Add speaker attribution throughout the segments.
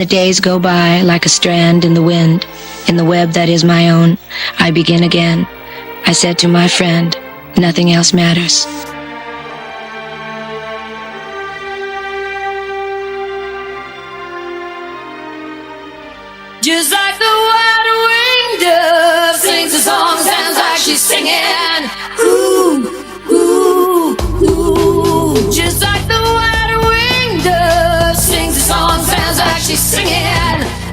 Speaker 1: The days go by like a strand in the wind, in the web that is my own. I begin again. I said to my friend, nothing else matters.
Speaker 2: Just like the wide-winged dove sings a song, sounds like she's singing. Ooh, ooh, ooh. Just like the wide-winged dove sings a song, sounds like she's singing.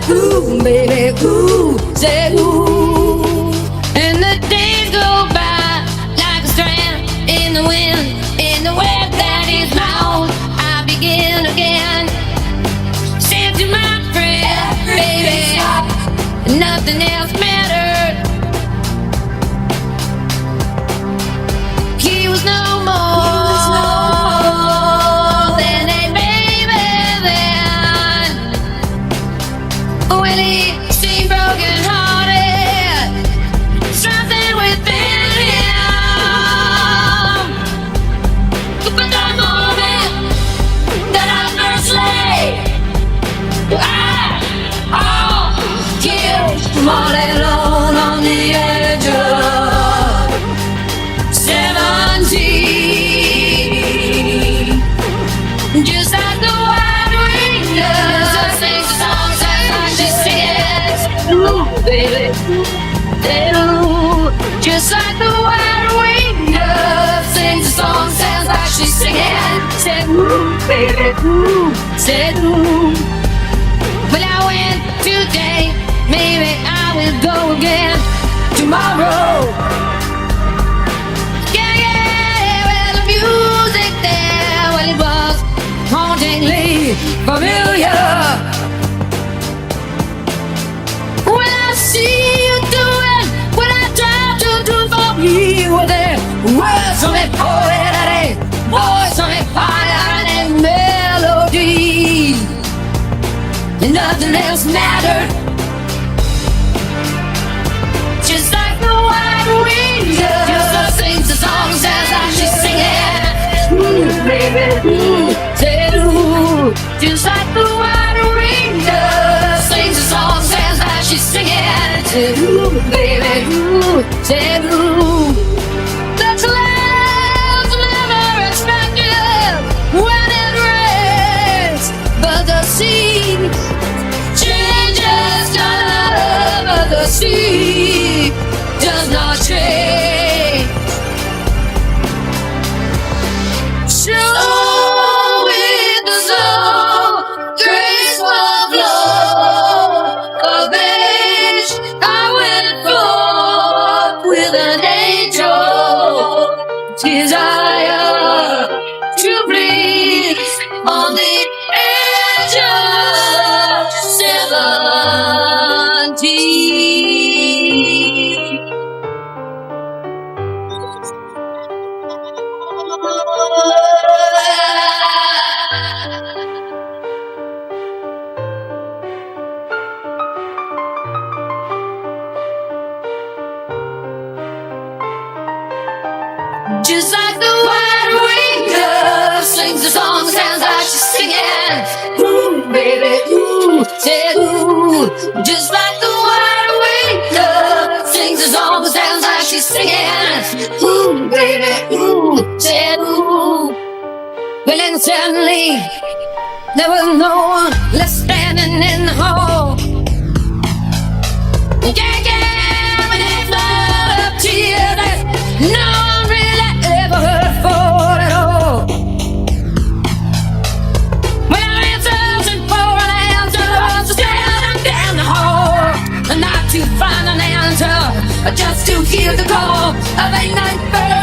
Speaker 2: Ooh, baby, ooh, say ooh. And the days go by like a strand in the wind, in the web that is my own. I begin again. Said to my friend, baby, nothing else mattered. He was no more than a baby then. When he seemed broken hearted, something within him. But the moment that I first lay all alone on the edge of 17. Just like the wide-winged dove sings a song, sounds like she sings. Ooh, baby, ooh. Just like the wide-winged dove sings a song, sounds like she's singing. Said ooh, baby, ooh. Said ooh. But I went today, maybe I will go again tomorrow. Yeah, well the music there, well it was hauntingly familiar. When I see you doing what I try to do for you, well there words on that poetry, voice on that fire and melody, and nothing else mattered. Just like the wide-winged dove sings a song, sounds like she's singing. Ooh, baby, ooh, say ooh. Just like the wide-winged dove sings a song, sounds like she's singing. Say ooh, baby, ooh, say ooh. The clouds never expect you when it rains, but the sea changes color, but the sea does not change. So with the slow, graceful flow of age, I went forth with an angel desire to please on the edge of 17. Just like the wide-winged dove sings a song, sounds like she's singing. Ooh, baby, ooh, say ooh. Just like the wide-winged dove sings a song, sounds like she's singing. Ooh, baby, ooh, say ooh. Well, then suddenly there was no one left standing in the hall. Yeah, when it flooded up tears that no one really ever heard for at all. When I ran searching for an answer, standing down the hall, and not to find an answer, just to hear the call of a night bird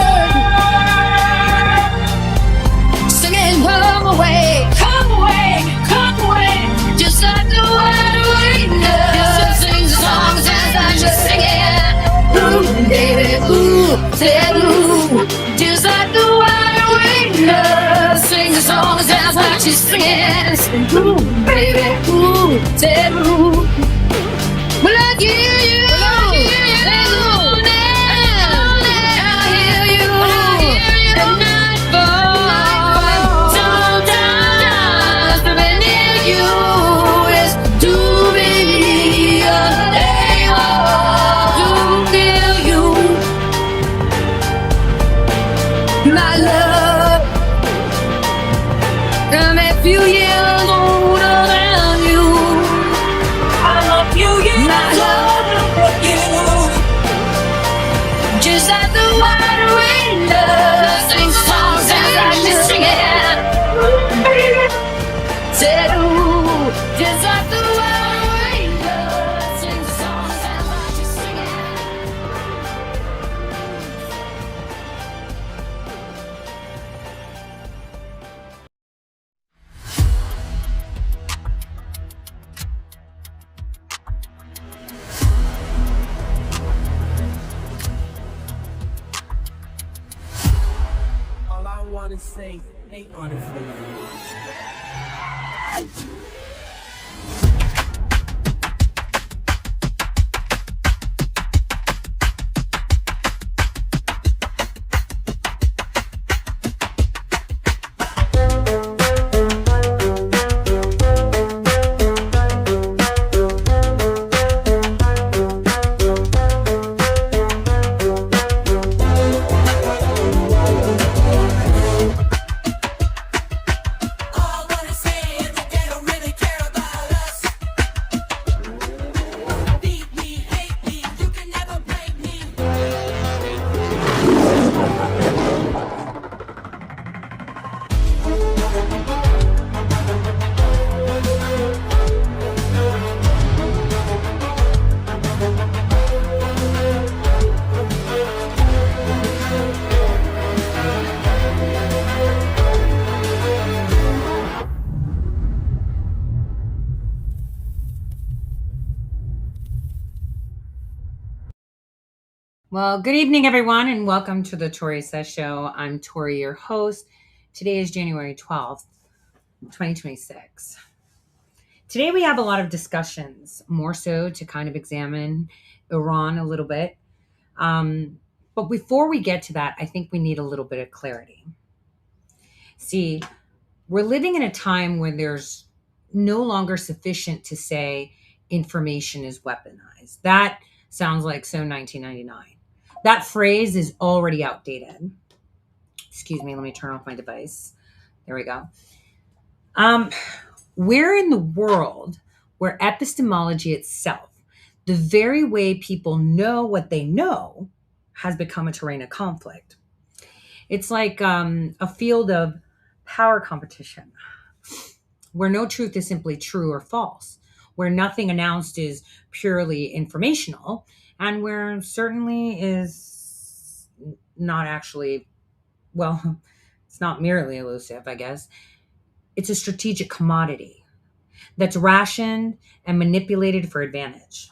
Speaker 2: singing, come away, come away, come away. Just like the wide-winged dove sings a song, sounds like she's singing. Ooh, baby, ooh, say ooh. Just like the wide-winged dove sings a song, sounds like she's singing. Ooh, baby, ooh, say ooh. Well, I hear you. Sometimes to be near you is
Speaker 3: to say, they honestly.
Speaker 4: Well, good evening, everyone, and welcome to the Tori Says Show. I'm Tori, your host. Today is January 12th, 2026. Today we have a lot of discussions, more so to kind of examine Iran a little bit. But before we get to that, I think we need a little bit of clarity. See, we're living in a time when there's no longer sufficient to say information is weaponized. That sounds like so 1999. That phrase is already outdated. Excuse me, let me turn off my device. There we go. We're in the world where epistemology itself, the very way people know what they know, has become a terrain of conflict. It's like a field of power competition where no truth is simply true or false, where nothing announced is purely informational, and where certainly is not actually, well, it's not merely elusive, I guess. It's a strategic commodity that's rationed and manipulated for advantage.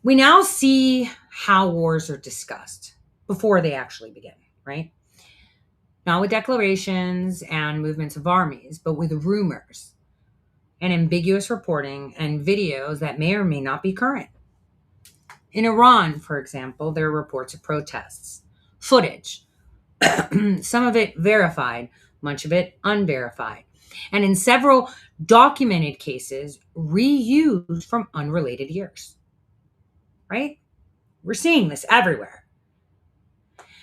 Speaker 4: We now see how wars are discussed before they actually begin, right? Not with declarations and movements of armies, but with rumors and ambiguous reporting and videos that may or may not be current. In Iran, for example, there are reports of protests, footage, some of it verified, much of it unverified, and in several documented cases, reused from unrelated years. Right? We're seeing this everywhere.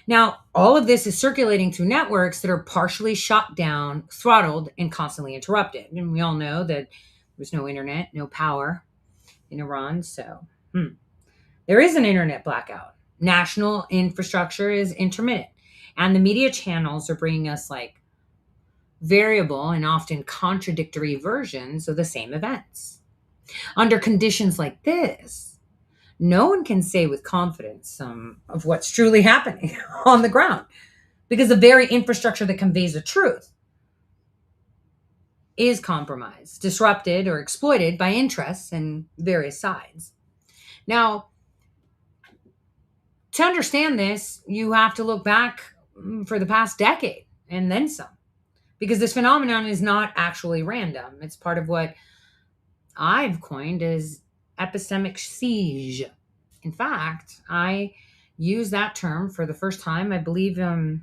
Speaker 4: Now, all of this is circulating through networks that are partially shut down, throttled, and constantly interrupted. And we all know that there's no internet, no power in Iran. So there is an internet blackout. National infrastructure is intermittent. And the media channels are bringing us like variable and often contradictory versions of the same events. Under conditions like this, no one can say with confidence of what's truly happening on the ground, because the very infrastructure that conveys the truth is compromised, disrupted, or exploited by interests and various sides. Now, to understand this, you have to look back for the past decade and then some, because this phenomenon is not actually random. It's part of what I've coined as Epistemic Siege. In fact, I used that term for the first time, I believe, oh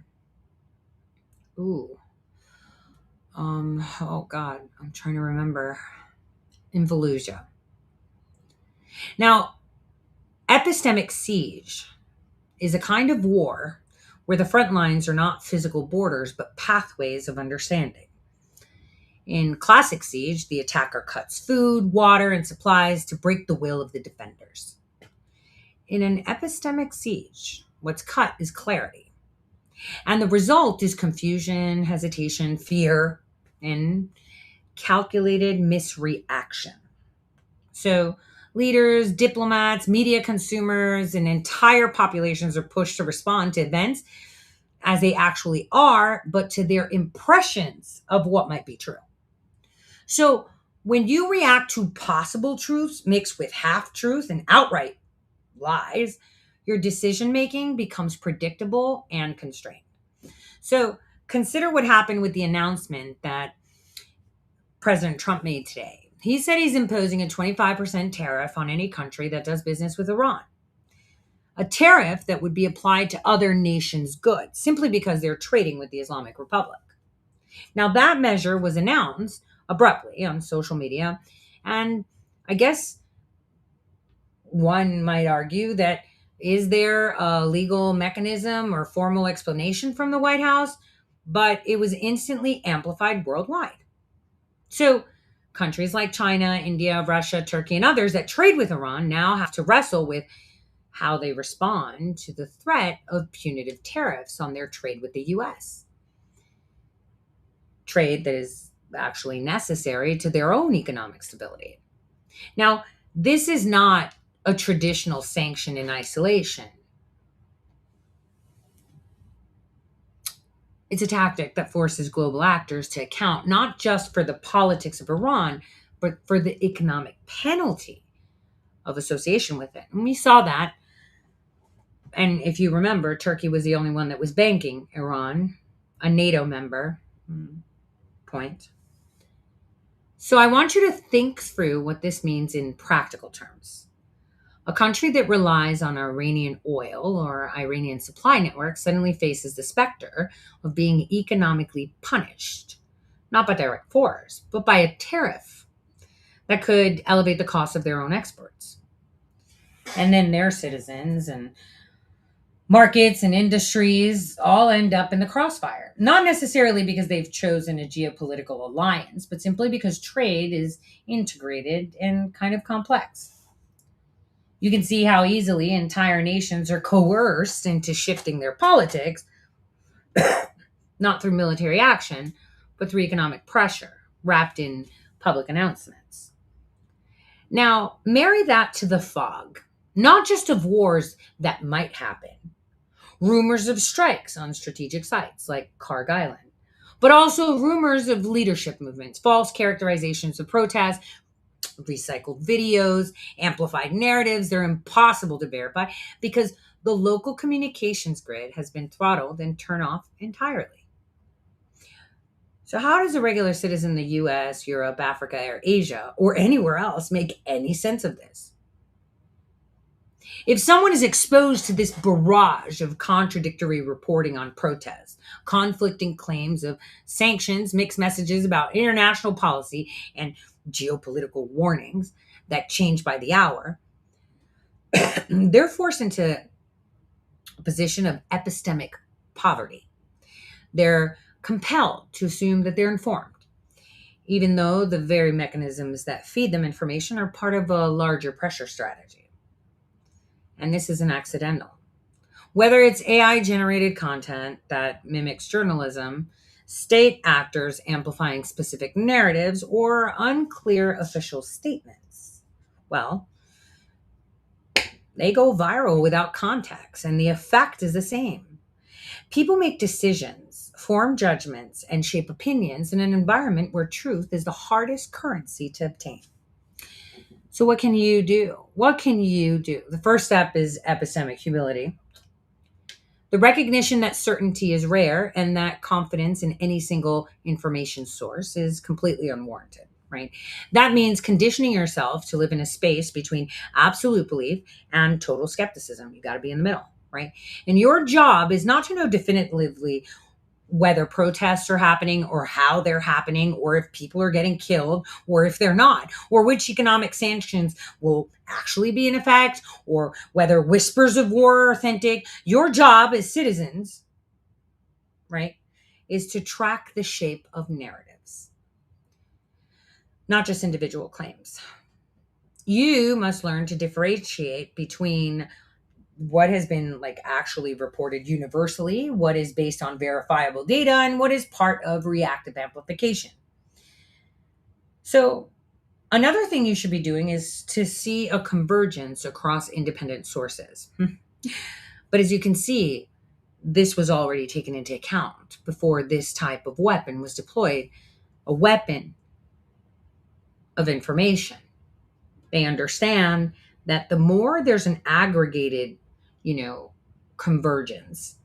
Speaker 4: God, I'm trying to remember, in Fallujah. Now, epistemic siege is a kind of war where the front lines are not physical borders, but pathways of understanding. In classic siege, the attacker cuts food, water, and supplies to break the will of the defenders. In an epistemic siege, what's cut is clarity. And the result is confusion, hesitation, fear, and calculated misreaction. So leaders, diplomats, media consumers, and entire populations are pushed to respond to events as they actually are, but to their impressions of what might be true. So when you react to possible truths mixed with half-truth and outright lies, your decision making becomes predictable and constrained. So consider what happened with the announcement that President Trump made today. He said he's imposing a 25% tariff on any country that does business with Iran. A tariff that would be applied to other nations' goods simply because they're trading with the Islamic Republic. Now, that measure was announced abruptly on social media, and I guess one might argue that is there a legal mechanism or formal explanation from the White House? But it was instantly amplified worldwide. So countries like China, India, Russia, Turkey, and others that trade with Iran now have to wrestle with how they respond to the threat of punitive tariffs on their trade with the US. Trade that is actually necessary to their own economic stability. Now, this is not a traditional sanction in isolation. It's a tactic that forces global actors to account not just for the politics of Iran, but for the economic penalty of association with it. And we saw that. And if you remember, Turkey was the only one that was banking Iran, a NATO member. Point. So I want you to think through what this means in practical terms. A country that relies on Iranian oil or Iranian supply network suddenly faces the specter of being economically punished, not by direct force, but by a tariff that could elevate the cost of their own exports. And then their citizens and markets and industries all end up in the crossfire, not necessarily because they've chosen a geopolitical alliance, but simply because trade is integrated and kind of complex. You can see how easily entire nations are coerced into shifting their politics, not through military action, but through economic pressure wrapped in public announcements. Now, marry that to the fog, not just of wars that might happen, rumors of strikes on strategic sites like Karg Island, but also rumors of leadership movements, false characterizations of protests, recycled videos, amplified narratives. They're impossible to verify because the local communications grid has been throttled and turned off entirely. So how does a regular citizen in the US, Europe, Africa, or Asia, or anywhere else make any sense of this? If someone is exposed to this barrage of contradictory reporting on protests, conflicting claims of sanctions, mixed messages about international policy, and geopolitical warnings that change by the hour, they're forced into a position of epistemic poverty. They're compelled to assume that they're informed, even though the very mechanisms that feed them information are part of a larger pressure strategy. And this isn't accidental. Whether it's AI-generated content that mimics journalism, state actors amplifying specific narratives, or unclear official statements, well, they go viral without context, and the effect is the same. People make decisions, form judgments, and shape opinions in an environment where truth is the hardest currency to obtain. So what can you do? What can you do? The first step is epistemic humility. The recognition that certainty is rare and that confidence in any single information source is completely unwarranted, right? That means conditioning yourself to live in a space between absolute belief and total skepticism. You got to be in the middle, right? And your job is not to know definitively whether protests are happening or how they're happening or if people are getting killed or if they're not, or which economic sanctions will actually be in effect or whether whispers of war are authentic. Your job as citizens, right, is to track the shape of narratives, not just individual claims. You must learn to differentiate between what has been actually reported universally, what is based on verifiable data, and what is part of reactive amplification. So another thing you should be doing is to see a convergence across independent sources. But as you can see, this was already taken into account before this type of weapon was deployed, a weapon of information. They understand that the more there's an aggregated convergence,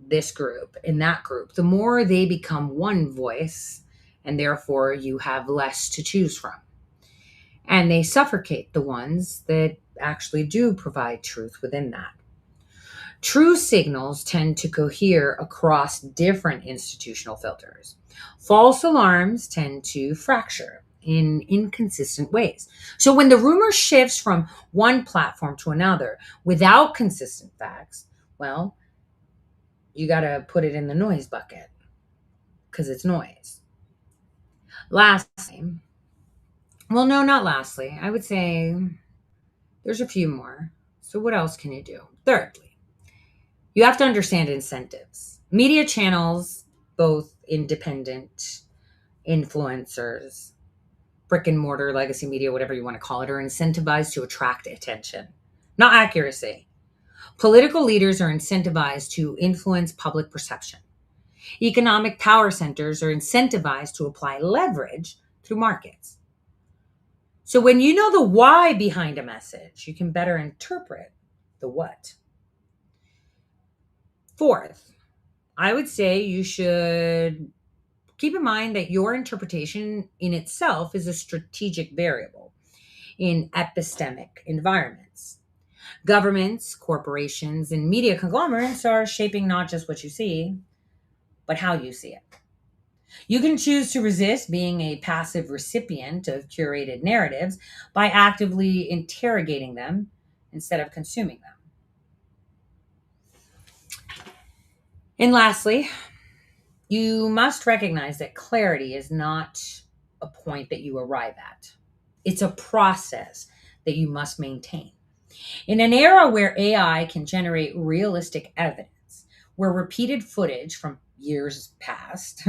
Speaker 4: this group and that group, the more they become one voice, and therefore you have less to choose from. And they suffocate the ones that actually do provide truth within that. True signals tend to cohere across different institutional filters. False alarms tend to fracture in inconsistent ways. So when the rumor shifts from one platform to another without consistent facts, well, you got to put it in the noise bucket because it's noise. Lastly, well, no, not lastly. I would say there's a few more. So what else can you do? Thirdly, you have to understand incentives. Media channels, both independent influencers, brick and mortar, legacy media, whatever you want to call it, are incentivized to attract attention, not accuracy. Political leaders are incentivized to influence public perception. Economic power centers are incentivized to apply leverage through markets. So when you know the why behind a message, you can better interpret the what. Fourth, I would say you should keep in mind that your interpretation in itself is a strategic variable in epistemic environments. Governments, corporations, and media conglomerates are shaping not just what you see, but how you see it. You can choose to resist being a passive recipient of curated narratives by actively interrogating them instead of consuming them. And lastly, you must recognize that clarity is not a point that you arrive at. It's a process that you must maintain. In an era where AI can generate realistic evidence, where repeated footage from years past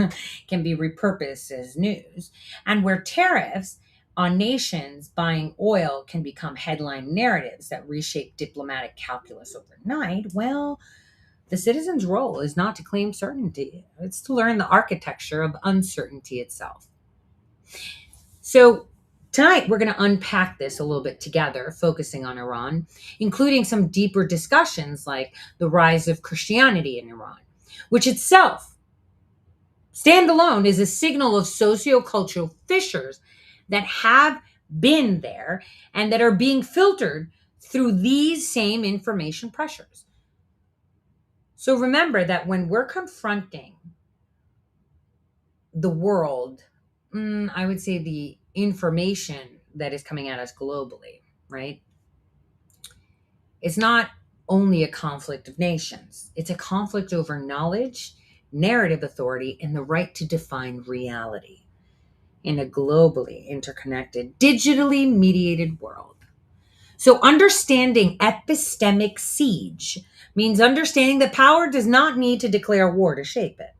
Speaker 4: can be repurposed as news, and where tariffs on nations buying oil can become headline narratives that reshape diplomatic calculus overnight, well, the citizen's role is not to claim certainty. It's to learn the architecture of uncertainty itself. So tonight, we're going to unpack this a little bit together, focusing on Iran, including some deeper discussions like the rise of Christianity in Iran, which itself, standalone, is a signal of sociocultural fissures that have been there and that are being filtered through these same information pressures. So remember that when we're confronting the world, I would say the information that is coming at us globally, right? It's not only a conflict of nations. It's a conflict over knowledge, narrative authority, and the right to define reality in a globally interconnected, digitally mediated world. So understanding epistemic siege means understanding that power does not need to declare war to shape it.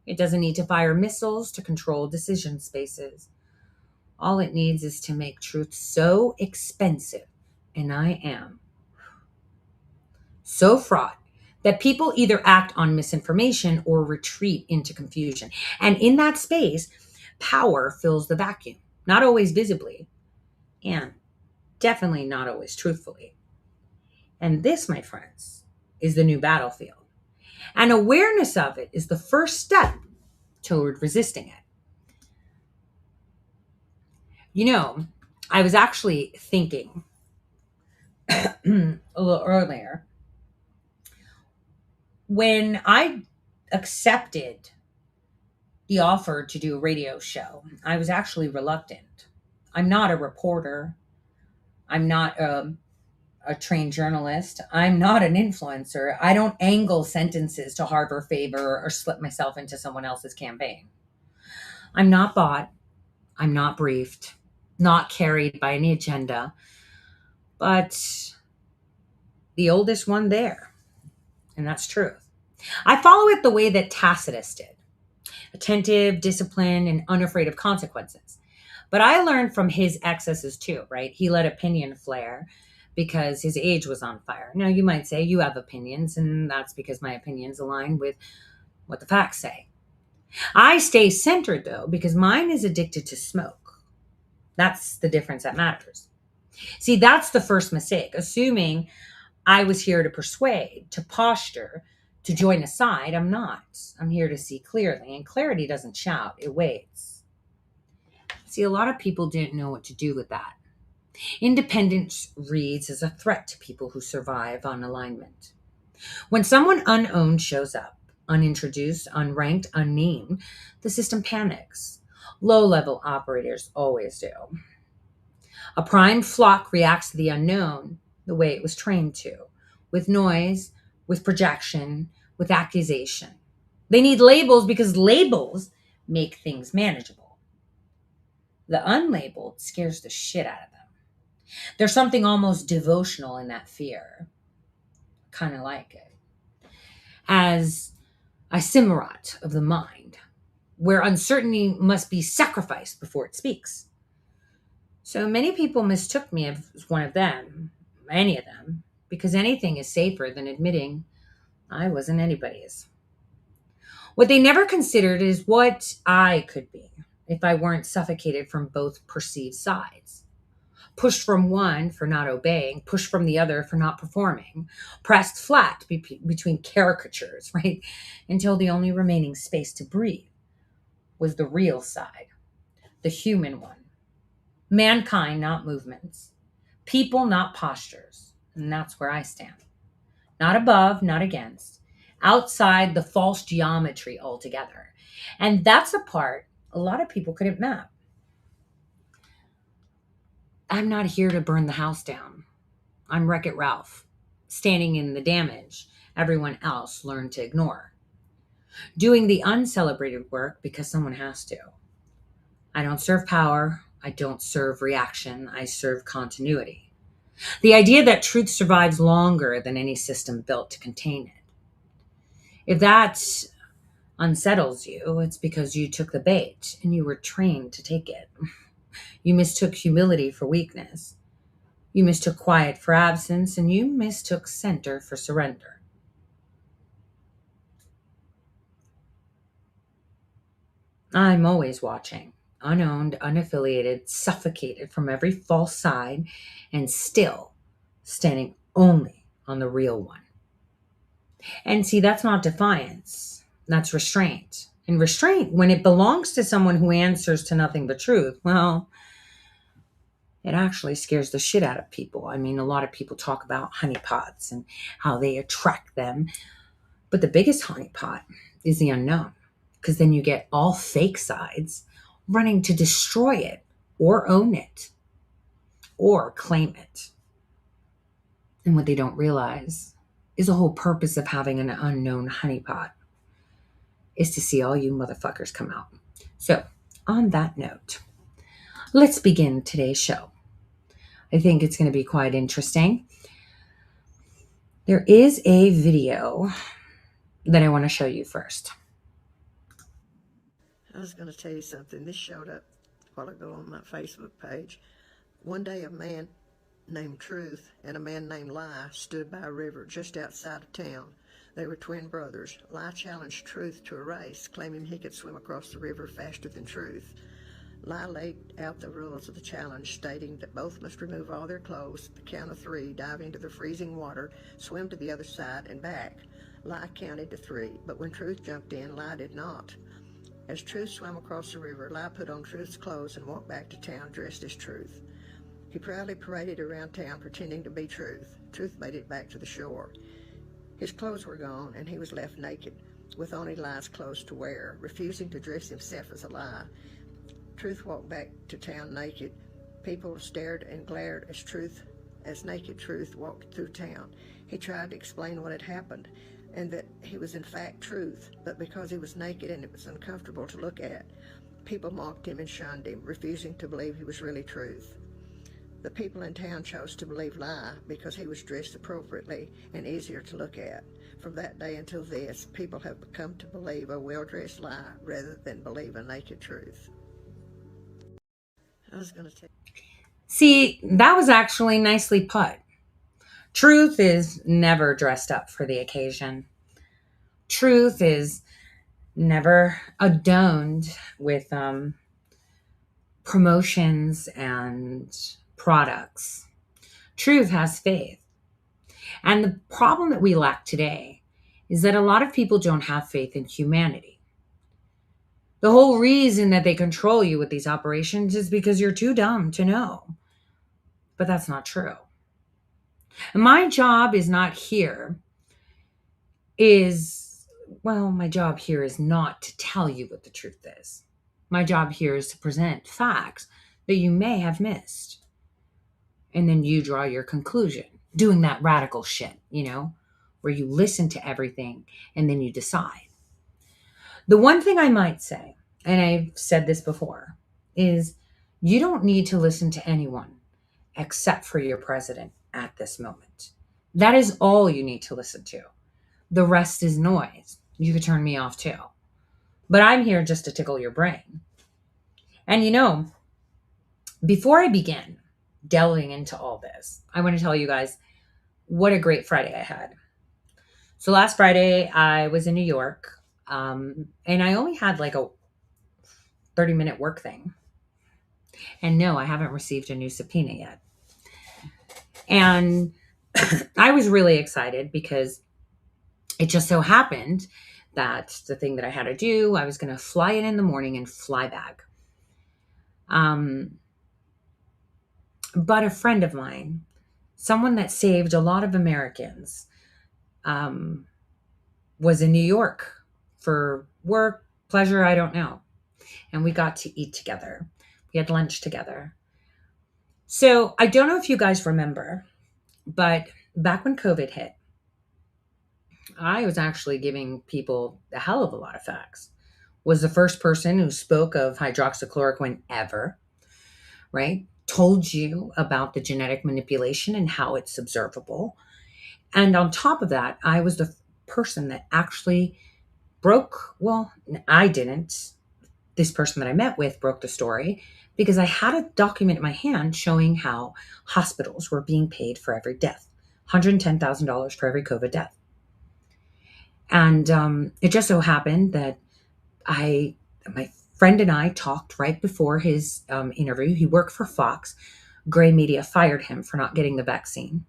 Speaker 4: It doesn't need to fire missiles to control decision spaces. All it needs is to make truth so expensive, and I am so fraught, that people either act on misinformation or retreat into confusion. And in that space, power fills the vacuum, not always visibly, and definitely not always truthfully. And this, my friends, is the new battlefield. And awareness of it is the first step toward resisting it. I was actually thinking a little earlier, when I accepted the offer to do a radio show, I was actually reluctant. I'm not a reporter. I'm not a trained journalist. I'm not an influencer. I don't angle sentences to harbor favor or slip myself into someone else's campaign. I'm not bought. I'm not briefed, not carried by any agenda, but the oldest one there. And that's truth. I follow it the way that Tacitus did: attentive, disciplined, and unafraid of consequences. But I learned from his excesses too, right? He let opinion flare because his age was on fire. Now, you might say you have opinions, and that's because my opinions align with what the facts say. I stay centered, though, because mine is addicted to smoke. That's the difference that matters. See, that's the first mistake, assuming I was here to persuade, to posture, to join a side. I'm not. I'm here to see clearly. And clarity doesn't shout, it waits. See, a lot of people didn't know what to do with that. Independence reads as a threat to people who survive on alignment. When someone unowned shows up, unintroduced, unranked, unnamed, the system panics. Low-level operators always do. A prime flock reacts to the unknown the way it was trained to, with noise, with projection, with accusation. They need labels because labels make things manageable. The unlabeled scares the shit out of them. There's something almost devotional in that fear. Kind of like it. As a simmerat of the mind, where uncertainty must be sacrificed before it speaks. So many people mistook me as one of them, any of them, because anything is safer than admitting I wasn't anybody's. What they never considered is what I could be if I weren't suffocated from both perceived sides. Pushed from one for not obeying, pushed from the other for not performing, pressed flat between caricatures, right? Until the only remaining space to breathe was the real side, the human one. Mankind, not movements. People, not postures. And that's where I stand. Not above, not against. Outside the false geometry altogether. And that's a part a lot of people couldn't map. I'm not here to burn the house down. I'm Wreck-It Ralph, standing in the damage everyone else learned to ignore. Doing the uncelebrated work because someone has to. I don't serve power. I don't serve reaction. I serve continuity. The idea that truth survives longer than any system built to contain it. If that unsettles you, it's because you took the bait and you were trained to take it. You mistook humility for weakness. You mistook quiet for absence, and you mistook center for surrender. I'm always watching, unowned, unaffiliated, suffocated from every false side, and still standing only on the real one. And see, that's not defiance, that's restraint. And restraint, when it belongs to someone who answers to nothing but truth, well, it actually scares the shit out of people. I mean, a lot of people talk about honeypots and how they attract them. But the biggest honeypot is the unknown, because then you get all fake sides running to destroy it or own it or claim it. And what they don't realize is the whole purpose of having an unknown honeypot is to see all you motherfuckers come out. So, on that note, let's begin today's show. I think it's going to be quite interesting. There is a video that I want to show you first.
Speaker 5: I was going to tell you something. This showed up a while ago on my Facebook page. One day a man named Truth and a man named Lie stood by a river just outside of town. They were twin brothers. Lie challenged Truth to a race, claiming he could swim across the river faster than Truth. Lie laid out the rules of the challenge, stating that both must remove all their clothes, the count of 3, dive into the freezing water, swim to the other side and back. Lie counted to 3, but when Truth jumped in, Lie did not. As Truth swam across the river, Lie put on Truth's clothes and walked back to town dressed as Truth. He proudly paraded around town pretending to be Truth. Truth made it back to the shore. His clothes were gone and he was left naked, with only Lie's clothes to wear, refusing to dress himself as a Lie. Truth walked back to town naked. People stared and glared as naked Truth walked through town. He tried to explain what had happened and that he was in fact Truth, but because he was naked and it was uncomfortable to look at, people mocked him and shunned him, refusing to believe he was really Truth. The people in town chose to believe Lie because he was dressed appropriately and easier to look at. From that day until this, people have come to believe a well-dressed Lie rather than believe a naked Truth. I was going to
Speaker 4: See, that was actually nicely put. Truth is never dressed up for the occasion. Truth is never adorned with promotions and products. Truth has faith. And the problem that we lack today is that a lot of people don't have faith in humanity. The whole reason that they control you with these operations is because you're too dumb to know. But that's not true. And my job is not here my job here is not to tell you what the truth is. My job here is to present facts that you may have missed. And then you draw your conclusion, doing that radical shit, where you listen to everything and then you decide. The one thing I might say, and I've said this before, is you don't need to listen to anyone except for your president at this moment. That is all you need to listen to. The rest is noise. You could turn me off too. But I'm here just to tickle your brain. And before I begin delving into all this, I want to tell you guys what a great Friday I had. So last Friday, I was in New York, and I only had like a 30-minute work thing. And no, I haven't received a new subpoena yet. And I was really excited because it just so happened that the thing that I had to do, I was going to fly in the morning and fly back. But a friend of mine, someone that saved a lot of Americans, was in New York for work, pleasure, I don't know. And we got to eat together. We had lunch together. So I don't know if you guys remember, but back when COVID hit, I was actually giving people a hell of a lot of facts. Was the first person who spoke of hydroxychloroquine ever, right? Told you about the genetic manipulation and how it's observable. And on top of that, I was the person that actually I didn't. This person that I met with broke the story because I had a document in my hand showing how hospitals were being paid for every death, $110,000 for every COVID death. And it just so happened that my friend and I talked right before his interview. He worked for Fox. Gray Media fired him for not getting the vaccine.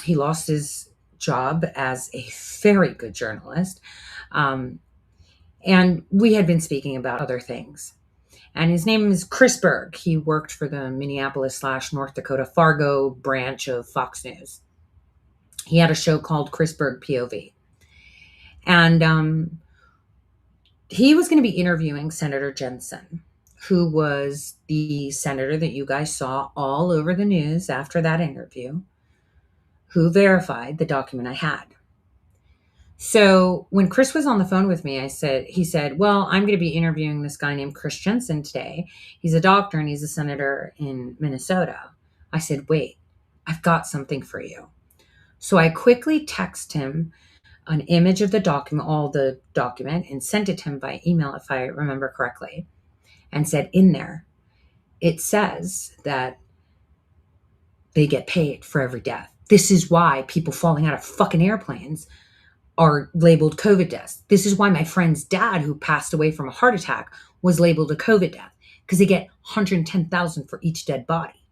Speaker 4: He lost his job as a very good journalist. And we had been speaking about other things. And his name is Chris Berg. He worked for the Minneapolis/North Dakota Fargo branch of Fox News. He had a show called Chris Berg POV. And he was going to be interviewing Senator Jensen, who was the senator that you guys saw all over the news after that interview, who verified the document I had. So when Chris was on the phone with me, he said, well, I'm going to be interviewing this guy named Chris Jensen today. He's a doctor and he's a senator in Minnesota. I said, wait, I've got something for you. So I quickly texted him an image of the document, and sent it to him by email, if I remember correctly, and said in there, it says that they get paid for every death. This is why people falling out of fucking airplanes are labeled COVID deaths. This is why my friend's dad, who passed away from a heart attack, was labeled a COVID death, because they get $110,000 for each dead body.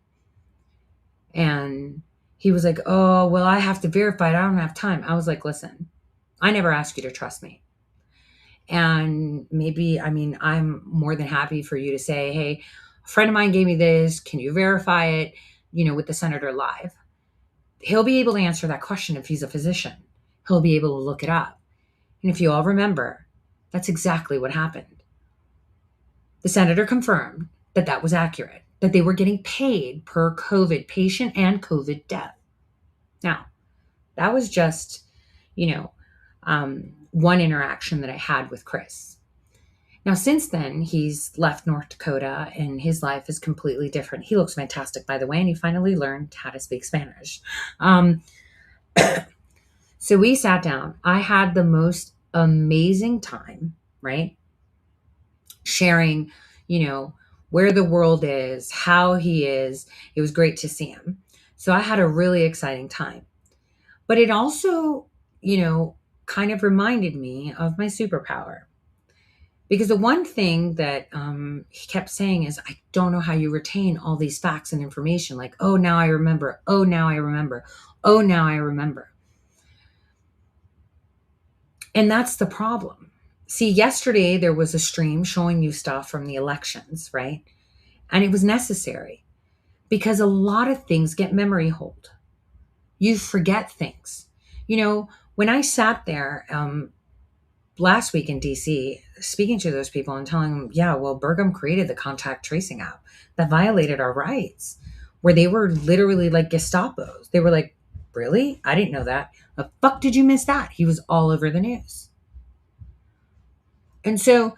Speaker 4: And he was like, oh, well, I have to verify it. I don't have time. I was like, listen, I never asked you to trust me. And I'm more than happy for you to say, hey, a friend of mine gave me this. Can you verify it, with the senator live? He'll be able to answer that question if he's a physician. He'll be able to look it up. And if you all remember, that's exactly what happened. The senator confirmed that that was accurate, that they were getting paid per COVID patient and COVID death. Now, that was just, one interaction that I had with Chris. Now, since then, he's left North Dakota and his life is completely different. He looks fantastic, by the way, and he finally learned how to speak Spanish. So we sat down. I had the most amazing time, right? Sharing, where the world is, how he is. It was great to see him. So I had a really exciting time. But it also, kind of reminded me of my superpower. Because the one thing that he kept saying is, I don't know how you retain all these facts and information. Like, oh, now I remember. Oh, now I remember. Oh, now I remember. And that's the problem. See, yesterday there was a stream showing you stuff from the elections, right? And it was necessary because a lot of things get memory hold. You forget things. You know, when I sat there last week in DC, speaking to those people and telling them, yeah, well, Burgum created the contact tracing app that violated our rights, where they were literally like Gestapos. They were like, really? I didn't know that. The fuck did you miss that? He was all over the news. And so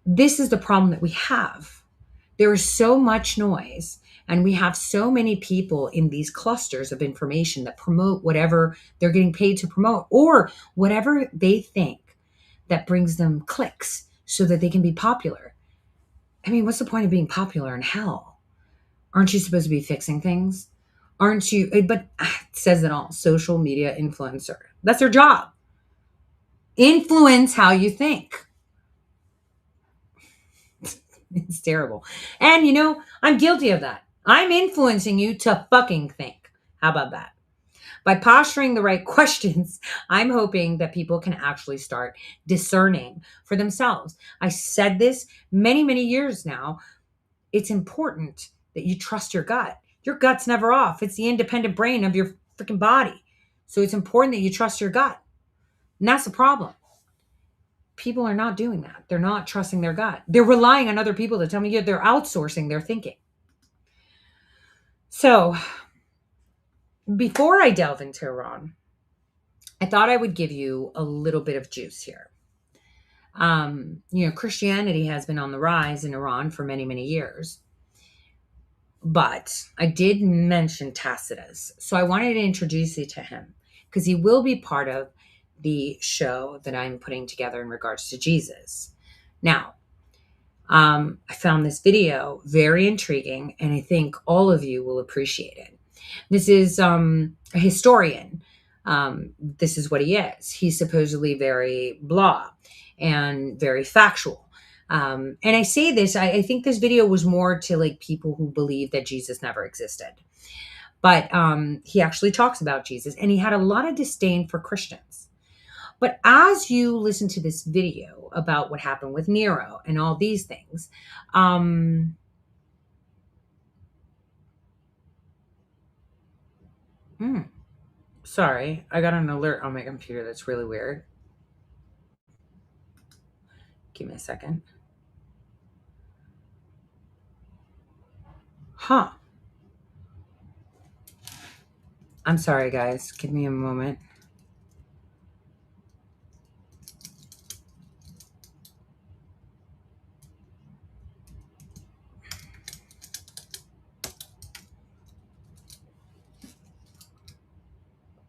Speaker 4: this is the problem that we have. There is so much noise, and we have so many people in these clusters of information that promote whatever they're getting paid to promote, or whatever they think that brings them clicks so that they can be popular. I mean, what's the point of being popular in hell? Aren't you supposed to be fixing things? Aren't you? But it says it all. Social media influencer. That's their job. Influence how you think. It's terrible. And, you know, I'm guilty of that. I'm influencing you to fucking think. How about that? By posturing the right questions, I'm hoping that people can actually start discerning for themselves. I said this many, many years now. It's important that you trust your gut. Your gut's never off. It's the independent brain of your freaking body. So it's important that you trust your gut. And that's the problem. People are not doing that. They're not trusting their gut. They're relying on other people to tell me they're outsourcing their thinking. So before I delve into Iran, I thought I would give you a little bit of juice here. Christianity has been on the rise in Iran for many, many years. But I did mention Tacitus. So I wanted to introduce you to him because he will be part of the show that I'm putting together in regards to Jesus. Now, I found this video very intriguing, and I think all of you will appreciate it. This is a historian. This is what he is. He's supposedly very blah and very factual. And I say this, I think this video was more to like people who believe that Jesus never existed. But he actually talks about Jesus, and he had a lot of disdain for Christians. But as you listen to this video about what happened with Nero and all these things, sorry, I got an alert on my computer that's really weird. Give me a second. Huh. I'm sorry, guys. Give me a moment.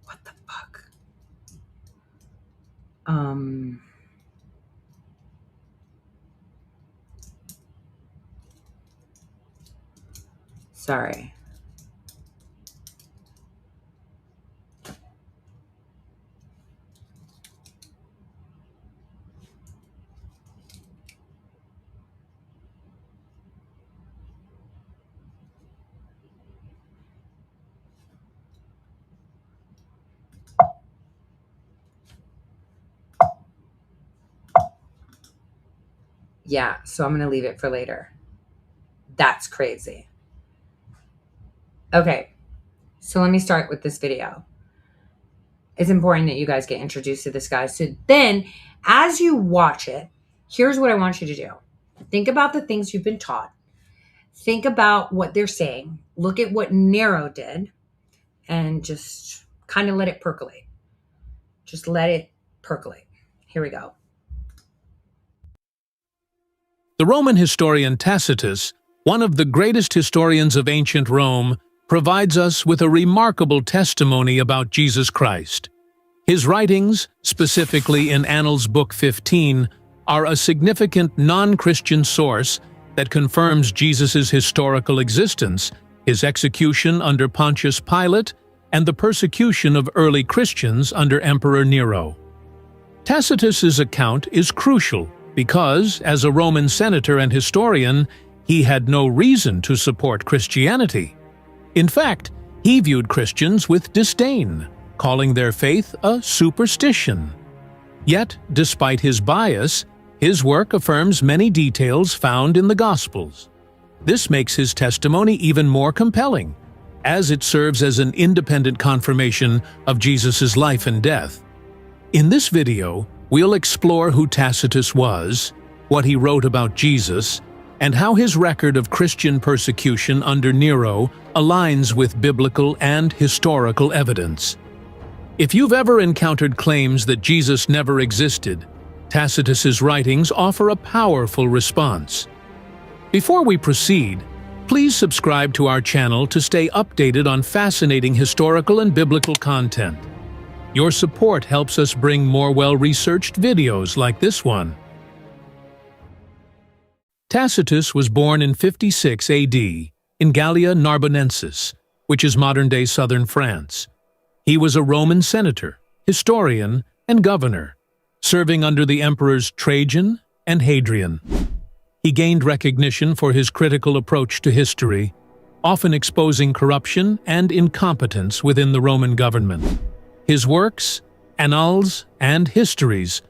Speaker 4: What the fuck? Sorry. Yeah, so I'm going to leave it for later. That's crazy. Okay, so let me start with this video. It's important that you guys get introduced to this guy. So then, as you watch it, here's what I want you to do. Think about the things you've been taught. Think about what they're saying. Look at what Nero did and just kind of let it percolate. Just let it percolate. Here we go.
Speaker 6: The Roman historian Tacitus, one of the greatest historians of ancient Rome, provides us with a remarkable testimony about Jesus Christ. His writings, specifically in Annals Book 15, are a significant non-Christian source that confirms Jesus' historical existence, his execution under Pontius Pilate, and the persecution of early Christians under Emperor Nero. Tacitus's account is crucial because, as a Roman senator and historian, he had no reason to support Christianity. In fact, he viewed Christians with disdain, calling their faith a superstition. Yet, despite his bias, his work affirms many details found in the Gospels. This makes his testimony even more compelling, as it serves as an independent confirmation of Jesus' life and death. In this video, we'll explore who Tacitus was, what he wrote about Jesus, and how his record of Christian persecution under Nero aligns with biblical and historical evidence. If you've ever encountered claims that Jesus never existed, Tacitus's writings offer a powerful response. Before we proceed, please subscribe to our channel to stay updated on fascinating historical and biblical content. Your support helps us bring more well-researched videos like this one. Tacitus was born in 56 AD in Gallia Narbonensis, which is modern-day southern France. He was a Roman senator, historian, and governor, serving under the emperors Trajan and Hadrian. He gained recognition for his critical approach to history, often exposing corruption and incompetence within the Roman government. His works, Annals, and Histories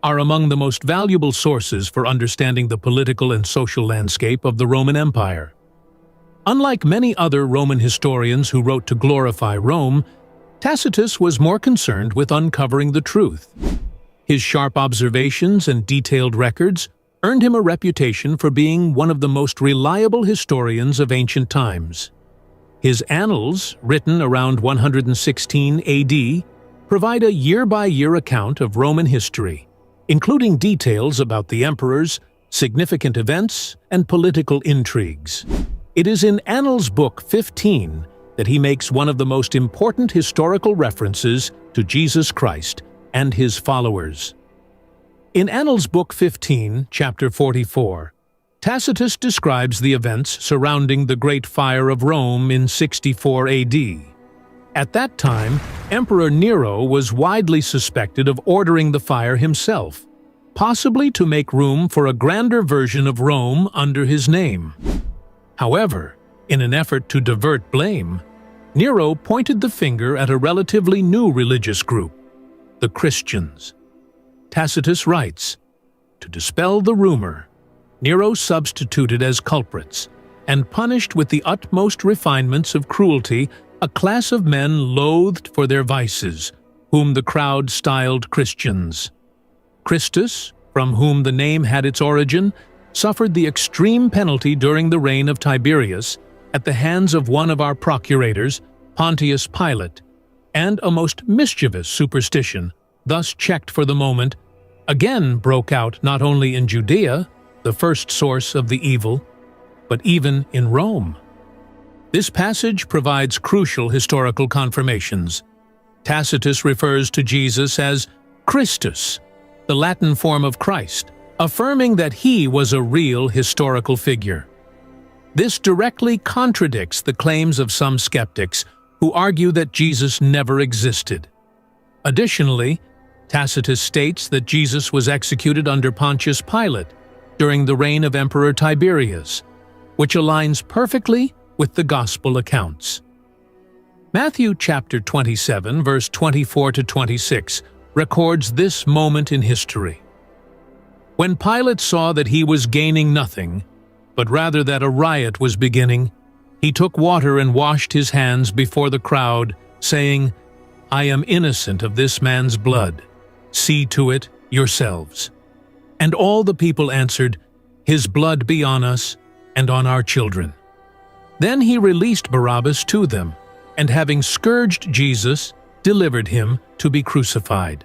Speaker 6: are among the most valuable sources for understanding the political and social landscape of the Roman Empire. Unlike many other Roman historians who wrote to glorify Rome, Tacitus was more concerned with uncovering the truth. His sharp observations and detailed records earned him a reputation for being one of the most reliable historians of ancient times. His Annals, written around 116 AD, provide a year-by-year account of Roman history, including details about the emperors, significant events, and political intrigues. It is in Annals Book 15 that he makes one of the most important historical references to Jesus Christ and his followers. In Annals Book 15, Chapter 44, Tacitus describes the events surrounding the Great Fire of Rome in 64 AD. At that time, Emperor Nero was widely suspected of ordering the fire himself, possibly to make room for a grander version of Rome under his name. However, in an effort to divert blame, Nero pointed the finger at a relatively new religious group, the Christians. Tacitus writes, "To dispel the rumor, Nero substituted as culprits and punished with the utmost refinements of cruelty a class of men loathed for their vices, whom the crowd styled Christians. Christus, from whom the name had its origin, suffered the extreme penalty during the reign of Tiberius at the hands of one of our procurators, Pontius Pilate, and a most mischievous superstition, thus checked for the moment, again broke out not only in Judea, the first source of the evil, but even in Rome." This passage provides crucial historical confirmations. Tacitus refers to Jesus as Christus, the Latin form of Christ, affirming that he was a real historical figure. This directly contradicts the claims of some skeptics who argue that Jesus never existed. Additionally, Tacitus states that Jesus was executed under Pontius Pilate during the reign of Emperor Tiberius, which aligns perfectly with the Gospel accounts. Matthew chapter 27, verse 24 to 26 records this moment in history. "When Pilate saw that he was gaining nothing, but rather that a riot was beginning, he took water and washed his hands before the crowd, saying, 'I am innocent of this man's blood. See to it yourselves.' And all the people answered, 'His blood be on us and on our children.' Then he released Barabbas to them, and having scourged Jesus, delivered him to be crucified."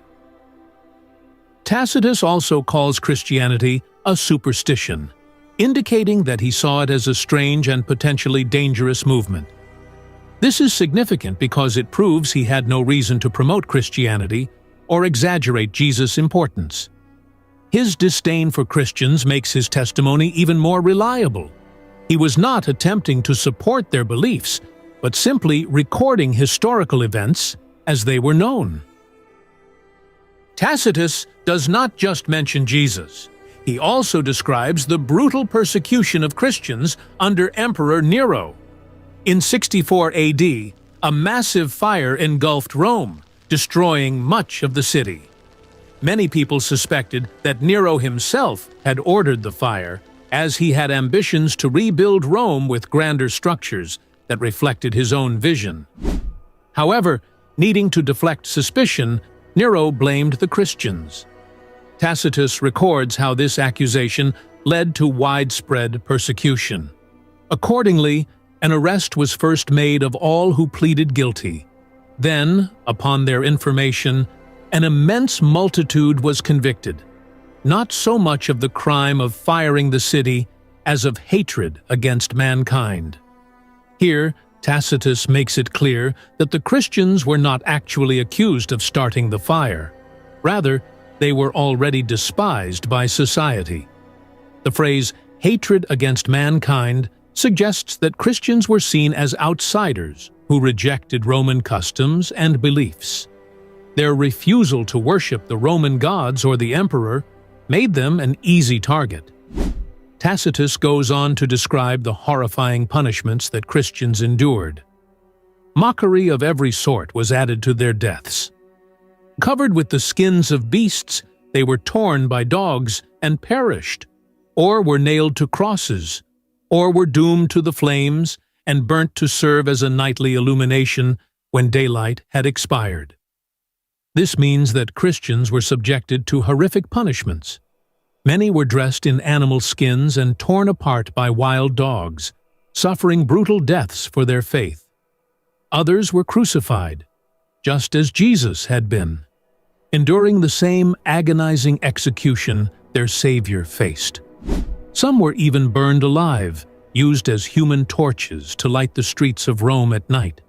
Speaker 6: Tacitus also calls Christianity a superstition, indicating that he saw it as a strange and potentially dangerous movement. This is significant because it proves he had no reason to promote Christianity or exaggerate Jesus' importance. His disdain for Christians makes his testimony even more reliable. He was not attempting to support their beliefs, but simply recording historical events as they were known. Tacitus does not just mention Jesus. He also describes the brutal persecution of Christians under Emperor Nero. In 64 AD, a massive fire engulfed Rome, destroying much of the city. Many people suspected that Nero himself had ordered the fire, as he had ambitions to rebuild Rome with grander structures that reflected his own vision. However, needing to deflect suspicion, Nero blamed the Christians. Tacitus records how this accusation led to widespread persecution. Accordingly, an arrest was first made of all who pleaded guilty. Then, upon their information, an immense multitude was convicted, not so much of the crime of firing the city as of hatred against mankind. Here, Tacitus makes it clear that the Christians were not actually accused of starting the fire. Rather, they were already despised by society. The phrase, hatred against mankind, suggests that Christians were seen as outsiders who rejected Roman customs and beliefs. Their refusal to worship the Roman gods or the emperor made them an easy target. Tacitus goes on to describe the horrifying punishments that Christians endured. Mockery of every sort was added to their deaths. Covered with the skins of beasts, they were torn by dogs and perished, or were nailed to crosses, or were doomed to the flames and burnt to serve as a nightly illumination when daylight had expired. This means that Christians were subjected to horrific punishments. Many were dressed in animal skins and torn apart by wild dogs, suffering brutal deaths for their faith. Others were crucified, just as Jesus had been, enduring the same agonizing execution their Savior faced. Some were even burned alive, used as human torches to light the streets of Rome at night.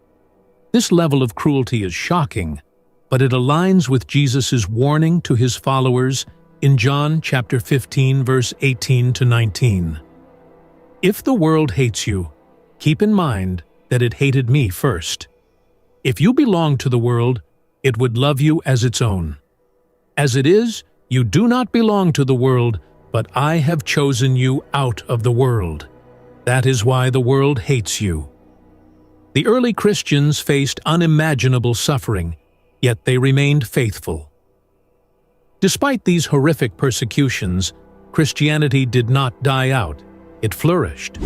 Speaker 6: This level of cruelty is shocking, but it aligns with Jesus' warning to his followers in John chapter 15, verse 18 to 19. If the world hates you, keep in mind that it hated me first. If you belong to the world, it would love you as its own. As it is, you do not belong to the world, but I have chosen you out of the world. That is why the world hates you. The early Christians faced unimaginable suffering, yet they remained faithful. Despite these horrific persecutions, Christianity did not die out, it flourished.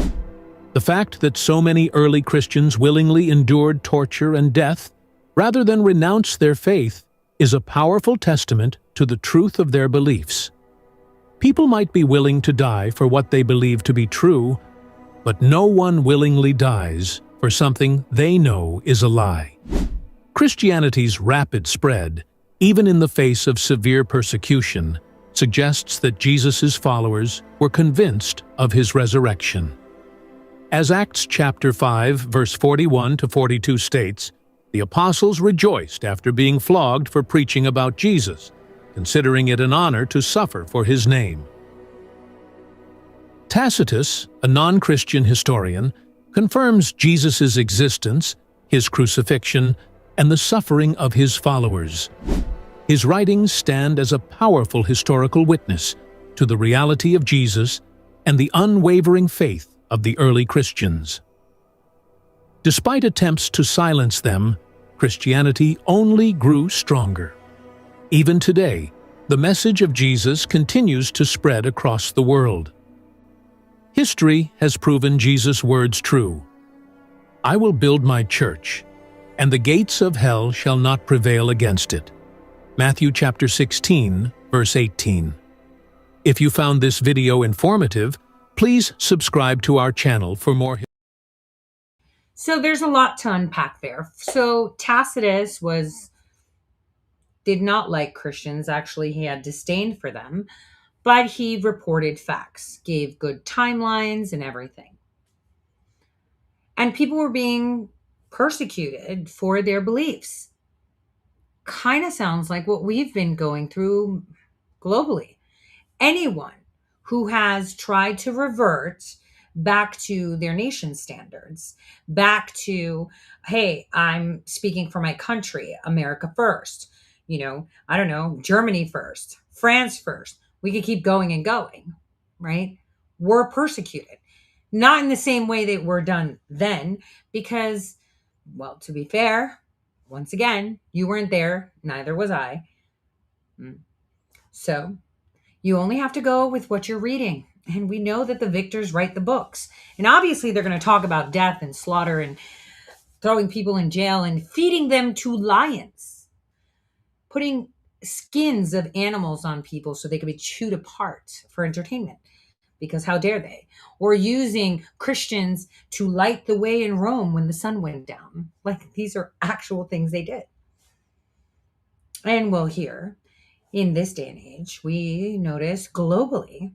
Speaker 6: The fact that so many early Christians willingly endured torture and death, rather than renounce their faith, is a powerful testament to the truth of their beliefs. People might be willing to die for what they believe to be true, but no one willingly dies for something they know is a lie. Christianity's rapid spread, even in the face of severe persecution, suggests that Jesus' followers were convinced of his resurrection. As Acts chapter 5, verse 41 to 42 states, the apostles rejoiced after being flogged for preaching about Jesus, considering it an honor to suffer for his name. Tacitus, a non-Christian historian, confirms Jesus' existence, his crucifixion, and the suffering of his followers. His writings stand as a powerful historical witness to the reality of Jesus and the unwavering faith of the early Christians. Despite attempts to silence them, Christianity only grew stronger. Even today, the message of Jesus continues to spread across the world. History has proven Jesus' words true. I will build my church, and the gates of hell shall not prevail against it. Matthew chapter 16, verse 18. If you found this video informative, please subscribe to our channel for more.
Speaker 4: So there's a lot to unpack there. So Tacitus did not like Christians. Actually, he had disdain for them, but he reported facts, gave good timelines and everything. And people were being persecuted for their beliefs. Kind of sounds like what we've been going through globally. Anyone who has tried to revert back to their nation standards, back to, hey, I'm speaking for my country, America first, I don't know, Germany first, France first, We could keep going and going, right? Were persecuted. Not in the same way they were done then, because, well, to be fair, once again, you weren't there, neither was I. So you only have to go with what you're reading. And we know that the victors write the books. And obviously, they're going to talk about death and slaughter and throwing people in jail and feeding them to lions, putting skins of animals on people so they could be chewed apart for entertainment. Because how dare they? Or using Christians to light the way in Rome when the sun went down. Like, these are actual things they did. And well, here, in this day and age, we notice globally,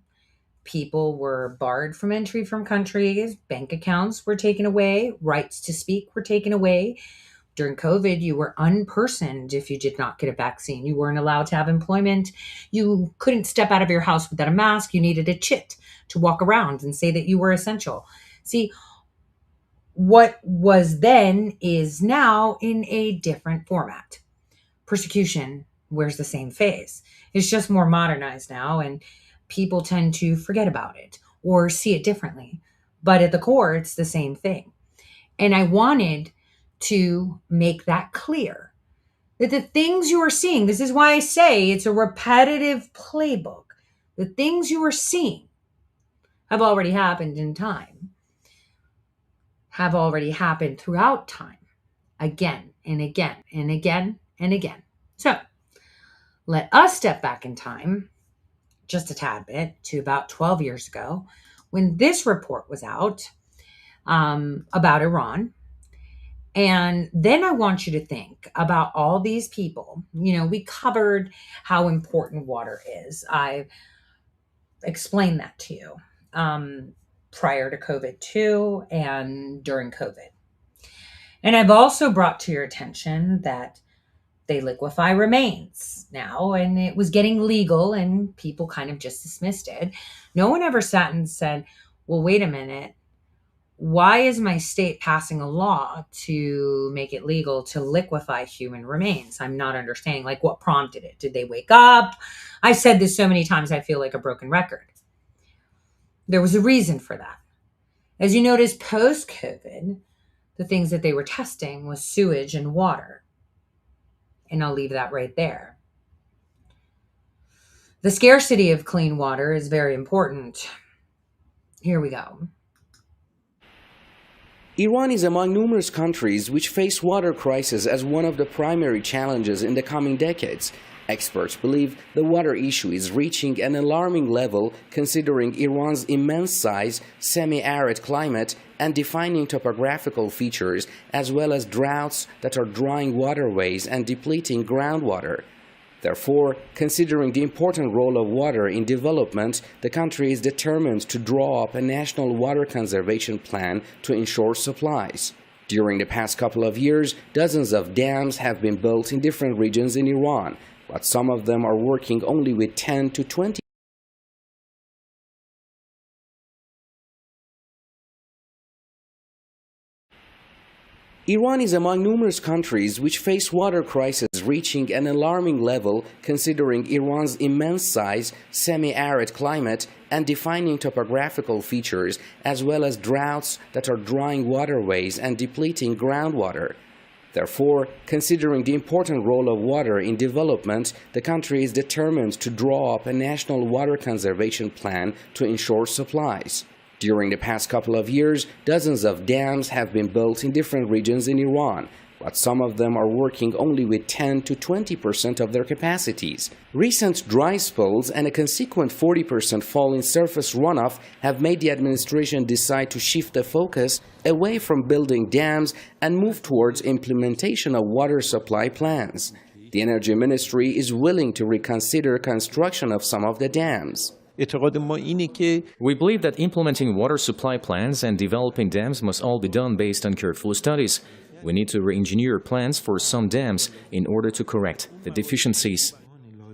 Speaker 4: people were barred from entry from countries, bank accounts were taken away, rights to speak were taken away. During COVID, you were unpersoned if you did not get a vaccine. You weren't allowed to have employment. You couldn't step out of your house without a mask. You needed a chit to walk around and say that you were essential. See, what was then is now in a different format. Persecution wears the same face. It's just more modernized now, and people tend to forget about it or see it differently. But at the core, it's the same thing. And I wanted to make that clear, that the things you are seeing, this is why I say it's a repetitive playbook. The things you are seeing have already happened in time, have already happened throughout time, again and again and again and again. So let us step back in time just a tad bit to about 12 years ago when this report was out about Iran. And then I want you to think about all these people. You know, we covered how important water is. I explained that to you prior to COVID too, and during COVID. And I've also brought to your attention that they liquefy remains now, and it was getting legal and people kind of just dismissed it. No one ever sat and said, well, wait a minute. Why is my state passing a law to make it legal to liquefy human remains? I'm not understanding. Like, what prompted it? Did they wake up? I've said this so many times, I feel like a broken record. There was a reason for that. As you notice, post-COVID, the things that they were testing was sewage and water. And I'll leave that right there. The scarcity of clean water is very important. Here we go.
Speaker 7: Iran is among numerous countries which face water crisis as one of the primary challenges in the coming decades. Experts believe the water issue is reaching an alarming level considering Iran's immense size, semi-arid climate, and defining topographical features, as well as droughts that are drying waterways and depleting groundwater. Therefore, considering the important role of water in development, the country is determined to draw up a national water conservation plan to ensure supplies. During the past couple of years, dozens of dams have been built in different regions in Iran, but some of them are working only with 10 to 20. Iran is among numerous countries which face water crisis reaching an alarming level considering Iran's immense size, semi-arid climate, and defining topographical features, as well as droughts that are drying waterways and depleting groundwater. Therefore, considering the important role of water in development, the country is determined to draw up a national water conservation plan to ensure supplies. During the past couple of years, dozens of dams have been built in different regions in Iran, but some of them are working only with 10 to 20% of their capacities. Recent dry spells and a consequent 40% fall in surface runoff have made the administration decide to shift the focus away from building dams and move towards implementation of water supply plans. The Energy Ministry is willing to reconsider construction of some of the dams.
Speaker 8: We believe that implementing water supply plans and developing dams must all be done based on careful studies. We need to re-engineer plans for some dams in order to correct the deficiencies.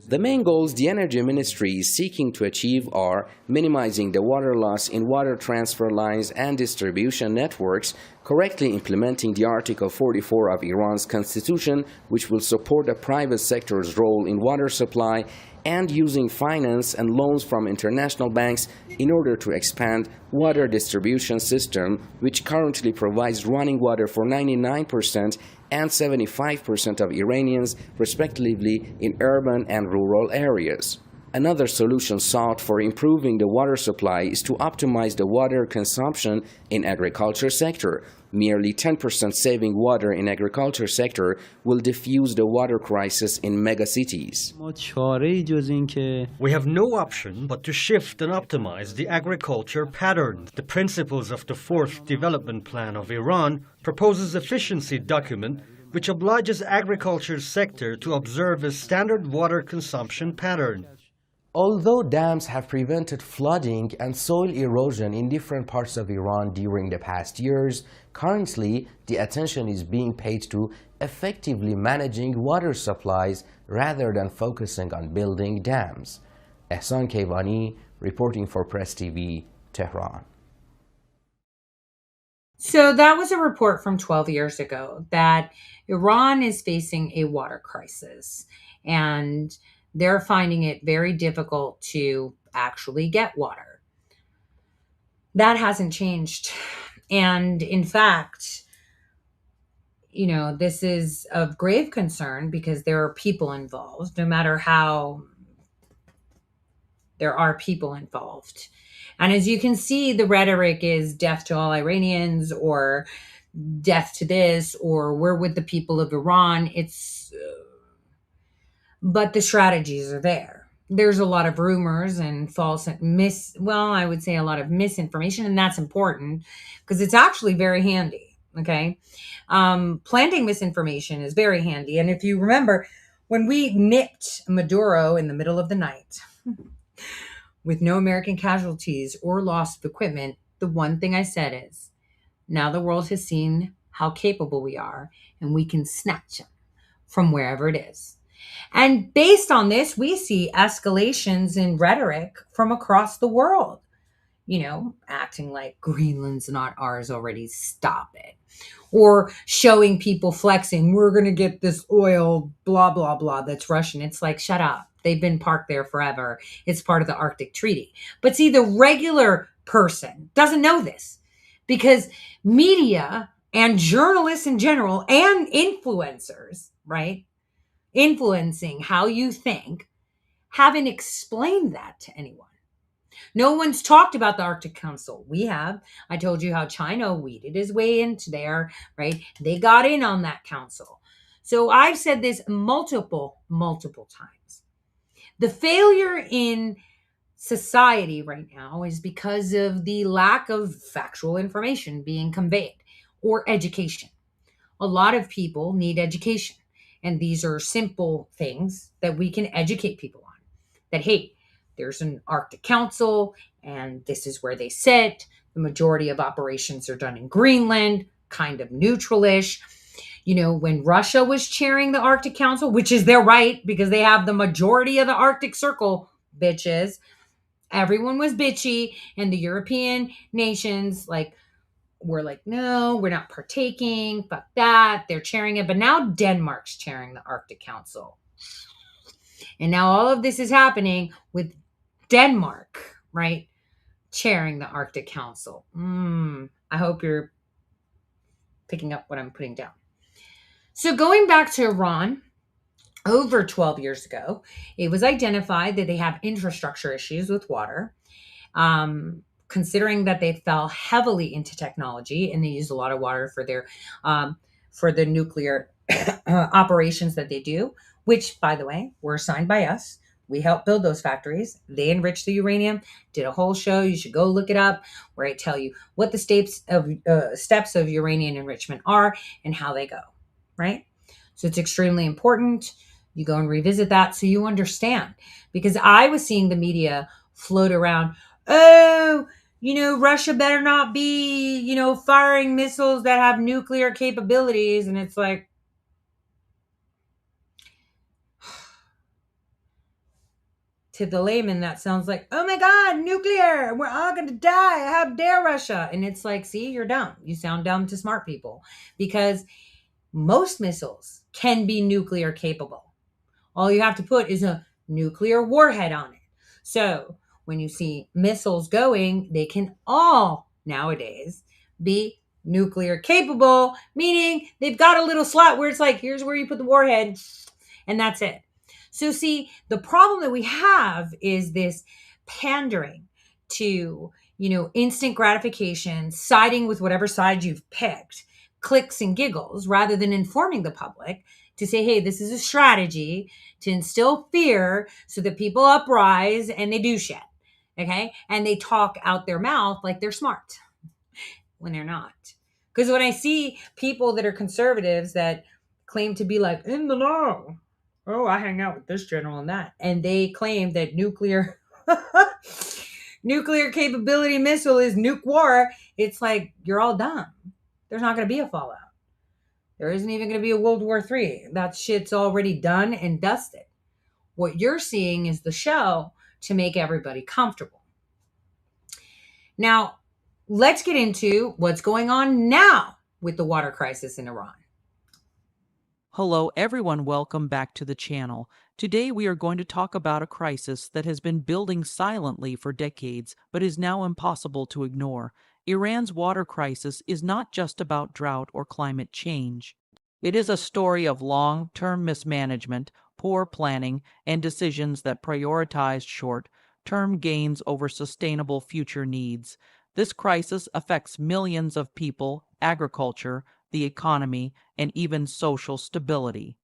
Speaker 7: The main goals the Energy Ministry is seeking to achieve are minimizing the water loss in water transfer lines and distribution networks, correctly implementing the Article 44 of Iran's constitution, which will support the private sector's role in water supply, and using finance and loans from international banks in order to expand water distribution system, which currently provides running water for 99% and 75% of Iranians, respectively, in urban and rural areas. Another solution sought for improving the water supply is to optimize the water consumption in agriculture sector. Merely 10% saving water in agriculture sector will diffuse the water crisis in megacities.
Speaker 9: We have no option but to shift and optimize the agriculture pattern. The principles of the Fourth Development Plan of Iran proposes efficiency document which obliges agriculture sector to observe a standard water consumption pattern.
Speaker 7: Although dams have prevented flooding and soil erosion in different parts of Iran during the past years, currently the attention is being paid to effectively managing water supplies rather than focusing on building dams. Ehsan Kevani, reporting for Press TV, Tehran.
Speaker 4: So that was a report from 12 years ago that Iran is facing a water crisis, and they're finding it very difficult to actually get water. That hasn't changed. And in fact, this is of grave concern because there are people involved, no matter how there are people involved. And as you can see, the rhetoric is death to all Iranians, or death to this, or we're with the people of Iran. But the strategies are there. There's a lot of rumors and false and I would say a lot of misinformation, and that's important because it's actually very handy. Okay. Planting misinformation is very handy. And if you remember, when we nipped Maduro in the middle of the night with no American casualties or loss of equipment, the one thing I said is, now the world has seen how capable we are, and we can snatch them from wherever it is. And based on this, we see escalations in rhetoric from across the world, acting like Greenland's not ours already, stop it. Or showing people flexing, we're going to get this oil, blah, blah, blah, that's Russian. It's like, shut up. They've been parked there forever. It's part of the Arctic Treaty. But see, the regular person doesn't know this because media and journalists in general and influencers, right? Influencing how you think, haven't explained that to anyone. No one's talked about the Arctic Council. We have. I told you how China weeded his way into there, right? They got in on that council. So I've said this multiple times. The failure in society right now is because of the lack of factual information being conveyed or education. A lot of people need education. And these are simple things that we can educate people on. That, hey, there's an Arctic Council, and this is where they sit. The majority of operations are done in Greenland, kind of neutral-ish. When Russia was chairing the Arctic Council, which is their right because they have the majority of the Arctic Circle, bitches, everyone was bitchy, and the European nations, we're like, no, we're not partaking. Fuck that. They're chairing it. But now Denmark's chairing the Arctic Council. And now all of this is happening with Denmark, right? Chairing the Arctic Council. I hope you're picking up what I'm putting down. So going back to Iran, over 12 years ago, it was identified that they have infrastructure issues with water. Considering that they fell heavily into technology and they use a lot of water for their for the nuclear operations that they do, which, by the way, were assigned by us. We helped build those factories. They enrich the uranium. Did a whole show. You should go look it up, where I tell you what the steps of uranium enrichment are and how they go. Right. So it's extremely important. You go and revisit that so you understand. Because I was seeing the media float around. Oh, Russia better not be, firing missiles that have nuclear capabilities. And it's like, to the layman, that sounds like, oh my God, nuclear, we're all going to die. How dare Russia? And it's like, see, you're dumb. You sound dumb to smart people, because most missiles can be nuclear capable. All you have to put is a nuclear warhead on it. So when you see missiles going, they can all nowadays be nuclear capable, meaning they've got a little slot where it's like, here's where you put the warhead, and that's it. So see, the problem that we have is this pandering to, instant gratification, siding with whatever side you've picked, clicks and giggles, rather than informing the public to say, hey, this is a strategy to instill fear so that people uprise and they do shit. Okay. And they talk out their mouth like they're smart when they're not. Because when I see people that are conservatives that claim to be like in the know, oh, I hang out with this general and that, and they claim that nuclear capability missile is nuke war, it's like, you're all dumb. There's not going to be a fallout. There isn't even going to be a World War III. That shit's already done and dusted. What you're seeing is the show to make everybody comfortable. Now, let's get into what's going on now with the water crisis in Iran.
Speaker 10: Hello everyone, welcome back to the channel. Today we are going to talk about a crisis that has been building silently for decades, but is now impossible to ignore. Iran's water crisis is not just about drought or climate change. It is a story of long-term mismanagement, poor planning, and decisions that prioritized short-term gains over sustainable future needs. This crisis affects millions of people, agriculture, the economy, and even social stability.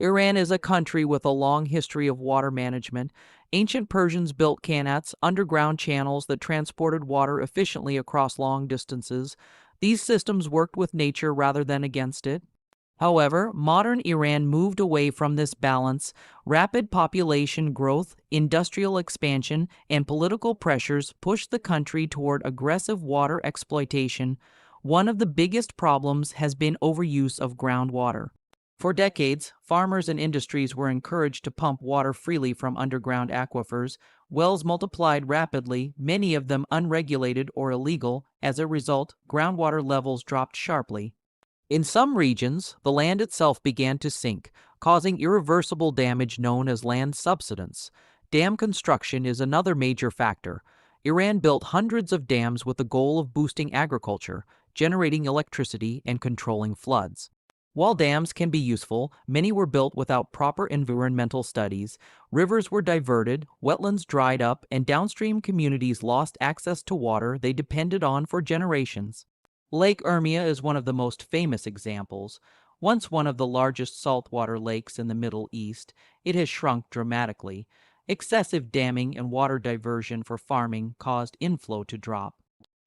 Speaker 10: Iran is a country with a long history of water management. Ancient Persians built qanats, underground channels that transported water efficiently across long distances. These systems worked with nature rather than against it. However, modern Iran moved away from this balance. Rapid population growth, industrial expansion, and political pressures pushed the country toward aggressive water exploitation. One of the biggest problems has been overuse of groundwater. For decades, farmers and industries were encouraged to pump water freely from underground aquifers. Wells multiplied rapidly, many of them unregulated or illegal. As a result, groundwater levels dropped sharply. In some regions, the land itself began to sink, causing irreversible damage known as land subsidence. Dam construction is another major factor. Iran built hundreds of dams with the goal of boosting agriculture, generating electricity, and controlling floods. While dams can be useful, many were built without proper environmental studies. Rivers were diverted, wetlands dried up, and downstream communities lost access to water they depended on for generations. Lake Urmia is one of the most famous examples. Once one of the largest saltwater lakes in the Middle East, it has shrunk dramatically. Excessive damming and water diversion for farming caused inflow to drop.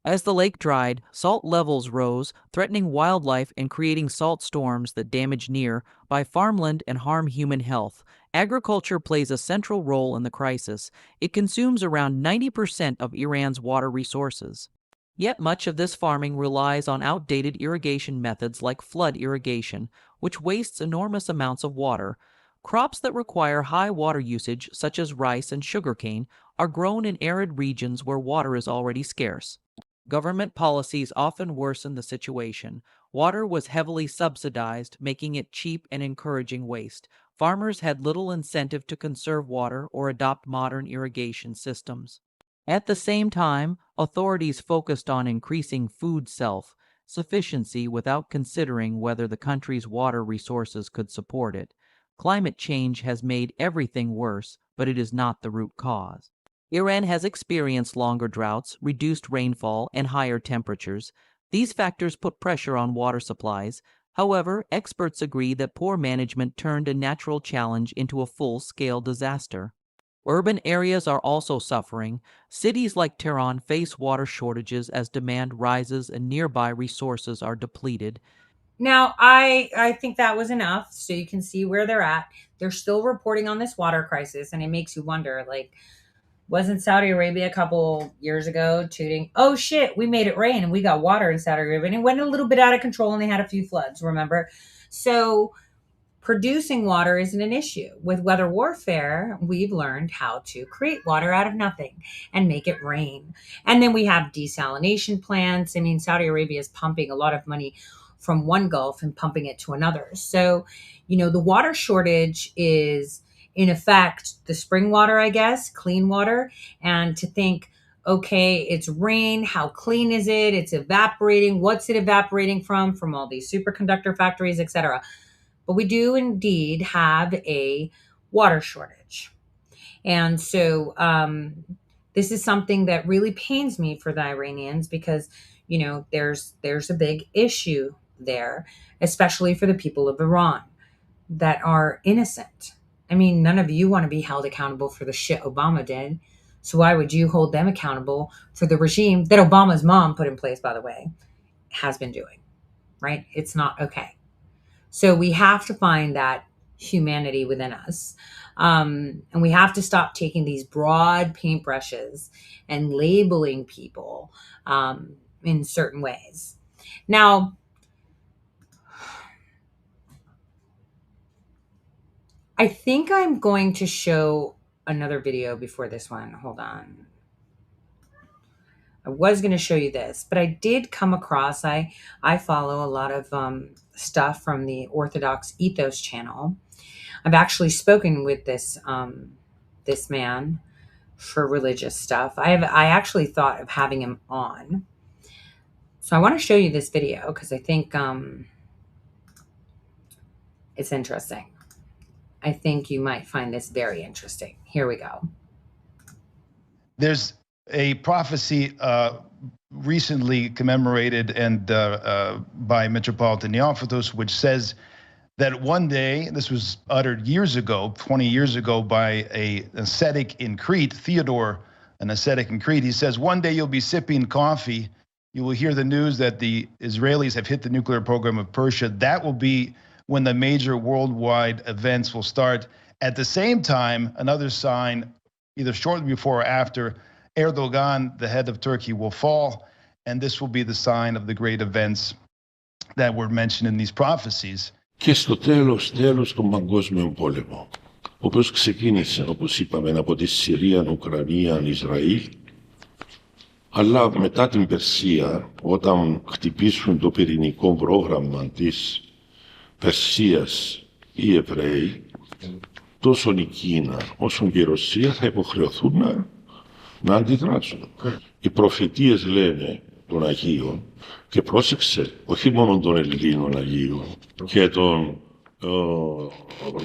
Speaker 10: As the lake dried, salt levels rose, threatening wildlife and creating salt storms that damage nearby farmland and harm human health. Agriculture plays a central role in the crisis. It consumes around 90% of Iran's water resources. Yet much of this farming relies on outdated irrigation methods like flood irrigation, which wastes enormous amounts of water. Crops that require high water usage, such as rice and sugarcane, are grown in arid regions where water is already scarce. Government policies often worsen the situation. Water was heavily subsidized, making it cheap and encouraging waste. Farmers had little incentive to conserve water or adopt modern irrigation systems. At the same time, authorities focused on increasing food self-sufficiency without considering whether the country's water resources could support it. Climate change has made everything worse, but it is not the root cause. Iran has experienced longer droughts, reduced rainfall, and higher temperatures. These factors put pressure on water supplies. However, experts agree that poor management turned a natural challenge into a full-scale disaster. Urban areas are also suffering. Cities like Tehran face water shortages as demand rises and nearby resources are depleted.
Speaker 4: Now, I think that was enough, so you can see where they're at. They're still reporting on this water crisis, and it makes you wonder, like, wasn't Saudi Arabia a couple years ago tooting, oh shit, we made it rain and we got water in Saudi Arabia, and it went a little bit out of control and they had a few floods, remember? So producing water isn't an issue. With weather warfare, we've learned how to create water out of nothing and make it rain. And then we have desalination plants. I mean, Saudi Arabia is pumping a lot of money from one Gulf and pumping it to another. So, the water shortage is, in effect, the spring water, I guess, clean water. And to think, okay, it's rain. How clean is it? It's evaporating. What's it evaporating from? From all these superconductor factories, etc. But we do indeed have a water shortage. And so this is something that really pains me for the Iranians because, there's a big issue there, especially for the people of Iran that are innocent. I mean, none of you want to be held accountable for the shit Obama did. So why would you hold them accountable for the regime that Obama's mom put in place, by the way, has been doing, right? It's not okay. So we have to find that humanity within us. And we have to stop taking these broad paintbrushes and labeling people in certain ways. Now, I think I'm going to show another video before this one. Hold on. I was going to show you this, but I did come across, I follow a lot of stuff from the Orthodox Ethos channel. I've actually spoken with this man for religious stuff. I actually thought of having him on. So I want to show you this video because I think it's interesting. I think you might find this very interesting. Here we go.
Speaker 11: There's a prophecy recently commemorated and by Metropolitan Neophytos, which says that one day, this was uttered years ago, 20 years ago, by an ascetic in Crete, Theodore, an ascetic in Crete. He says, one day you'll be sipping coffee, you will hear the news that the Israelis have hit the nuclear program of Persia. That will be when the major worldwide events will start. At the same time, another sign, either shortly before or after, Erdogan, the head of Turkey, will fall, and this will be the sign of the great events that were mentioned in these prophecies.
Speaker 12: Και στο τέλος τον παγκόσμιο πόλεμο, ο οποίος ξεκίνησε, όπως είπαμε, από τη Συρία, Ουκρανία, Ισραήλ, αλλά μετά την Περσία, όταν χτυπήσουν το πυρηνικό πρόγραμμα της Περσίας οι Εβραίοι, τόσο η Κίνα όσο και η Ρωσία θα υποχρεωθούν να αντιδράσουν. Οι προφητείες λένε των Αγίων, και πρόσεξε, όχι μόνο των Ελλήνων Αγίων, και των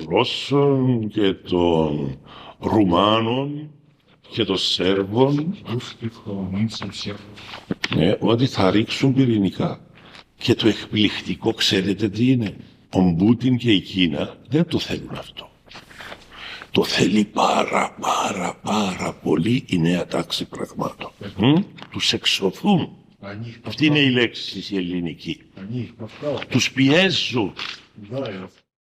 Speaker 12: Ρώσων και των Ρουμάνων και των Σέρβων, ότι θα ρίξουν πυρηνικά. Και το εκπληκτικό, ξέρετε τι είναι? Ο Πούτιν και η Κίνα δεν το θέλουν αυτό. Το θέλει πάρα πολύ η νέα τάξη πραγμάτων. Τους εξωθούν. Αυτή είναι η λέξη η ελληνική. Τους πιέζουν.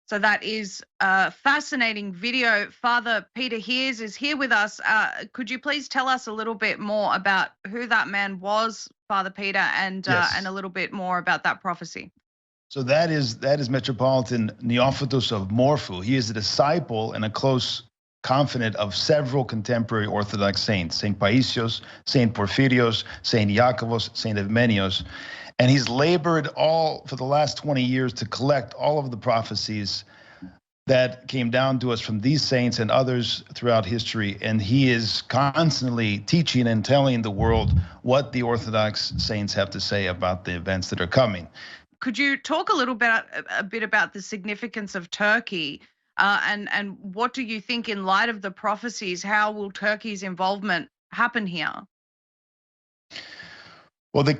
Speaker 13: So that is a fascinating video. Father Peter Heers is here with us. Could you please tell us a little bit more about who that man was, Father Peter, and
Speaker 11: Yes.
Speaker 13: and a little bit more about that prophecy?
Speaker 11: So that is Metropolitan Neophytos of Morphu. He is a disciple and a close confidant of several contemporary Orthodox saints, Saint Paisios, Saint Porphyrios, Saint Iakovos, Saint Evmenios. And he's labored all for the last 20 years to collect all of the prophecies that came down to us from these saints and others throughout history. And he is constantly teaching and telling the world what the Orthodox saints have to say about the events that are coming.
Speaker 13: Could you talk a bit about the significance of Turkey, and what do you think in light of the prophecies? How will Turkey's involvement happen here?
Speaker 11: Well, the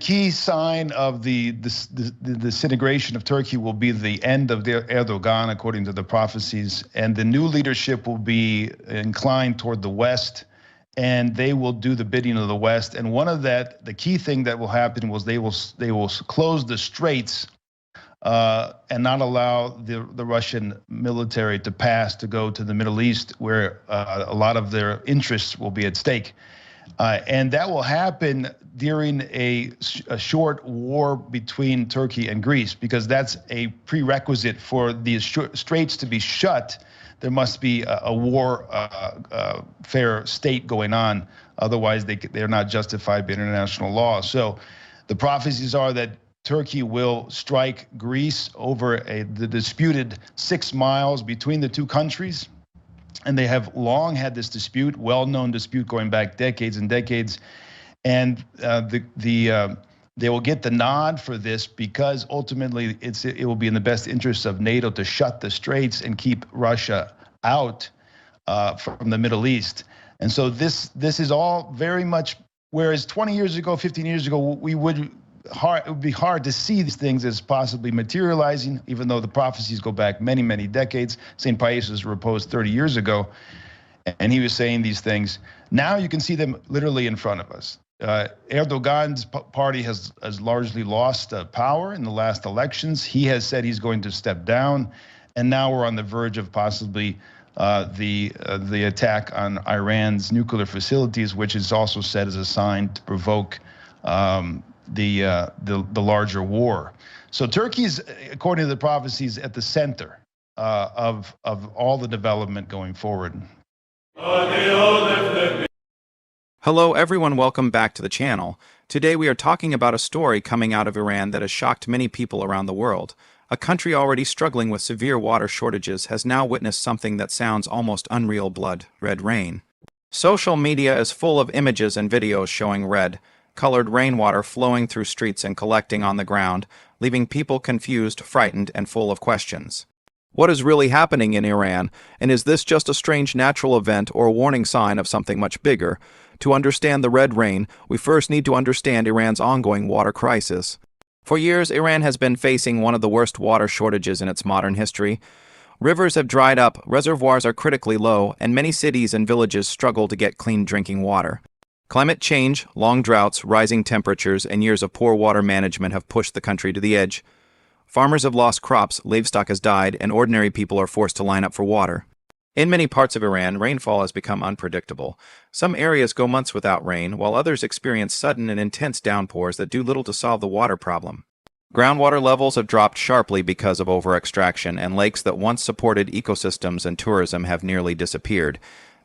Speaker 11: key sign of the disintegration of Turkey will be the end of Erdogan, according to the prophecies, and the new leadership will be inclined toward the West, and they will do the bidding of the West. And the key thing that will happen was they will close the straits and not allow the Russian military to pass to go to the Middle East, where a lot of their interests will be at stake. And that will happen during a short war between Turkey and Greece, because that's a prerequisite for the straits to be shut. There must be a war fair state going on. Otherwise, they're not justified by international law. So the prophecies are that Turkey will strike Greece over the disputed 6 miles between the two countries. And they have long had this dispute, well-known dispute going back decades and decades. And they will get the nod for this because ultimately it will be in the best interest of NATO to shut the straits and keep Russia out from the Middle East. And so this is all very much, whereas 20 years ago, 15 years ago, it would be hard to see these things as possibly materializing, even though the prophecies go back many, many decades. St. Pius was proposed 30 years ago, and he was saying these things. Now you can see them literally in front of us. Erdogan's party has largely lost power in the last elections. He has said he's going to step down, and now we're on the verge of possibly the attack on Iran's nuclear facilities, which is also said as a sign to provoke the larger war. So Turkey's, according to the prophecies, at the center of all the development going forward.
Speaker 14: Hello everyone, welcome back to the channel. Today we are talking about a story coming out of Iran that has shocked many people around the world. A country already struggling with severe water shortages has now witnessed something that sounds almost unreal: blood, red rain. Social media is full of images and videos showing red, colored rainwater flowing through streets and collecting on the ground, leaving people confused, frightened, and full of questions. What is really happening in Iran, and is this just a strange natural event or a warning sign of something much bigger? To understand the red rain, we first need to understand Iran's ongoing water crisis. For years, Iran has been facing one of the worst water shortages in its modern history. Rivers have dried up, reservoirs are critically low, and many cities and villages struggle to get clean drinking water. Climate change, long droughts, rising temperatures, and years of poor water management have pushed the country to the edge. Farmers have lost crops, livestock has died, and ordinary people are forced to line up for water. In many parts of Iran, rainfall has become unpredictable. Some areas go months without rain, while others experience sudden and intense downpours that do little to solve the water problem. Groundwater levels have dropped sharply because of over-extraction, and lakes that once supported ecosystems and tourism have nearly disappeared.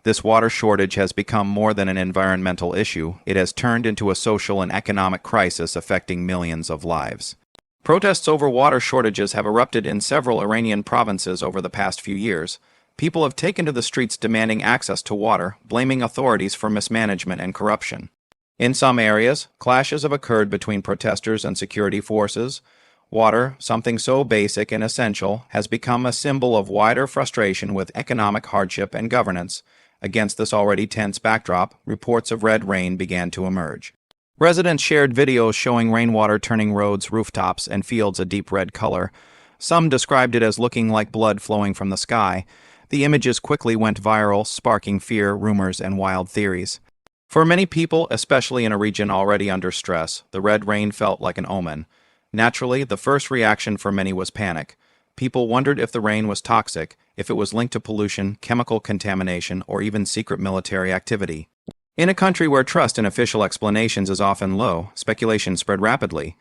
Speaker 14: This water shortage has become more than an environmental issue. It has turned into a social and economic crisis affecting millions of lives. Protests over water shortages have erupted in several Iranian provinces over the past few years. People have taken to the streets demanding access to water, blaming authorities for mismanagement and corruption. In some areas, clashes have occurred between protesters and security forces. Water, something so basic and essential, has become a symbol of wider frustration with economic hardship and governance. Against this already tense backdrop, reports of red rain began to emerge. Residents shared videos showing rainwater turning roads, rooftops, and fields a deep red color. Some described it as looking like blood flowing from the sky. The images quickly went viral, sparking fear, rumors, and wild theories. For many people, especially in a region already under stress, the red rain felt like an omen. Naturally, the first reaction for many was panic. People wondered if the rain was toxic, if it was linked to pollution, chemical contamination, or even secret military activity. In a country where trust in official explanations is often low, speculation spread rapidly.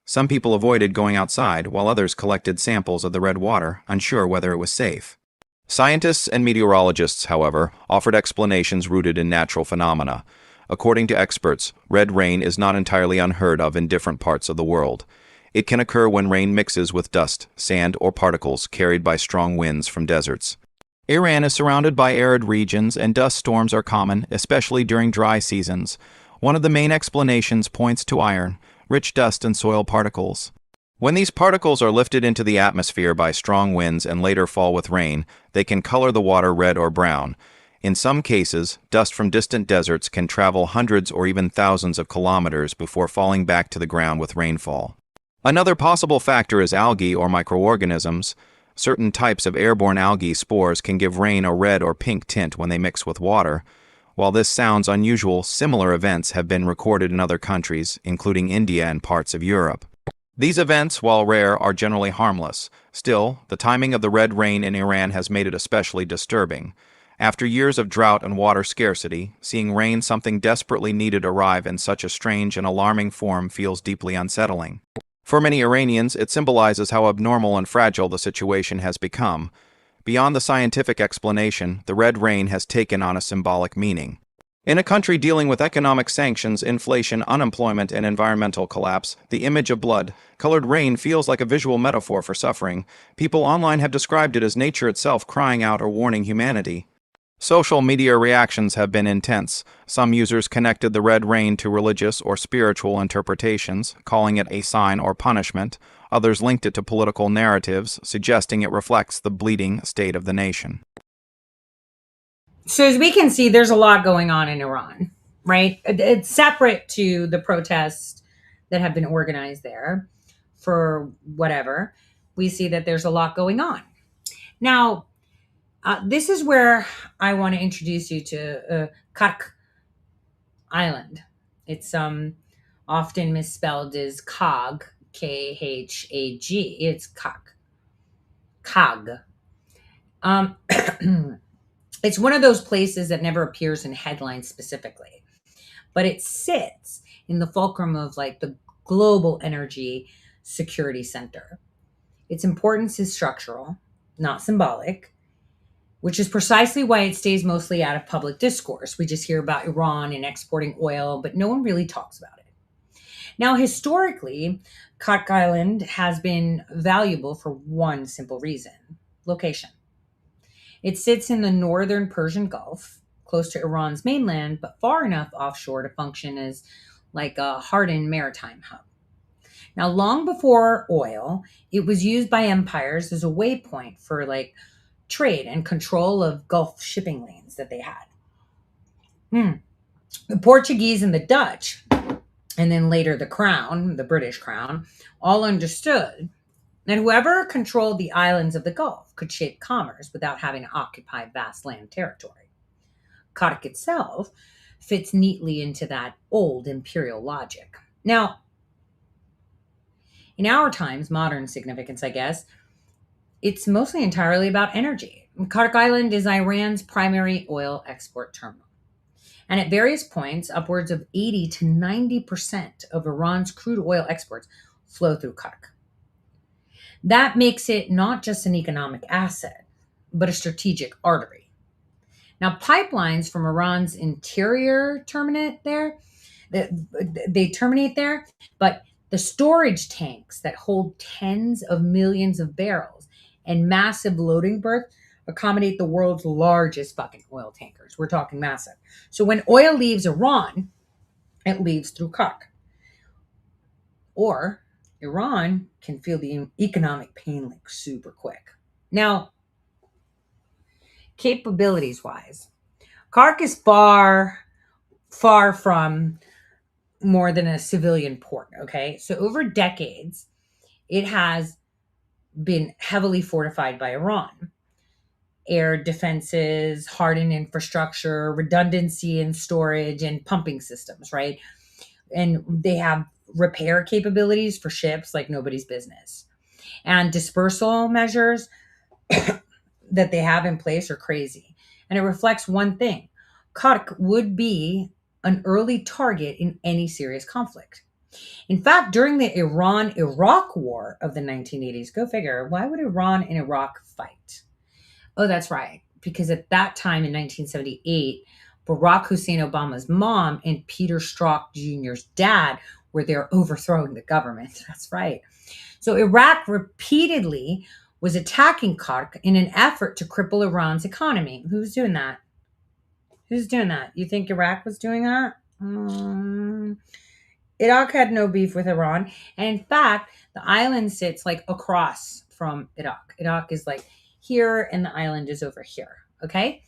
Speaker 14: Some people avoided going outside, while others collected samples of the red water, unsure whether it was safe. Scientists and meteorologists, however, offered explanations rooted in natural phenomena. According to experts, red rain is not entirely unheard of in different parts of the world. It can occur when rain mixes with dust, sand, or particles carried by strong winds from deserts. Iran is surrounded by arid regions, and dust storms are common, especially during dry seasons. One of the main explanations points to iron, rich dust and soil particles. When these particles are lifted into the atmosphere by strong winds and later fall with rain, they can color the water red or brown. In some cases, dust from distant deserts can travel hundreds or even thousands of kilometers before falling back to the ground with rainfall. Another possible factor is algae or microorganisms. Certain types of airborne algae spores can give rain a red or pink tint when they mix with water. While this sounds unusual, similar events have been recorded in other countries, including India and parts of Europe. These events, while rare, are generally harmless. Still, the timing of the red rain in Iran has made it especially disturbing. After years of drought and water scarcity, seeing rain something desperately needed arrive in such a strange and alarming form feels deeply unsettling. For many Iranians, it symbolizes how abnormal and fragile the situation has become. Beyond the scientific explanation, the red rain has taken on a symbolic meaning. In a country dealing with economic sanctions, inflation, unemployment, and environmental collapse, the image of blood-colored rain feels like a visual metaphor for suffering. People online have described it as nature itself crying out or warning humanity. Social media reactions have been intense. Some users connected the red rain to religious or spiritual interpretations, calling it a sign or punishment. Others linked it to political narratives, suggesting it reflects the bleeding state of the nation.
Speaker 4: So as we can see, there's a lot going on in Iran, right? It's separate to the protests that have been organized there for whatever. We see that there's a lot going on. Now, this is where I want to introduce you to Kark Island. It's often misspelled as Khag, Khag. It's Khag. Khag. It's one of those places that never appears in headlines specifically, but it sits in the fulcrum of like the global energy security center. Its importance is structural, not symbolic, which is precisely why it stays mostly out of public discourse. We just hear about Iran and exporting oil, but no one really talks about it. Now, historically, Kak Island has been valuable for one simple reason: location. It sits in the northern Persian Gulf, close to Iran's mainland, but far enough offshore to function as like a hardened maritime hub. Now, long before oil, it was used by empires as a waypoint for like trade and control of Gulf shipping lanes that they had. The Portuguese and the Dutch, and then later the Crown, the British Crown, all understood that whoever controlled the islands of the Gulf could shape commerce without having to occupy vast land territory. Kark itself fits neatly into that old imperial logic. Now, in our times, modern significance, I guess, it's mostly entirely about energy. Kark Island is Iran's primary oil export terminal. And at various points, upwards of 80 to 90% of Iran's crude oil exports flow through Kark. That makes it not just an economic asset, but a strategic artery. Now, pipelines from Iran's interior terminate there. They terminate there, but the storage tanks that hold tens of millions of barrels and massive loading berths accommodate the world's largest fucking oil tankers. We're talking massive. So when oil leaves Iran, it leaves through Kark. Or Iran can feel the economic pain like super quick. Now, capabilities wise, Kark is far from more than a civilian port. Okay. So over decades, it has been heavily fortified by Iran. Air defenses, hardened infrastructure, redundancy in storage and pumping systems, right? And they have repair capabilities for ships like nobody's business. And dispersal measures that they have in place are crazy. And it reflects one thing: Kark would be an early target in any serious conflict. In fact, during the Iran-Iraq War of the 1980s, go figure, why would Iran and Iraq fight? Oh, that's right. Because at that time in 1978, Barack Hussein Obama's mom and Peter Strzok Jr.'s dad were there overthrowing the government. That's right. So Iraq repeatedly was attacking Kark in an effort to cripple Iran's economy. Who's doing that? Who's doing that? You think Iraq was doing that? Iraq had no beef with Iran. And in fact, the island sits like across from Iraq. Iraq is like here and the island is over here. Okay.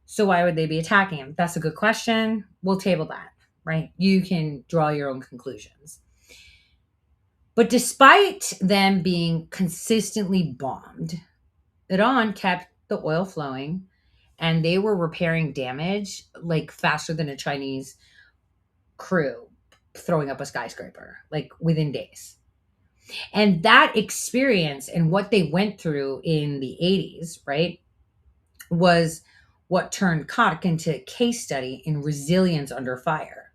Speaker 4: So why would they be attacking him? That's a good question. We'll table that, right? You can draw your own conclusions. But despite them being consistently bombed, Iran kept the oil flowing and they were repairing damage like faster than a Chinese crew throwing up a skyscraper, like within days. And that experience and what they went through in the 80s, right, was what turned Kark into a case study in resilience under fire.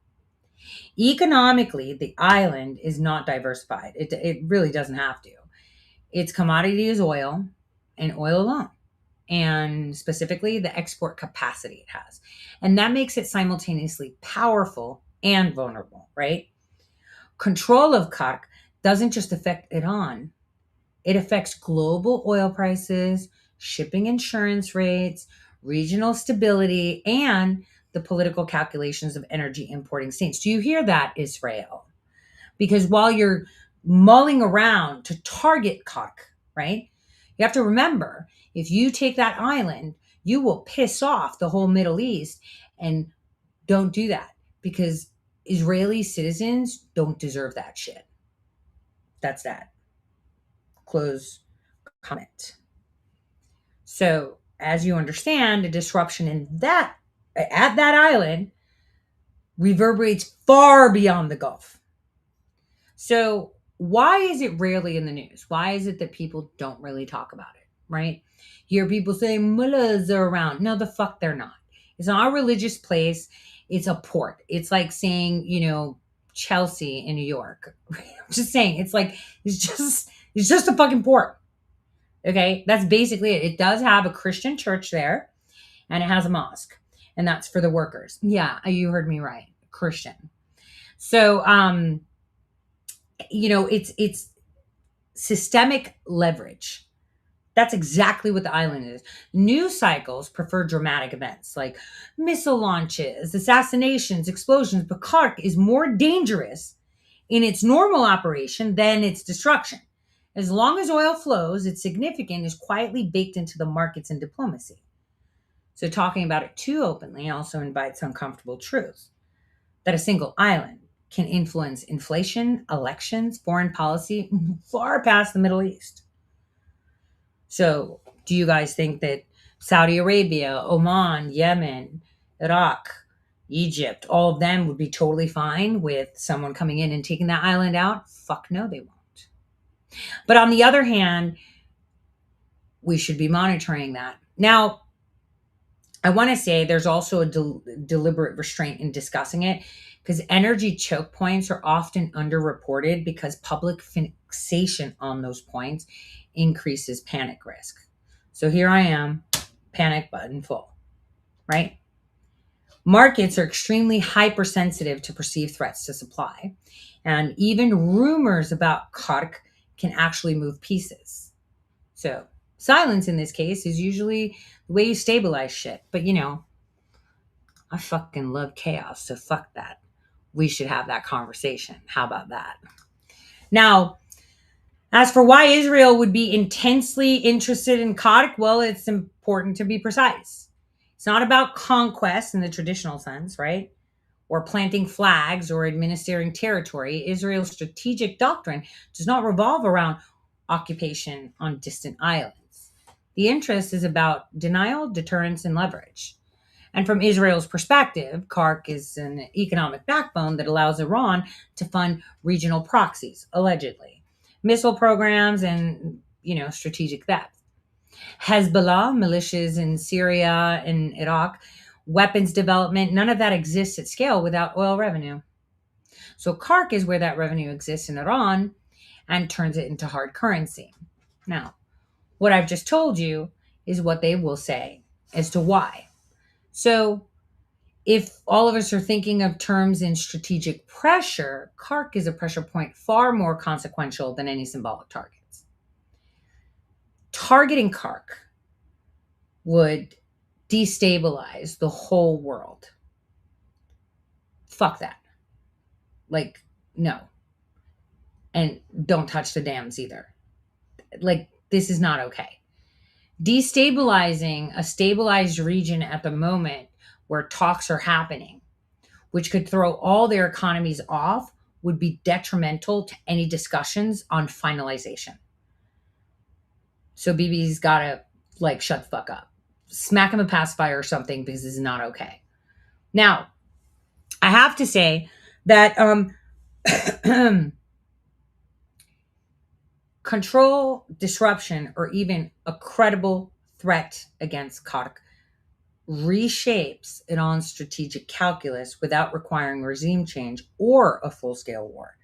Speaker 4: Economically, the island is not diversified. It really doesn't have to. Its commodity is oil and oil alone, and specifically the export capacity it has. And that makes it simultaneously powerful and vulnerable, right? Control of Kark doesn't just affect Iran, it affects global oil prices, shipping insurance rates, regional stability, and the political calculations of energy importing states. Do you hear that, Israel? Because while you're mulling around to target Kark, right, you have to remember, if you take that island, you will piss off the whole Middle East, and don't do that because Israeli citizens don't deserve that shit. That's that. Close comment. So, as you understand, a disruption at that island reverberates far beyond the Gulf. So, why is it rarely in the news? Why is it that people don't really talk about it, right? You hear people saying mullahs are around. No, the fuck they're not. It's not a religious place. It's a port. It's like saying, Chelsea in New York. I'm just saying, it's just a fucking port. Okay, that's basically it. It does have a Christian church there, and it has a mosque, and that's for the workers. Yeah, you heard me right, Christian. So, it's systemic leverage. That's exactly what the island is. News cycles prefer dramatic events like missile launches, assassinations, explosions, but Kark is more dangerous in its normal operation than its destruction. As long as oil flows, its significance is quietly baked into the markets and diplomacy. So talking about it too openly also invites uncomfortable truths that a single island can influence inflation, elections, foreign policy far past the Middle East. So do you guys think that Saudi Arabia, Oman, Yemen, Iraq, Egypt, all of them would be totally fine with someone coming in and taking that island out? Fuck no, they won't. But on the other hand, we should be monitoring that. Now, I want to say there's also a deliberate restraint in discussing it because energy choke points are often underreported because public fixation on those points increases panic risk. So here I am, panic button full, right? Markets are extremely hypersensitive to perceived threats to supply, and even rumors about Kark can actually move pieces. So silence in this case is usually the way you stabilize shit. But I fucking love chaos, so fuck that. We should have that conversation. How about that? Now, as for why Israel would be intensely interested in Kark, well, it's important to be precise. It's not about conquest in the traditional sense, right? Or planting flags or administering territory. Israel's strategic doctrine does not revolve around occupation on distant islands. The interest is about denial, deterrence, and leverage. And from Israel's perspective, Kark is an economic backbone that allows Iran to fund regional proxies, allegedly, missile programs, and, strategic depth. Hezbollah, militias in Syria and Iraq, weapons development, none of that exists at scale without oil revenue. So Kark is where that revenue exists in Iran and turns it into hard currency. Now, what I've just told you is what they will say as to why. So if all of us are thinking of terms in strategic pressure, Kark is a pressure point far more consequential than any symbolic targets. Targeting Kark would destabilize the whole world. Fuck that. No. And don't touch the dams either. This is not okay. Destabilizing a stabilized region at the moment where talks are happening, which could throw all their economies off, would be detrimental to any discussions on finalization. So Bibi's got to shut the fuck up. Smack him a pacifier or something because this is not okay. Now, I have to say that control, disruption, or even a credible threat against Kark reshapes Iran's strategic calculus without requiring regime change or a full-scale war.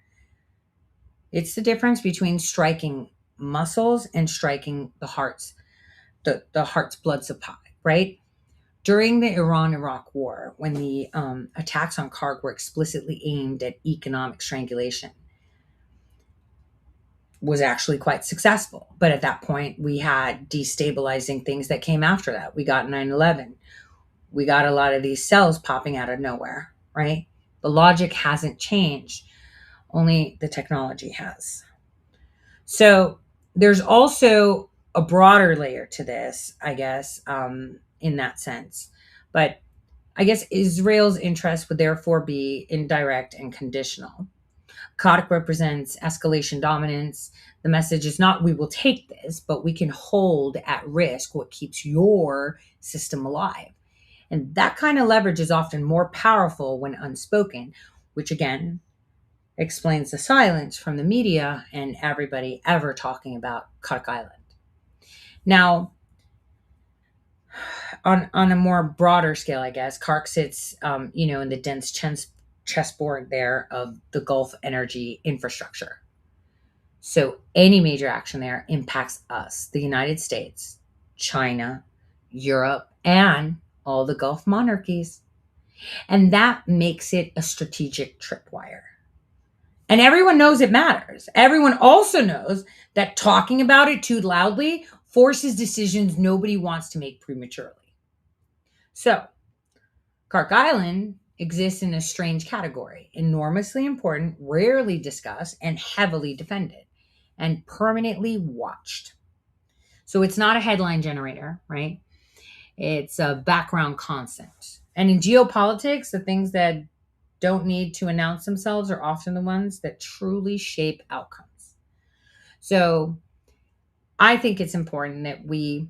Speaker 4: It's the difference between striking muscles and striking the heart's blood supply, right? During the Iran-Iraq War, when the attacks on Karg were explicitly aimed at economic strangulation, was actually quite successful. But at that point, we had destabilizing things that came after that. We got 9/11. We got a lot of these cells popping out of nowhere, right? The logic hasn't changed. Only the technology has. So there's also a broader layer to this, I guess, in that sense. But I guess Israel's interest would therefore be indirect and conditional. Khark represents escalation dominance. The message is not we will take this, but we can hold at risk what keeps your system alive. And that kind of leverage is often more powerful when unspoken, which again explains the silence from the media and everybody ever talking about Khark Island. Now, on a more broader scale, I guess, Khark sits, in the dense chessboard there of the Gulf energy infrastructure. So any major action there impacts us, the United States, China, Europe, and all the Gulf monarchies. And that makes it a strategic tripwire. And everyone knows it matters. Everyone also knows that talking about it too loudly forces decisions nobody wants to make prematurely. So, Khark Island exists in a strange category, enormously important, rarely discussed, and heavily defended, and permanently watched. So it's not a headline generator, right? It's a background constant. And in geopolitics, the things that don't need to announce themselves are often the ones that truly shape outcomes. So I think it's important that we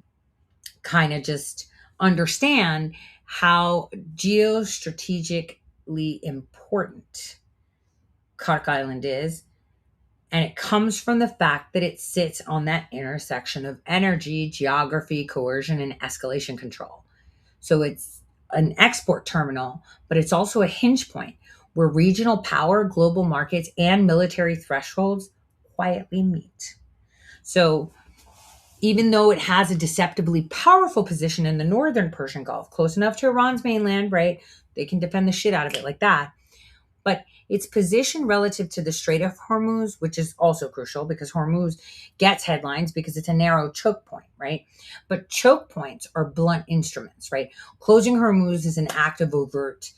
Speaker 4: kind of just understand how geostrategically important Khark Island is. And it comes from the fact that it sits on that intersection of energy, geography, coercion, and escalation control. So it's an export terminal, but it's also a hinge point where regional power, global markets, and military thresholds quietly meet. So even though it has a deceptively powerful position in the northern Persian Gulf, close enough to Iran's mainland, right? They can defend the shit out of it like that. But its position relative to the Strait of Hormuz, which is also crucial because Hormuz gets headlines because it's a narrow choke point, right? But choke points are blunt instruments, right? Closing Hormuz is an act of overt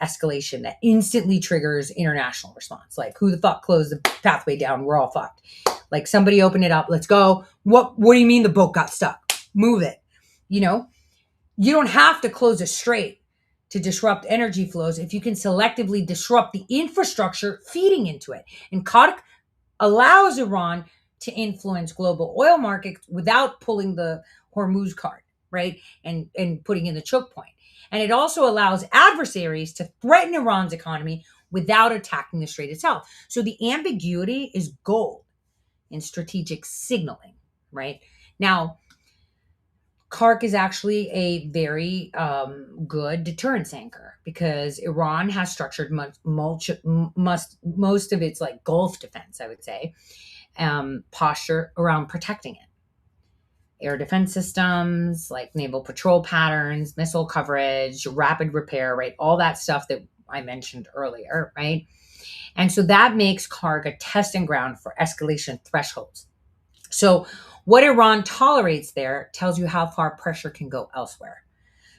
Speaker 4: escalation that instantly triggers international response. Like, who the fuck closed the pathway down? We're all fucked. Like, somebody open it up. Let's go. What do you mean the boat got stuck? Move it. You don't have to close a strait to disrupt energy flows if you can selectively disrupt the infrastructure feeding into it. And Khark allows Iran to influence global oil markets without pulling the Hormuz card, right? And putting in the choke point. And it also allows adversaries to threaten Iran's economy without attacking the strait itself. So the ambiguity is gold in strategic signaling, right? Now, Khark is actually a very good deterrence anchor because Iran has structured most of its like Gulf defense, I would say, posture around protecting it. Air defense systems, like naval patrol patterns, missile coverage, rapid repair, right? All that stuff that I mentioned earlier, right? And so that makes Khark a testing ground for escalation thresholds. So what Iran tolerates there tells you how far pressure can go elsewhere.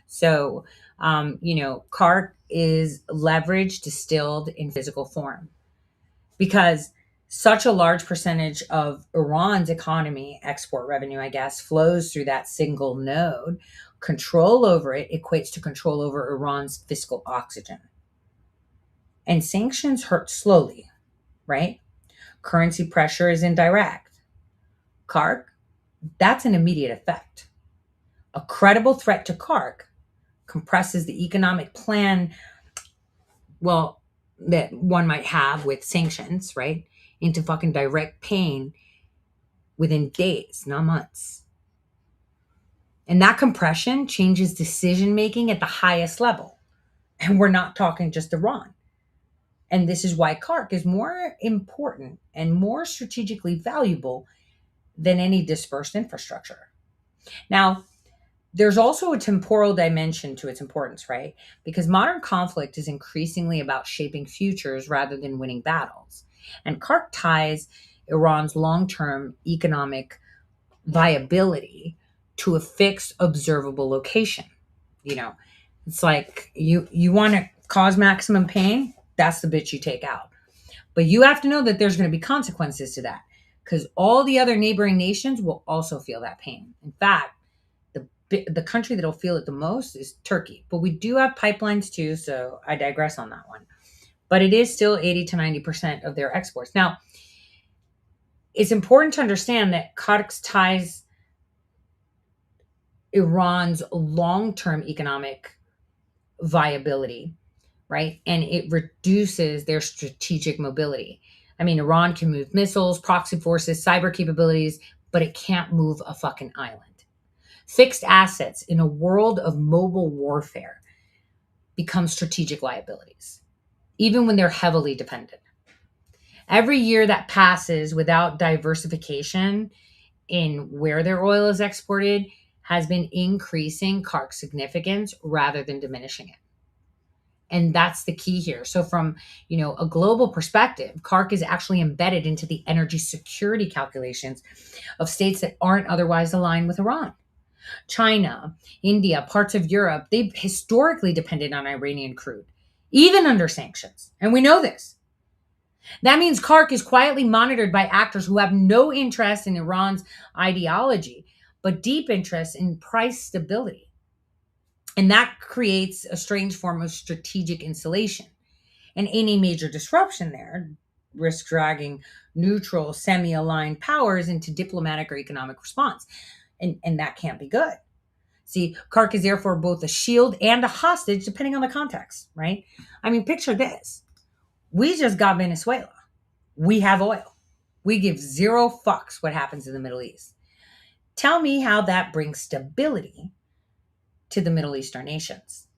Speaker 4: So, Khark is leverage distilled in physical form because such a large percentage of Iran's economy, export revenue, I guess, flows through that single node. Control over it equates to control over Iran's fiscal oxygen. And sanctions hurt slowly, right? Currency pressure is indirect. Khark, that's an immediate effect. A credible threat to Khark compresses the economic plan, that one might have with sanctions, right? Into fucking direct pain within days, not months. And that compression changes decision making at the highest level. And we're not talking just Iran. And this is why KARK is more important and more strategically valuable than any dispersed infrastructure. Now, there's also a temporal dimension to its importance, right? Because modern conflict is increasingly about shaping futures rather than winning battles. And KARK ties Iran's long-term economic viability to a fixed observable location. You know, it's like you want to cause maximum pain, that's the bitch you take out. But you have to know that there's going to be consequences to that, because all the other neighboring nations will also feel that pain. In fact, the country that'll feel it the most is Turkey. But we do have pipelines too, so I digress on that one. But it is still 80 to 90% of their exports. Now, it's important to understand that KARK ties Iran's long-term economic viability, right? And it reduces their strategic mobility. I mean, Iran can move missiles, proxy forces, cyber capabilities, but it can't move a fucking island. Fixed assets in a world of mobile warfare become strategic liabilities, even when they're heavily dependent. Every year that passes without diversification in where their oil is exported has been increasing KARK's significance rather than diminishing it. And that's the key here. So from, a global perspective, KARK is actually embedded into the energy security calculations of states that aren't otherwise aligned with Iran. China, India, parts of Europe, they've historically depended on Iranian crude, even under sanctions. And we know this. That means KARK is quietly monitored by actors who have no interest in Iran's ideology, but deep interest in price stability. And that creates a strange form of strategic insulation. And any major disruption there risks dragging neutral, semi-aligned powers into diplomatic or economic response. And that can't be good. See, KARK is therefore both a shield and a hostage, depending on the context, right? I mean, picture this. We just got Venezuela. We have oil. We give zero fucks what happens in the Middle East. Tell me how that brings stability to the Middle Eastern nations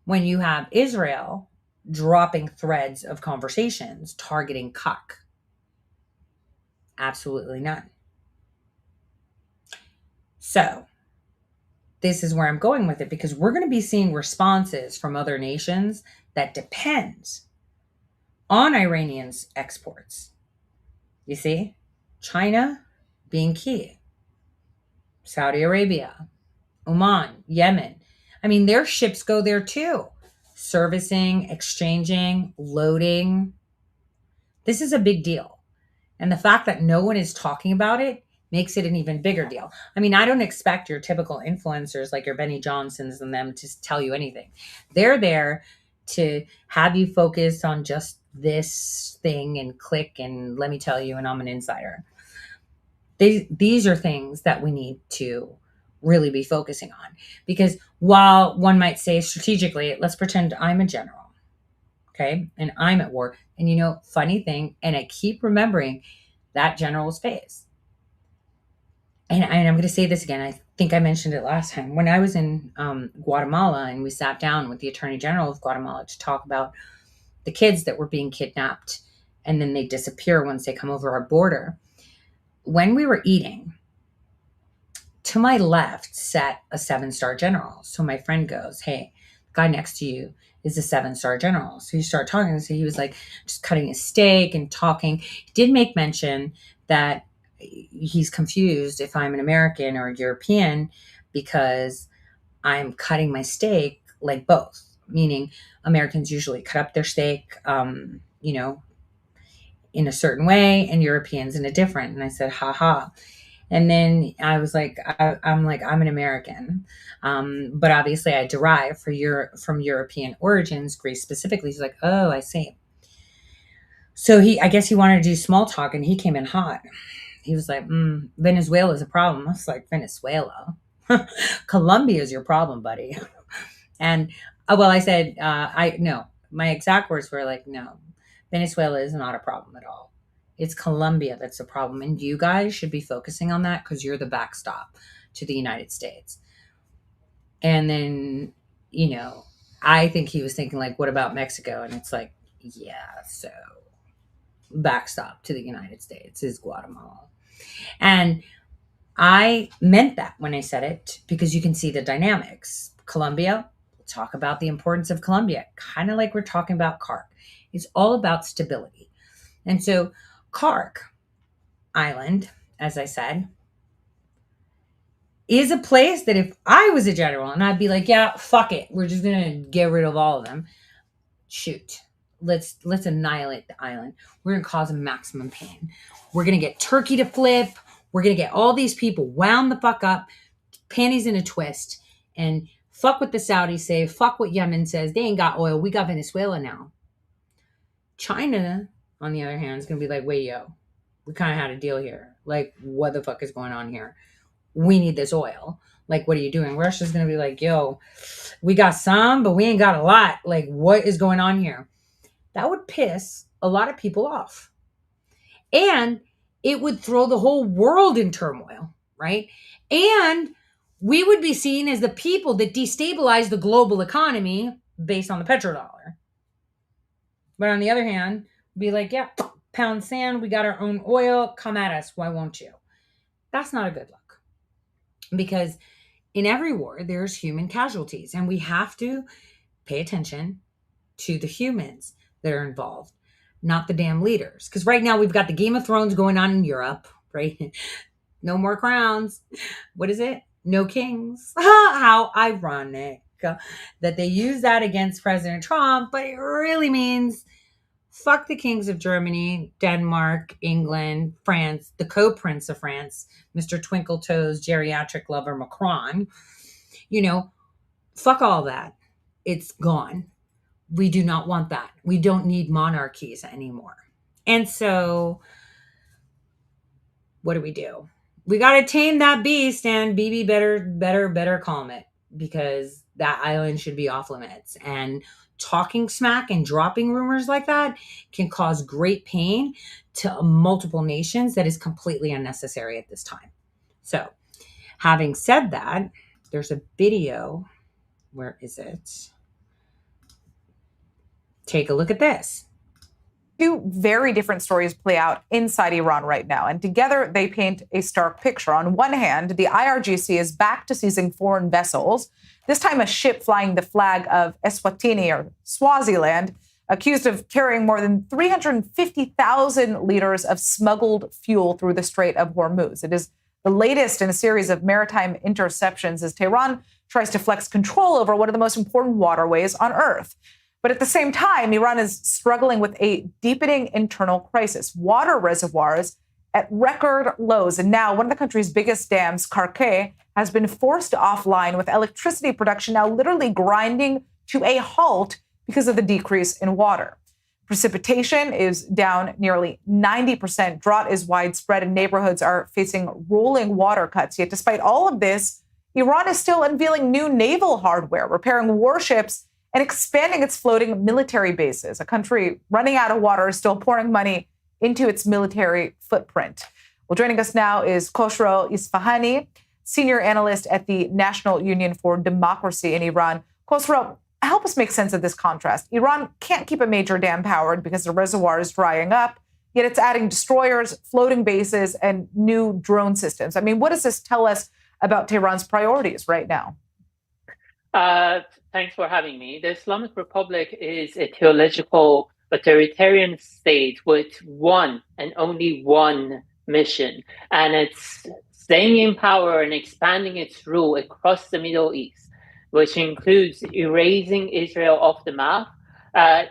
Speaker 4: when you have Israel dropping threads of conversations targeting KARK. Absolutely none. So this is where I'm going with it, because we're going to be seeing responses from other nations that depends on Iranians' exports. You see, China being key, Saudi Arabia, Oman, Yemen. I mean, their ships go there too, servicing, exchanging, loading. This is a big deal. And the fact that no one is talking about it makes it an even bigger deal. I mean, I don't expect your typical influencers like your Benny Johnsons and them to tell you anything. They're there to have you focus on just this thing and click and let me tell you, and I'm an insider. These are things that we need to really be focusing on, because while one might say strategically, let's pretend I'm a general, okay, and I'm at war. And funny thing, and I keep remembering that general's face. And I'm going to say this again. I think I mentioned it last time. When I was in Guatemala and we sat down with the Attorney General of Guatemala to talk about the kids that were being kidnapped and then they disappear once they come over our border. When we were eating, to my left sat a 7-star general. So my friend goes, hey, the guy next to you is a 7-star general. So you start talking. So he was like just cutting his steak and talking. He did make mention that he's confused if I'm an American or a European because I'm cutting my steak like both, meaning Americans usually cut up their steak, in a certain way, and Europeans in a different. And I said, ha. And then I was like, I'm an American. But obviously I derive from European origins, Greece specifically. He's like, oh, I see. So I guess he wanted to do small talk, and he came in hot. He was like, Venezuela is a problem. I was like, Venezuela? Colombia is your problem, buddy. And, I said, no. My exact words were like, no, Venezuela is not a problem at all. It's Colombia that's a problem. And you guys should be focusing on that because you're the backstop to the United States. And then, you know, I think he was thinking, like, what about Mexico? And it's like, yeah, so backstop to the United States is Guatemala. And I meant that when I said it, because you can see the dynamics. Colombia, we'll talk about the importance of Colombia, kind of like we're talking about CARC. It's all about stability. And so CARC Island, as I said, is a place that if I was a general and I'd be like, yeah, fuck it, we're just gonna get rid of all of them. Shoot, let's annihilate the island. We're gonna cause them maximum pain. We're gonna get Turkey to flip. We're gonna get all these people wound the fuck up, panties in a twist, and fuck what the Saudis say, fuck what Yemen says. They ain't got oil. We got Venezuela now. China, on the other hand, is gonna be like, wait, yo, we kind of had a deal here. Like, what the fuck is going on here? We need this oil. Like, what are you doing? Russia's going to be like, yo, we got some, but we ain't got a lot. Like, what is going on here? That would piss a lot of people off. And it would throw the whole world in turmoil, right? And we would be seen as the people that destabilize the global economy based on the petrodollar. But on the other hand, be like, yeah, pound sand, we got our own oil, come at us. Why won't you? That's not a good look. Because in every war, there's human casualties, and we have to pay attention to the humans that are involved, not the damn leaders. Because right now we've got the Game of Thrones going on in Europe, right? No more crowns. What is it? No kings. How ironic that they use that against President Trump, but it really means fuck the kings of Germany, Denmark, England, France, the co-prince of France, Mr. Twinkle Toes, geriatric lover Macron. You know, fuck all that. It's gone. We do not want that. We don't need monarchies anymore. And so, what do? We got to tame that beast, and BB better calm it, because that island should be off limits. And talking smack and dropping rumors like that can cause great pain to multiple nations that is completely unnecessary at this time. So, having said that, there's a video. Where is it? Take a look at this.
Speaker 15: Two very different stories play out inside Iran right now, and together they paint a stark picture. On one hand, the IRGC is back to seizing foreign vessels, this time a ship flying the flag of Eswatini, or Swaziland, accused of carrying more than 350,000 liters of smuggled fuel through the Strait of Hormuz. It is the latest in a series of maritime interceptions as Tehran tries to flex control over one of the most important waterways on Earth. But at the same time, Iran is struggling with a deepening internal crisis. Water reservoirs at record lows. And now one of the country's biggest dams, Karkeh, has been forced offline, with electricity production now literally grinding to a halt because of the decrease in water. Precipitation is down nearly 90%. Drought is widespread, and neighborhoods are facing rolling water cuts. Yet despite all of this, Iran is still unveiling new naval hardware, repairing warships, and expanding its floating military bases. A country running out of water is still pouring money into its military footprint. Well, joining us now is Khosrow Isfahani, senior analyst at the National Union for Democracy in Iran. Khosrow, help us make sense of this contrast. Iran can't keep a major dam powered because the reservoir is drying up, yet it's adding destroyers, floating bases, and new drone systems. I mean, what does this tell us about Tehran's priorities right now?
Speaker 16: Thanks for having me. The Islamic Republic is a theological authoritarian state with one and only one mission, and it's staying in power and expanding its rule across the Middle East, which includes erasing Israel off the map,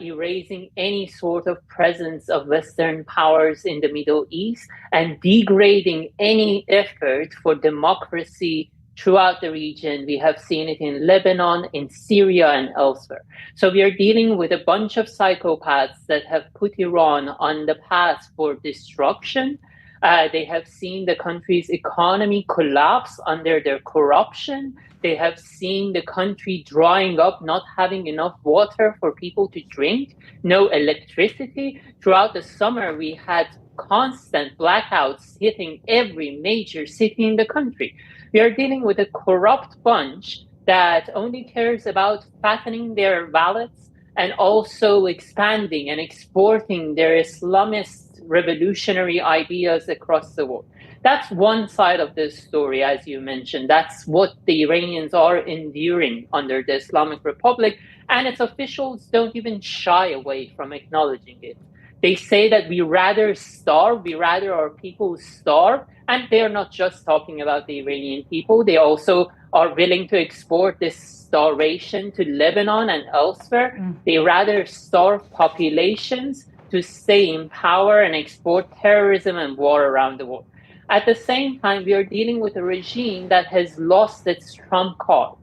Speaker 16: erasing any sort of presence of Western powers in the Middle East, and degrading any effort for democracy throughout the region. We have seen it in Lebanon, in Syria, and elsewhere. So we are dealing with a bunch of psychopaths that have put Iran on the path for destruction. They have seen the country's economy collapse under their corruption. They have seen the country drying up, not having enough water for people to drink, no electricity. Throughout the summer, we had constant blackouts hitting every major city in the country. We are dealing with a corrupt bunch that only cares about fattening their wallets and also expanding and exporting their Islamist revolutionary ideas across the world. That's one side of this story, as you mentioned. That's what the Iranians are enduring under the Islamic Republic, and its officials don't even shy away from acknowledging it. They say that we rather starve, we rather our people starve, and they're not just talking about the Iranian people, they also are willing to export this starvation to Lebanon and elsewhere. They rather starve populations to stay in power and export terrorism and war around the world. At the same time, we are dealing with a regime that has lost its trump card.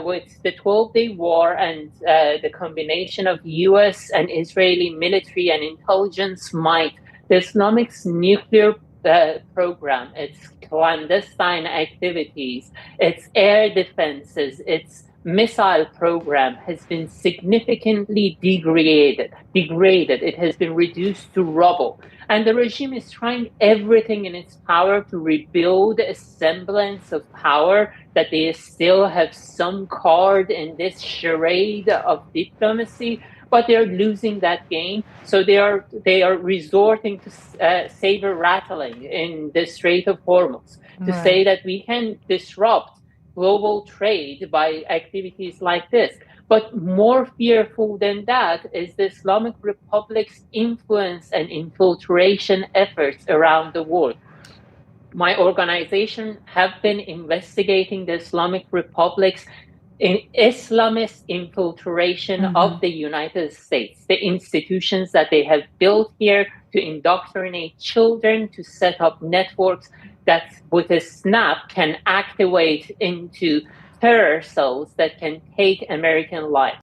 Speaker 16: With the 12-day war and the combination of US and Israeli military and intelligence might, the Islamic's nuclear program, its clandestine activities, its air defenses, its missile program has been significantly degraded. It has been reduced to rubble. And the regime is trying everything in its power to rebuild a semblance of power, that they still have some card in this charade of diplomacy, but they're losing that game. So they are resorting to saber rattling in the Strait of Hormuz to say that we can disrupt global trade by activities like this. But more fearful than that is the Islamic Republic's influence and infiltration efforts around the world. My organization have been investigating the Islamic Republic's Islamist infiltration of the United States, the institutions that they have built here to indoctrinate children, to set up networks that with a snap can activate into terror cells that can take American life.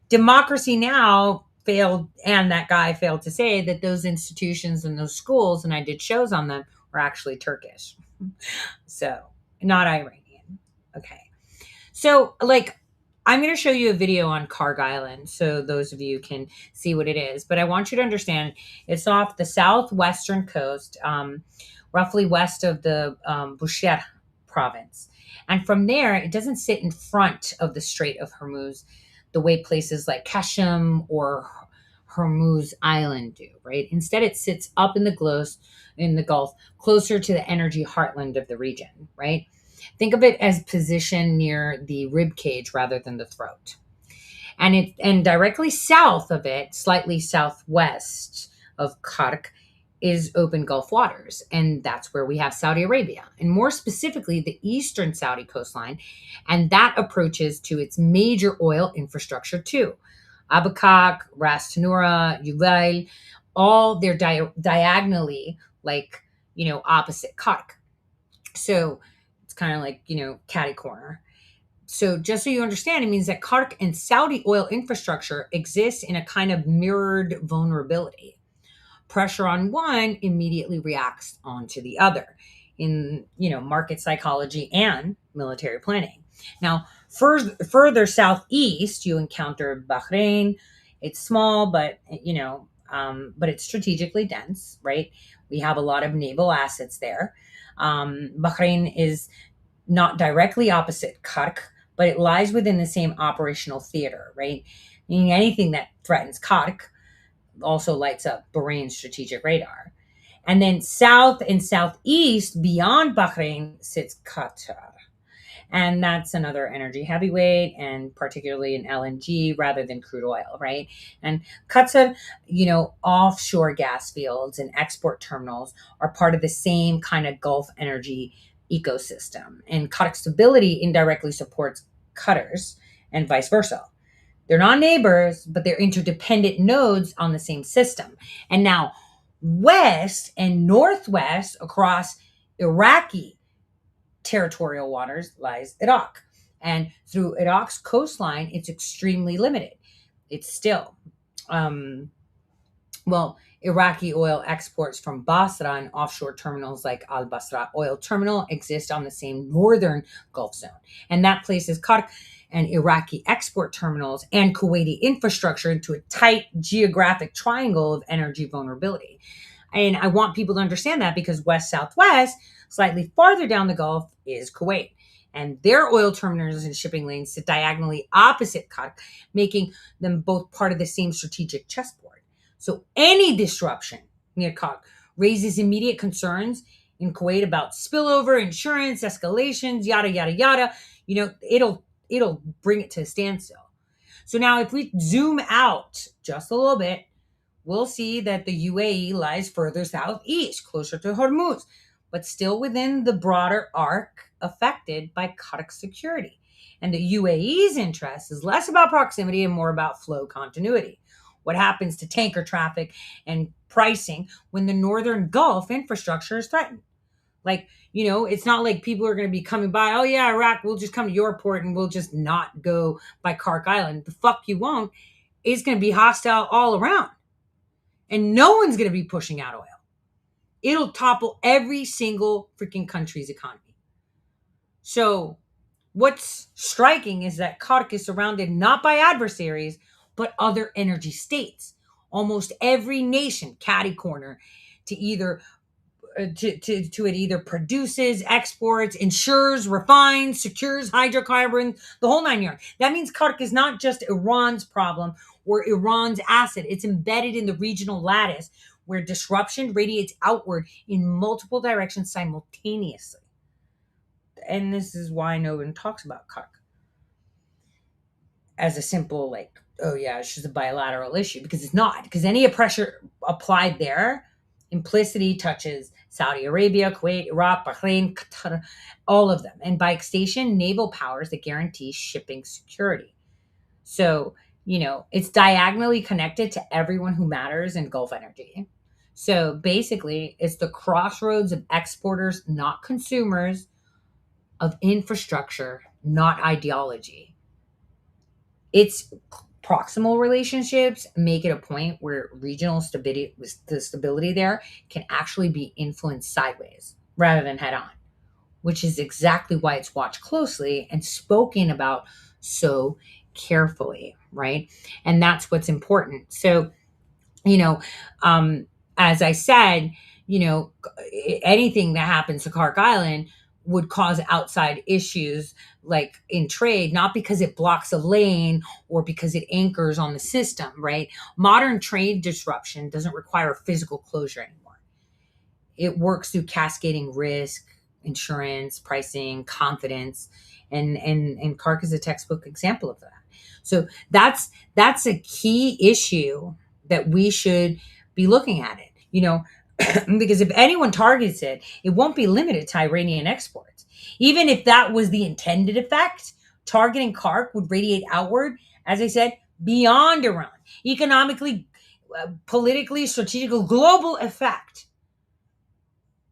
Speaker 4: Democracy Now! Failed, and that guy failed to say that those institutions and those schools, and I did shows on them, were actually Turkish. So, not Iranian. Okay. So, like, I'm going to show you a video on Karg Island so those of you can see what it is. But I want you to understand it's off the southwestern coast, roughly west of the Bushehr province. And from there, it doesn't sit in front of the Strait of Hormuz the way places like Kashim or Hormuz Island do, right? Instead, it sits up in the Gulf, closer to the energy heartland of the region, right? Think of it as positioned near the rib cage rather than the throat. And directly south of it, slightly southwest of Kark, is open Gulf waters. And that's where we have Saudi Arabia, and more specifically, the eastern Saudi coastline. And that approaches to its major oil infrastructure too. Abaqaq, Ras Tanura, Uvail, all they're diagonally, like, opposite Kark. So it's kind of like, catty corner. So just so you understand, it means that Kark and Saudi oil infrastructure exists in a kind of mirrored vulnerability. Pressure on one immediately reacts onto the other in, market psychology and military planning. Now, further southeast, you encounter Bahrain. It's small, but but it's strategically dense, right? We have a lot of naval assets there. Bahrain is not directly opposite Kark, but it lies within the same operational theater, right? Meaning anything that threatens Kark also lights up Bahrain's strategic radar. And then south and southeast beyond Bahrain sits Qatar. And that's another energy heavyweight, and particularly in LNG rather than crude oil, right? And Qatar, offshore gas fields and export terminals are part of the same kind of Gulf energy ecosystem. And Qatar's stability indirectly supports Qatar's and vice versa. They're not neighbors, but they're interdependent nodes on the same system. And now, west and northwest across Iraqi territorial waters lies Iraq. And through Iraq's coastline, it's extremely limited. It's still, Iraqi oil exports from Basra and offshore terminals like Al Basra Oil Terminal exist on the same northern Gulf zone. And that places Kark and Iraqi export terminals and Kuwaiti infrastructure into a tight geographic triangle of energy vulnerability. And I want people to understand that because west-southwest, slightly farther down the Gulf, is Kuwait. And their oil terminals and shipping lanes sit diagonally opposite Kark, making them both part of the same strategic chessboard. So any disruption near Kark raises immediate concerns in Kuwait about spillover, insurance, escalations, yada, yada, yada. It'll bring it to a standstill. So now if we zoom out just a little bit, we'll see that the UAE lies further southeast, closer to Hormuz, but still within the broader arc affected by Qatar security. And the UAE's interest is less about proximity and more about flow continuity. What happens to tanker traffic and pricing when the northern Gulf infrastructure is threatened? It's not like people are going to be coming by, oh yeah, Iraq, we'll just come to your port and we'll just not go by Kark Island. The fuck you won't. It's going to be hostile all around. And no one's going to be pushing out oil. It'll topple every single freaking country's economy. So what's striking is that Kark is surrounded not by adversaries, but other energy states. Almost every nation catty corner to either it either produces, exports, insures, refines, secures hydrocarbons, the whole nine yards. That means Kark is not just Iran's problem or Iran's asset. It's embedded in the regional lattice where disruption radiates outward in multiple directions simultaneously. And this is why no one talks about Kark as a simple, oh yeah, it's just a bilateral issue, because it's not. Because any pressure applied there implicitly touches Saudi Arabia, Kuwait, Iraq, Bahrain, Qatar, all of them. And by extension, naval powers that guarantee shipping security. So, it's diagonally connected to everyone who matters in Gulf energy. So basically, it's the crossroads of exporters, not consumers, of infrastructure, not ideology. It's proximal relationships make it a point where regional stability, the stability there, can actually be influenced sideways rather than head on, which is exactly why it's watched closely and spoken about so carefully, right? And that's what's important. So, as I said, anything that happens to Kark Island would cause outside issues like in trade, not because it blocks a lane or because it anchors on the system, right? Modern trade disruption doesn't require a physical closure anymore. It works through cascading risk, insurance, pricing, confidence, and Kark is a textbook example of that. So that's a key issue that we should be looking at it, because if anyone targets it, it won't be limited to Iranian exports. Even if that was the intended effect, targeting Kark would radiate outward, as I said, beyond Iran, economically, politically, strategical, global effect.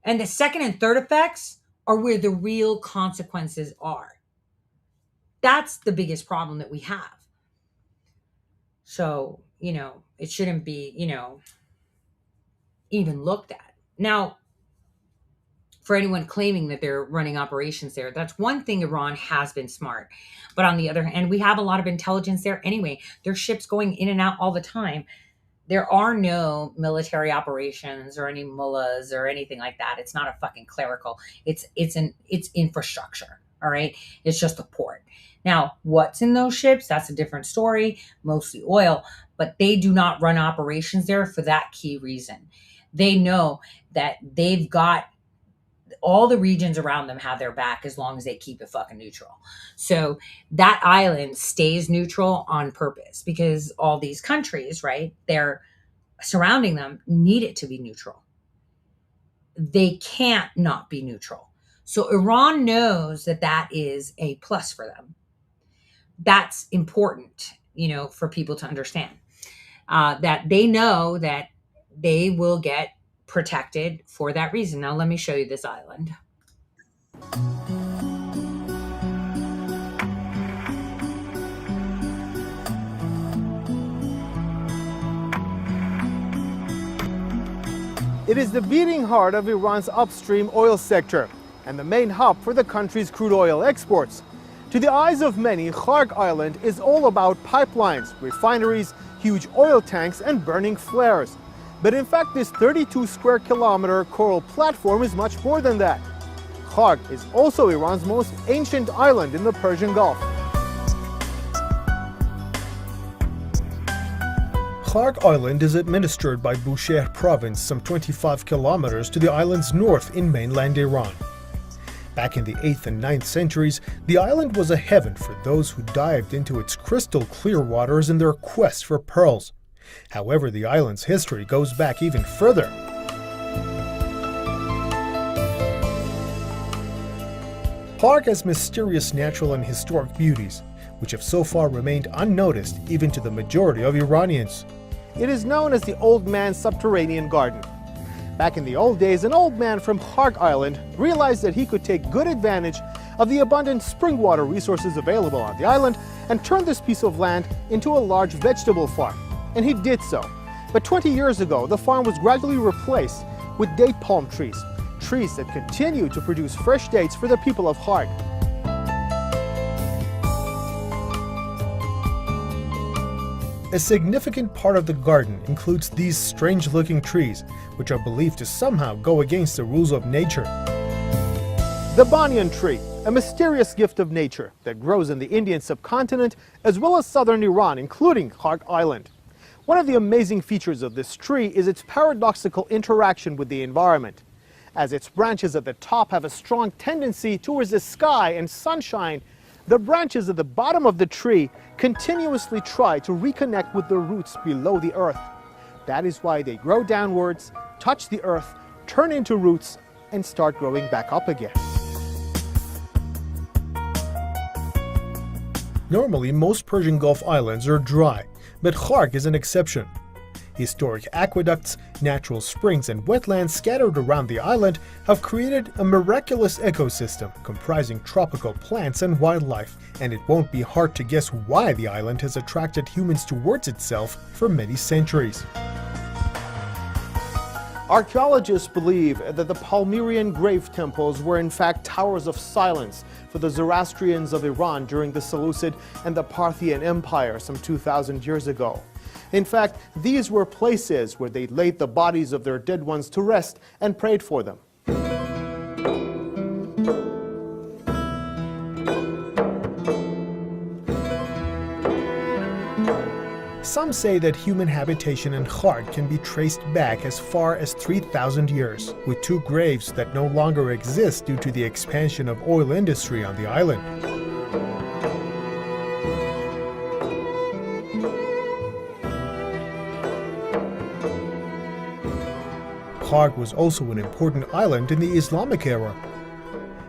Speaker 4: And the second and third effects are where the real consequences are. That's the biggest problem that we have. So, it shouldn't be, even looked at. Now, for anyone claiming that they're running operations there, that's one thing. Iran has been smart. But on the other hand, we have a lot of intelligence there anyway. There's ships going in and out all the time. There are no military operations or any mullahs or anything like that. It's not a fucking clerical. It's infrastructure. All right. It's just a port. Now, what's in those ships? That's a different story, mostly oil, but they do not run operations there for that key reason. They know that they've got all the regions around them have their back as long as they keep it fucking neutral. So that island stays neutral on purpose because all these countries, right, they're surrounding them need it to be neutral. They can't not be neutral. So Iran knows that that is a plus for them. That's important, for people to understand, that they know that they will get protected for that reason. Now, let me show you this island.
Speaker 17: It is the beating heart of Iran's upstream oil sector and the main hub for the country's crude oil exports. To the eyes of many, Kark Island is all about pipelines, refineries, huge oil tanks, and burning flares. But in fact, this 32 square kilometer coral platform is much more than that. Kharg is also Iran's most ancient island in the Persian Gulf. Kharg Island is administered by Bushehr province, some 25 kilometers to the island's north in mainland Iran. Back in the 8th and 9th centuries, the island was a heaven for those who dived into its crystal clear waters in their quest for pearls. However, the island's history goes back even further. Kharg has mysterious natural and historic beauties, which have so far remained unnoticed even to the majority of Iranians. It is known as the Old Man's Subterranean Garden. Back in the old days, an old man from Kharg Island realized that he could take good advantage of the abundant spring water resources available on the island and turn this piece of land into a large vegetable farm. And he did so. But 20 years ago, the farm was gradually replaced with date palm trees, trees that continue to produce fresh dates for the people of Kharg. A significant part of the garden includes these strange-looking trees, which are believed to somehow go against the rules of nature. The banyan tree, a mysterious gift of nature that grows in the Indian subcontinent as well as southern Iran, including Kharg Island. One of the amazing features of this tree is its paradoxical interaction with the environment, as its branches at the top have a strong tendency towards the sky and sunshine. The branches at the bottom of the tree continuously try to reconnect with the roots below the earth. That is why they grow downwards, touch the earth, turn into roots, and start growing back up again. Normally, most Persian Gulf islands are dry, but Kharg is an exception. Historic aqueducts, natural springs, and wetlands scattered around the island have created a miraculous ecosystem comprising tropical plants and wildlife, and it won't be hard to guess why the island has attracted humans towards itself for many centuries. Archaeologists believe that the Palmyrean grave temples were in fact towers of silence for the Zoroastrians of Iran during the Seleucid and the Parthian Empire some 2,000 years ago. In fact, these were places where they laid the bodies of their dead ones to rest and prayed for them. Some say that human habitation in Kharg can be traced back as far as 3,000 years, with two graves that no longer exist due to the expansion of oil industry on the island. Kharg was also an important island in the Islamic era.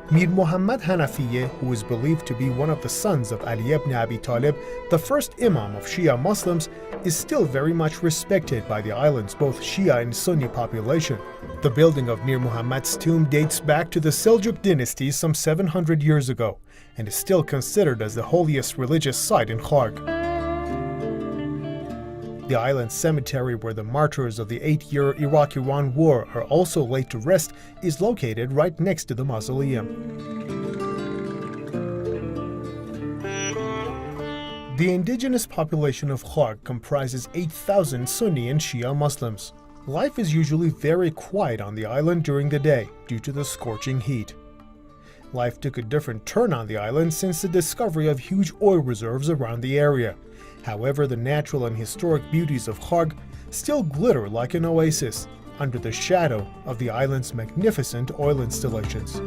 Speaker 17: Mir Muhammad Hanafiye, who is believed to be one of the sons of Ali ibn Abi Talib, the first Imam of Shia Muslims, is still very much respected by the island's both Shia and Sunni population. The building of Mir Muhammad's tomb dates back to the Seljuk dynasty some 700 years ago, and is still considered as the holiest religious site in Kharg. The island cemetery where the martyrs of the 8-year Iraq-Iran war are also laid to rest is located right next to the mausoleum. The indigenous population of Kharg comprises 8,000 Sunni and Shia Muslims. Life is usually very quiet on the island during the day due to the scorching heat. Life took a different turn on the island since the discovery of huge oil reserves around the area. However, the natural and historic beauties of Kharg still glitter like an oasis under the shadow of the island's magnificent oil installations.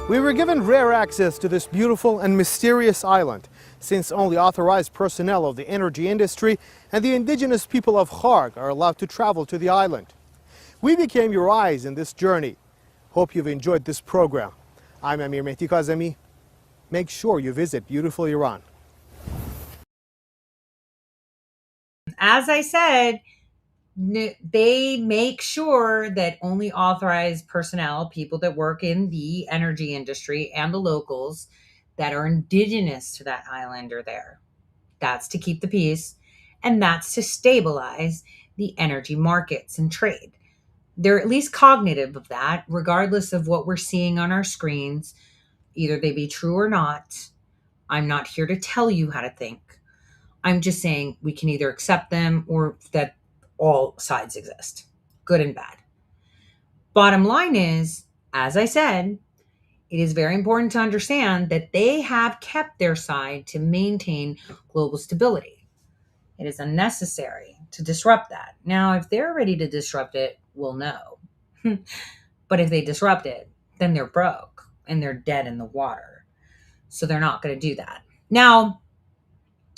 Speaker 17: We were given rare access to this beautiful and mysterious island, since only authorized personnel of the energy industry and the indigenous people of Kharg are allowed to travel to the island. We became your eyes in this journey. Hope you've enjoyed this program. I'm Amir Mehdi Kazemi. Make sure you visit beautiful Iran.
Speaker 4: As I said, they make sure that only authorized personnel, people that work in the energy industry and the locals that are indigenous to that island are there. That's to keep the peace, and that's to stabilize the energy markets and trade. They're at least cognitive of that, regardless of what we're seeing on our screens, either they be true or not. I'm not here to tell you how to think. I'm just saying we can either accept them or that all sides exist, good and bad. Bottom line is, as I said, it is very important to understand that they have kept their side to maintain global stability. It is unnecessary to disrupt that. Now, if they're ready to disrupt it, we'll know. But if they disrupt it, then they're broke and they're dead in the water. So they're not going to do that. Now,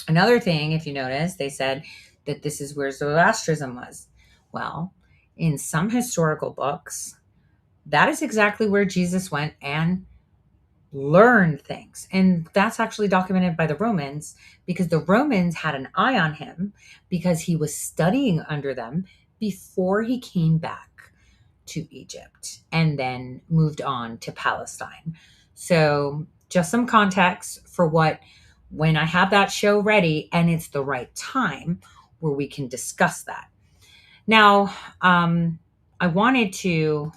Speaker 4: another thing, if you notice, they said that this is where Zoroastrianism was. Well, in some historical books, that is exactly where Jesus went and learned things. And that's actually documented by the Romans, because the Romans had an eye on him because he was studying under them before he came back to Egypt and then moved on to Palestine. So just some context for when I have that show ready and it's the right time where we can discuss that. Now, I wanted to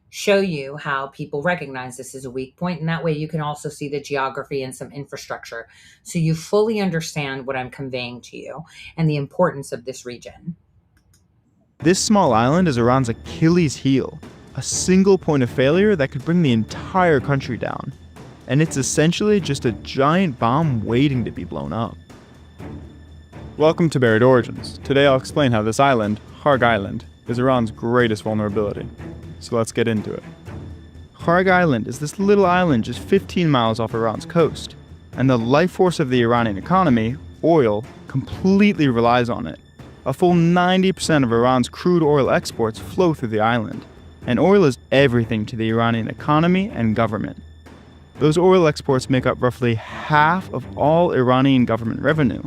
Speaker 4: show you how people recognize this as a weak point, and that way you can also see the geography and some infrastructure so you fully understand what I'm conveying to you and the importance of this region.
Speaker 18: This small island is Iran's Achilles heel, a single point of failure that could bring the entire country down. And it's essentially just a giant bomb waiting to be blown up. Welcome to Buried Origins. Today I'll explain how this island, Harg Island, is Iran's greatest vulnerability. So let's get into it. Harg Island is this little island just 15 miles off Iran's coast, and the life force of the Iranian economy, oil, completely relies on it. A full 90% of Iran's crude oil exports flow through the island, and oil is everything to the Iranian economy and government. Those oil exports make up roughly half of all Iranian government revenue.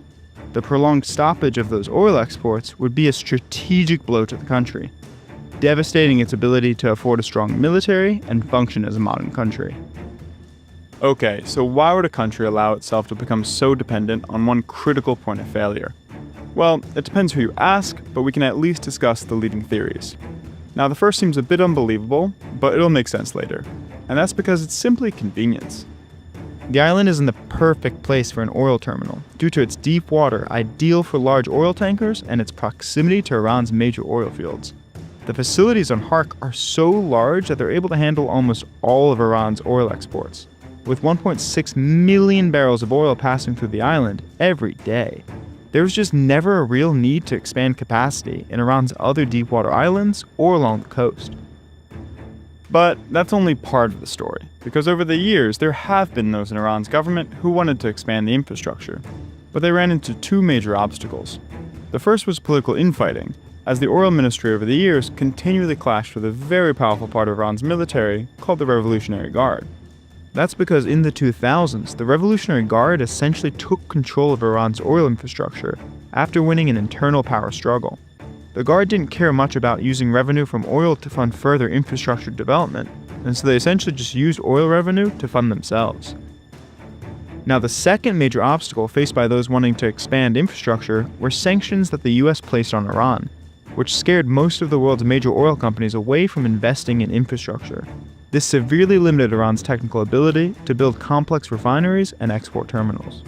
Speaker 18: The prolonged stoppage of those oil exports would be a strategic blow to the country, devastating its ability to afford a strong military and function as a modern country. Okay, so why would a country allow itself to become so dependent on one critical point of failure? Well, it depends who you ask, but we can at least discuss the leading theories. Now, the first seems a bit unbelievable, but it'll make sense later, and that's because it's simply convenience. The island is in the perfect place for an oil terminal, due to its deep water ideal for large oil tankers and its proximity to Iran's major oil fields. The facilities on Hark are so large that they're able to handle almost all of Iran's oil exports, with 1.6 million barrels of oil passing through the island every day. There was just never a real need to expand capacity in Iran's other deepwater islands or along the coast. But that's only part of the story, because over the years there have been those in Iran's government who wanted to expand the infrastructure, but they ran into two major obstacles. The first was political infighting, as the oil ministry over the years continually clashed with a very powerful part of Iran's military called the Revolutionary Guard. That's because in the 2000s, the Revolutionary Guard essentially took control of Iran's oil infrastructure after winning an internal power struggle. The Guard didn't care much about using revenue from oil to fund further infrastructure development, and so they essentially just used oil revenue to fund themselves. Now, the second major obstacle faced by those wanting to expand infrastructure were sanctions that the US placed on Iran, which scared most of the world's major oil companies away from investing in infrastructure. This severely limited Iran's technical ability to build complex refineries and export terminals.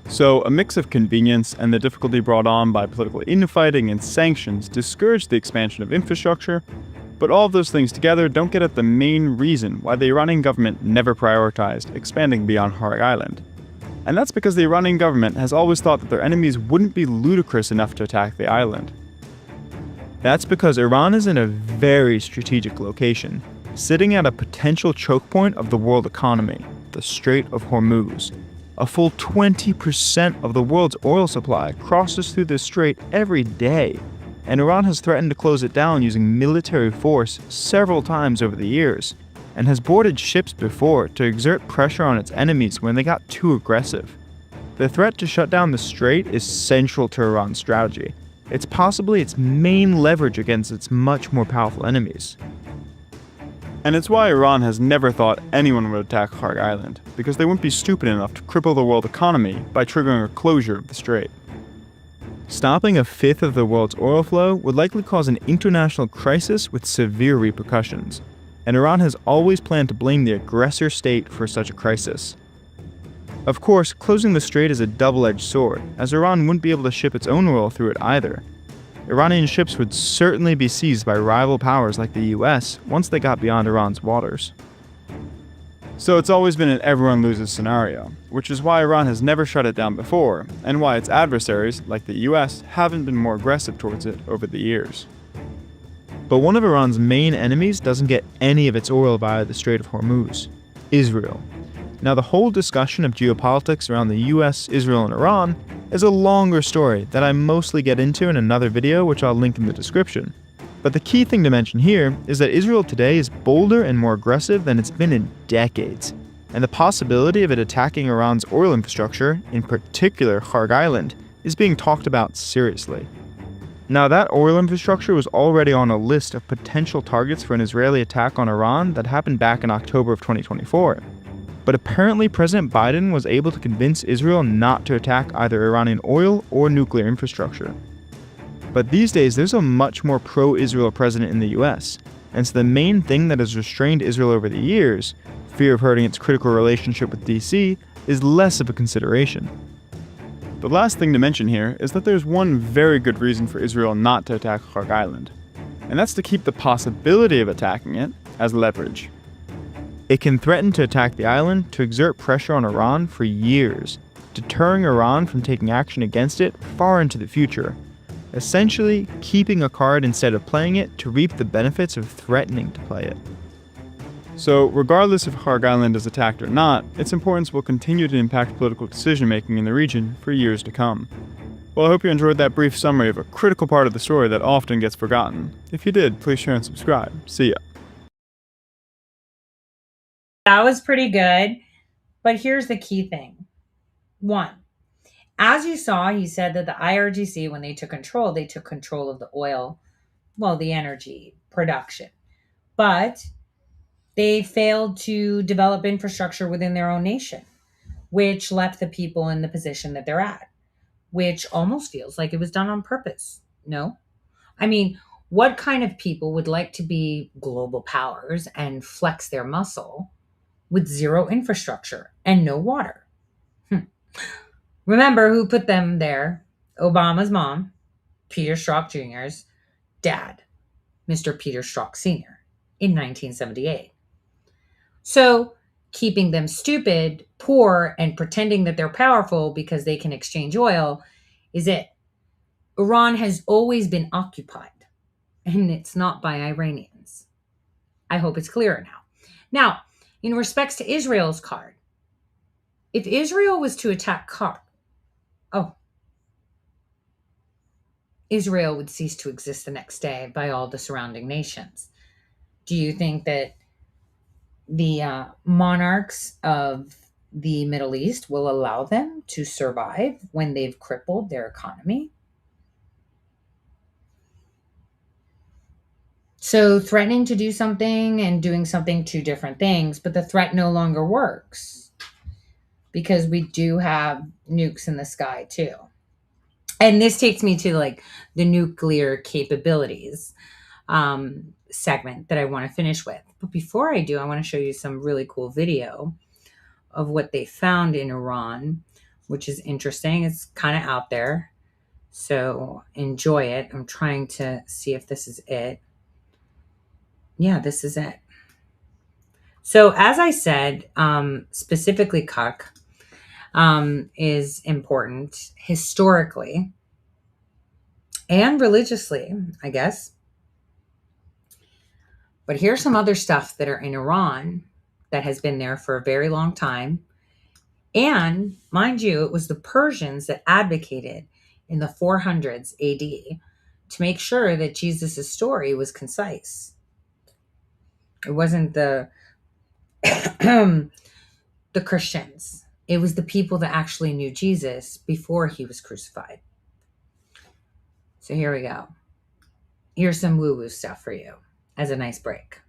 Speaker 18: So, a mix of convenience and the difficulty brought on by political infighting and sanctions discouraged the expansion of infrastructure, but all of those things together don't get at the main reason why the Iranian government never prioritized expanding beyond Harg Island. And that's because the Iranian government has always thought that their enemies wouldn't be ludicrous enough to attack the island. That's because Iran is in a very strategic location, sitting at a potential choke point of the world economy, the Strait of Hormuz. A full 20% of the world's oil supply crosses through this strait every day, and Iran has threatened to close it down using military force several times over the years, and has boarded ships before to exert pressure on its enemies when they got too aggressive. The threat to shut down the strait is central to Iran's strategy. It's possibly its main leverage against its much more powerful enemies. And it's why Iran has never thought anyone would attack Harg Island, because they wouldn't be stupid enough to cripple the world economy by triggering a closure of the strait. Stopping a fifth of the world's oil flow would likely cause an international crisis with severe repercussions, and Iran has always planned to blame the aggressor state for such a crisis. Of course, closing the strait is a double-edged sword, as Iran wouldn't be able to ship its own oil through it either. Iranian ships would certainly be seized by rival powers like the US once they got beyond Iran's waters. So it's always been an everyone loses scenario, which is why Iran has never shut it down before, and why its adversaries, like the US, haven't been more aggressive towards it over the years. But one of Iran's main enemies doesn't get any of its oil via the Strait of Hormuz: Israel. Now, the whole discussion of geopolitics around the US, Israel, and Iran is a longer story that I mostly get into in another video, which I'll link in the description. But the key thing to mention here is that Israel today is bolder and more aggressive than it's been in decades, and the possibility of it attacking Iran's oil infrastructure, in particular Kharg Island, is being talked about seriously. Now, that oil infrastructure was already on a list of potential targets for an Israeli attack on Iran that happened back in October of 2024. But apparently President Biden was able to convince Israel not to attack either Iranian oil or nuclear infrastructure. But these days, there's a much more pro-Israel president in the US, and so the main thing that has restrained Israel over the years, fear of hurting its critical relationship with DC, is less of a consideration. The last thing to mention here is that there's one very good reason for Israel not to attack Kharg Island, and that's to keep the possibility of attacking it as leverage. It can threaten to attack the island to exert pressure on Iran for years, deterring Iran from taking action against it far into the future, essentially keeping a card instead of playing it to reap the benefits of threatening to play it. So, regardless if Kharg Island is attacked or not, its importance will continue to impact political decision-making in the region for years to come. Well, I hope you enjoyed that brief summary of a critical part of the story that often gets forgotten. If you did, please share and subscribe. See ya.
Speaker 4: That was pretty good. But here's the key thing. 1, as you saw, he said that the IRGC, when they took control of the oil, well, the energy production. But they failed to develop infrastructure within their own nation, which left the people in the position that they're at, which almost feels like it was done on purpose. No? I mean, what kind of people would like to be global powers and flex their muscle with zero infrastructure and no water? Remember who put them there? Obama's mom, Peter Strzok Jr.'s dad, Mr. Peter Strzok Sr., in 1978. So, keeping them stupid, poor, and pretending that they're powerful because they can exchange oil is it. Iran has always been occupied, and it's not by Iranians. I hope it's clearer now. Now, in respects to Israel's card, if Israel was to attack Israel would cease to exist the next day by all the surrounding nations. Do you think that the monarchs of the Middle East will allow them to survive when they've crippled their economy? So threatening to do something and doing something, 2 different things, but the threat no longer works because we do have nukes in the sky too. And this takes me to like the nuclear capabilities segment that I want to finish with. But before I do, I want to show you some really cool video of what they found in Iran, which is interesting. It's kind of out there, so enjoy it. I'm trying to see if this is it. Yeah, this is it. So as I said, specifically Kuk is important historically and religiously, I guess. But here's some other stuff that are in Iran that has been there for a very long time. And mind you, it was the Persians that advocated in the 400s AD to make sure that Jesus' story was concise. It wasn't the Christians. It was the people that actually knew Jesus before he was crucified. So here we go. Here's some woo-woo stuff for you as a nice break.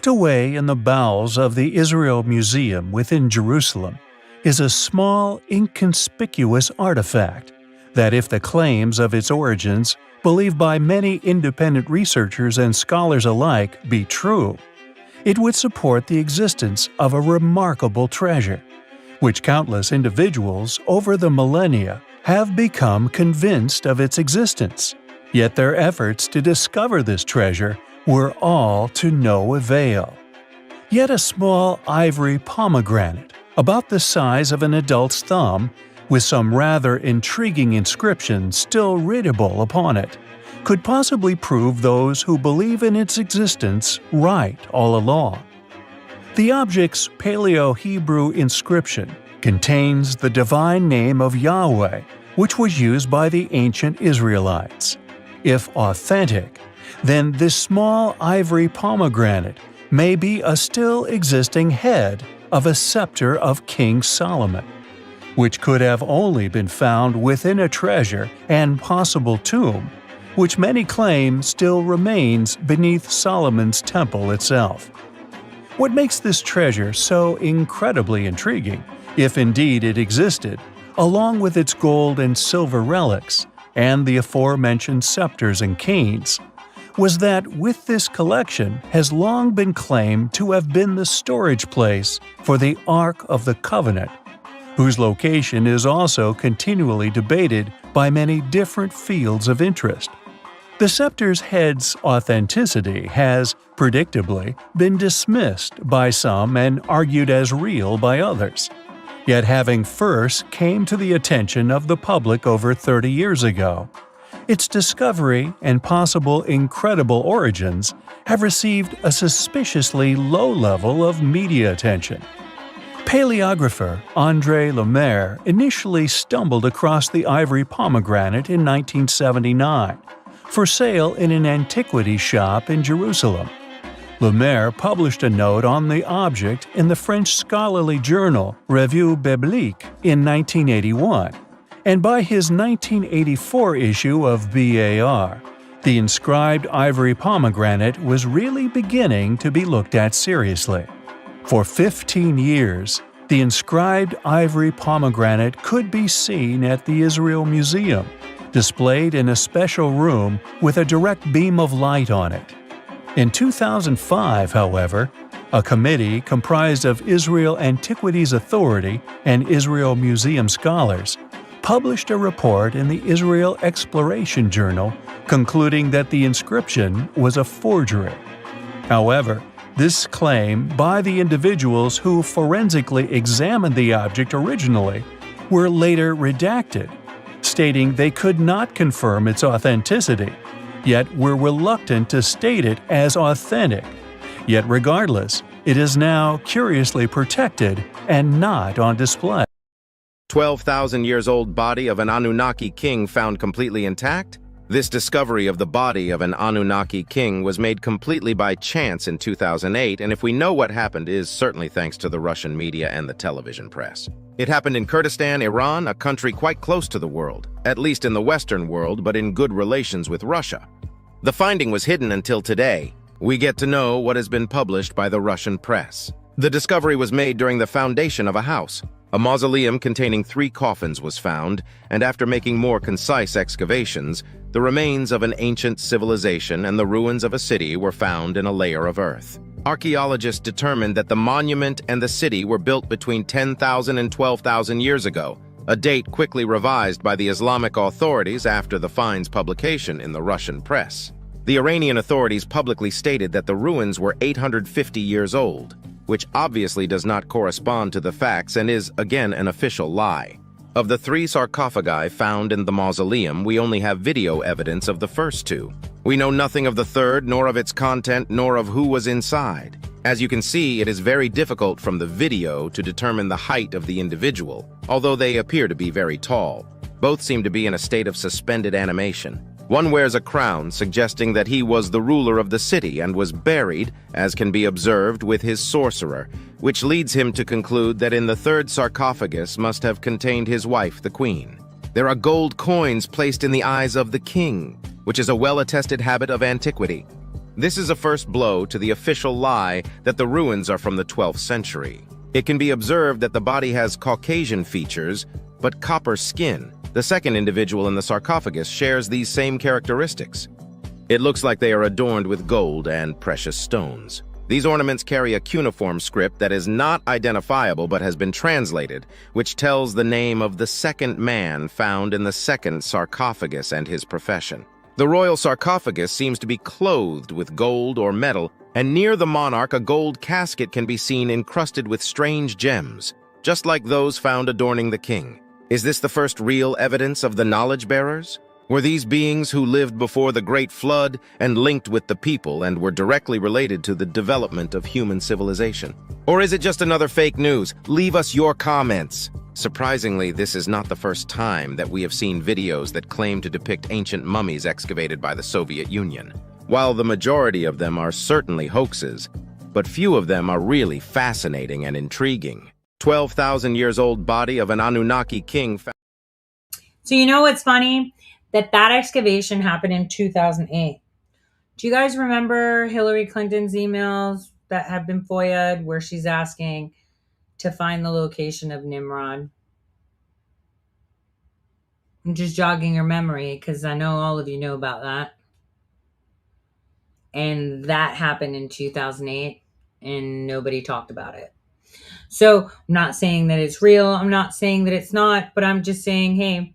Speaker 19: Tucked away in the bowels of the Israel Museum within Jerusalem is a small, inconspicuous artifact that, if the claims of its origins, believed by many independent researchers and scholars alike, be true, it would support the existence of a remarkable treasure, which countless individuals over the millennia have become convinced of its existence. Yet their efforts to discover this treasure were all to no avail. Yet a small ivory pomegranate, about the size of an adult's thumb, with some rather intriguing inscription still readable upon it, could possibly prove those who believe in its existence right all along. The object's Paleo-Hebrew inscription contains the divine name of Yahweh, which was used by the ancient Israelites. If authentic, then this small ivory pomegranate may be a still existing head of a scepter of King Solomon, which could have only been found within a treasure and possible tomb, which many claim still remains beneath Solomon's temple itself. What makes this treasure so incredibly intriguing, if indeed it existed, along with its gold and silver relics and the aforementioned scepters and canes, was that with this collection has long been claimed to have been the storage place for the Ark of the Covenant, whose location is also continually debated by many different fields of interest. The scepter's head's authenticity has, predictably, been dismissed by some and argued as real by others. Yet having first came to the attention of the public over 30 years ago, its discovery and possible incredible origins have received a suspiciously low level of media attention. Paleographer André Lemaire initially stumbled across the ivory pomegranate in 1979, for sale in an antiquity shop in Jerusalem. Lemaire published a note on the object in the French scholarly journal Revue Biblique in 1981, and by his 1984 issue of BAR, the inscribed ivory pomegranate was really beginning to be looked at seriously. For 15 years, the inscribed ivory pomegranate could be seen at the Israel Museum, displayed in a special room with a direct beam of light on it. In 2005, however, a committee comprised of Israel Antiquities Authority and Israel Museum scholars published a report in the Israel Exploration Journal concluding that the inscription was a forgery. However, this claim by the individuals who forensically examined the object originally were later redacted, stating they could not confirm its authenticity, yet were reluctant to state it as authentic. Yet regardless, it is now curiously protected and not on display.
Speaker 14: 12,000 years old body of an Anunnaki king found completely intact? This discovery of the body of an Anunnaki king was made completely by chance in 2008, and if we know what happened, it is certainly thanks to the Russian media and the television press. It happened in Kurdistan, Iran, a country quite close to the world, at least in the Western world, but in good relations with Russia. The finding was hidden until today. We get to know what has been published by the Russian press. The discovery was made during the foundation of a house. A mausoleum containing 3 coffins was found, and after making more concise excavations, the remains of an ancient civilization and the ruins of a city were found in a layer of earth. Archaeologists determined that the monument and the city were built between 10,000 and 12,000 years ago, a date quickly revised by the Islamic authorities after the find's publication in the Russian press. The Iranian authorities publicly stated that the ruins were 850 years old, which obviously does not correspond to the facts and is, again, an official lie. Of the 3 sarcophagi found in the mausoleum, we only have video evidence of the first 2. We know nothing of the third, nor of its content, nor of who was inside. As you can see, it is very difficult from the video to determine the height of the individual, although they appear to be very tall. Both seem to be in a state of suspended animation. One wears a crown, suggesting that he was the ruler of the city and was buried, as can be observed, with his sorcerer, which leads him to conclude that in the third sarcophagus must have contained his wife, the queen. There are gold coins placed in the eyes of the king, which is a well-attested habit of antiquity.
Speaker 20: This is a first blow to the official lie that the ruins are from the 12th century. It can be observed that the body has Caucasian features, but copper skin. The second individual in the sarcophagus shares these same characteristics. It looks like they are adorned with gold and precious stones. These ornaments carry a cuneiform script that is not identifiable but has been translated, which tells the name of the second man found in the second sarcophagus and his profession. The royal sarcophagus seems to be clothed with gold or metal, and near the monarch a gold casket can be seen encrusted with strange gems, just like those found adorning the king. Is this the first real evidence of the knowledge bearers? Were these beings who lived before the Great Flood and linked with the people and were directly related to the development of human civilization? Or is it just another fake news? Leave us your comments. Surprisingly, this is not the first time that we have seen videos that claim to depict ancient mummies excavated by the Soviet Union. While the majority of them are certainly hoaxes, but few of them are really fascinating and intriguing. 12,000 years old body of an Anunnaki king.
Speaker 4: So you know what's funny? That excavation happened in 2008. Do you guys remember Hillary Clinton's emails that have been FOIA'd where she's asking to find the location of Nimrod? I'm just jogging your memory because I know all of you know about that. And that happened in 2008 and nobody talked about it. So I'm not saying that it's real. I'm not saying that it's not, but I'm just saying, hey,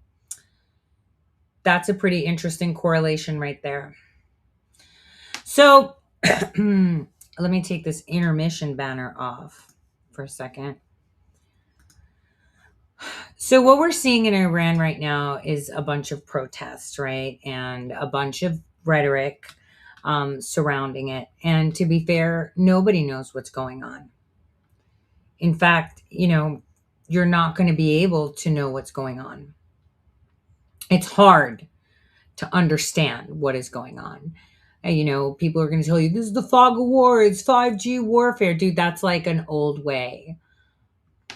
Speaker 4: that's a pretty interesting correlation right there. So let me take this intermission banner off for a second. So what we're seeing in Iran right now is a bunch of protests, right? And a bunch of rhetoric surrounding it. And to be fair, nobody knows what's going on. In fact, you're not going to be able to know what's going on. It's hard to understand what is going on. And, people are going to tell you, this is the fog of war. It's 5G warfare. Dude, that's like an old way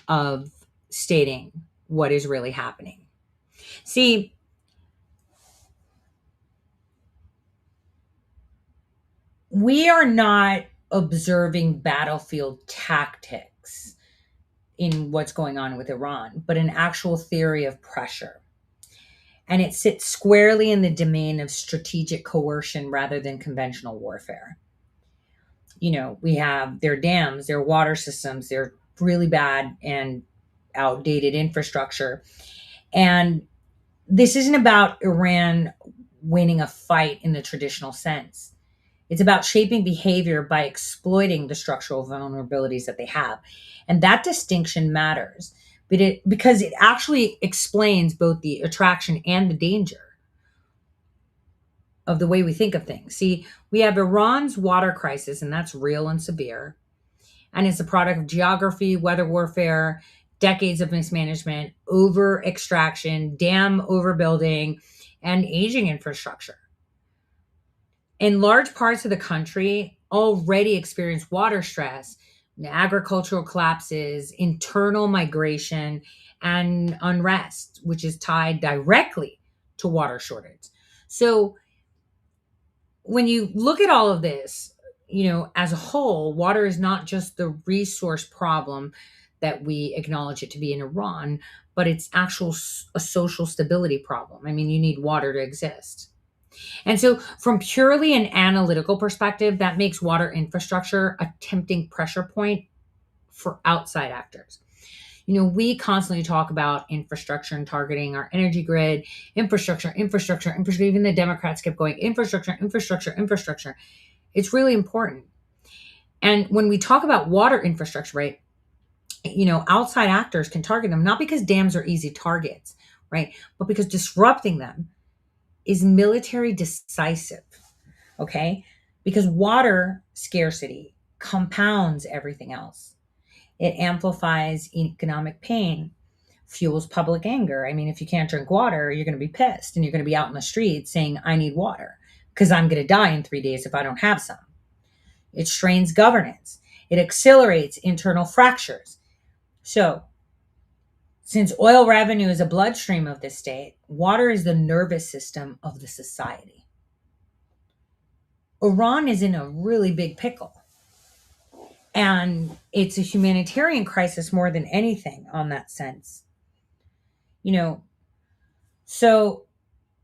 Speaker 4: of stating what is really happening. See, we are not observing battlefield tactics in what's going on with Iran, but an actual theory of pressure. And it sits squarely in the domain of strategic coercion rather than conventional warfare. We have their dams, their water systems, their really bad and outdated infrastructure. And this isn't about Iran winning a fight in the traditional sense. It's about shaping behavior by exploiting the structural vulnerabilities that they have. And that distinction matters because it actually explains both the attraction and the danger of the way we think of things. See, we have Iran's water crisis, and that's real and severe. And it's a product of geography, weather warfare, decades of mismanagement, over extraction, dam overbuilding, and aging infrastructure. And large parts of the country already experience water stress, agricultural collapses, internal migration, and unrest, which is tied directly to water shortage. So when you look at all of this, as a whole, water is not just the resource problem that we acknowledge it to be in Iran, but it's a social stability problem. I mean, you need water to exist. And so from purely an analytical perspective, that makes water infrastructure a tempting pressure point for outside actors. We constantly talk about infrastructure and targeting our energy grid, infrastructure. Even the Democrats kept going, infrastructure. It's really important. And when we talk about water infrastructure, right, outside actors can target them, not because dams are easy targets, right, but because disrupting them is military decisive, okay? Because water scarcity compounds everything else. It amplifies economic pain, fuels public anger. I mean, if you can't drink water, you're going to be pissed and you're going to be out in the street saying, I need water because I'm going to die in 3 days if I don't have some. It strains governance. It accelerates internal fractures. So, since oil revenue is a bloodstream of the state, water is the nervous system of the society. Iran is in a really big pickle. And it's a humanitarian crisis more than anything on that sense. So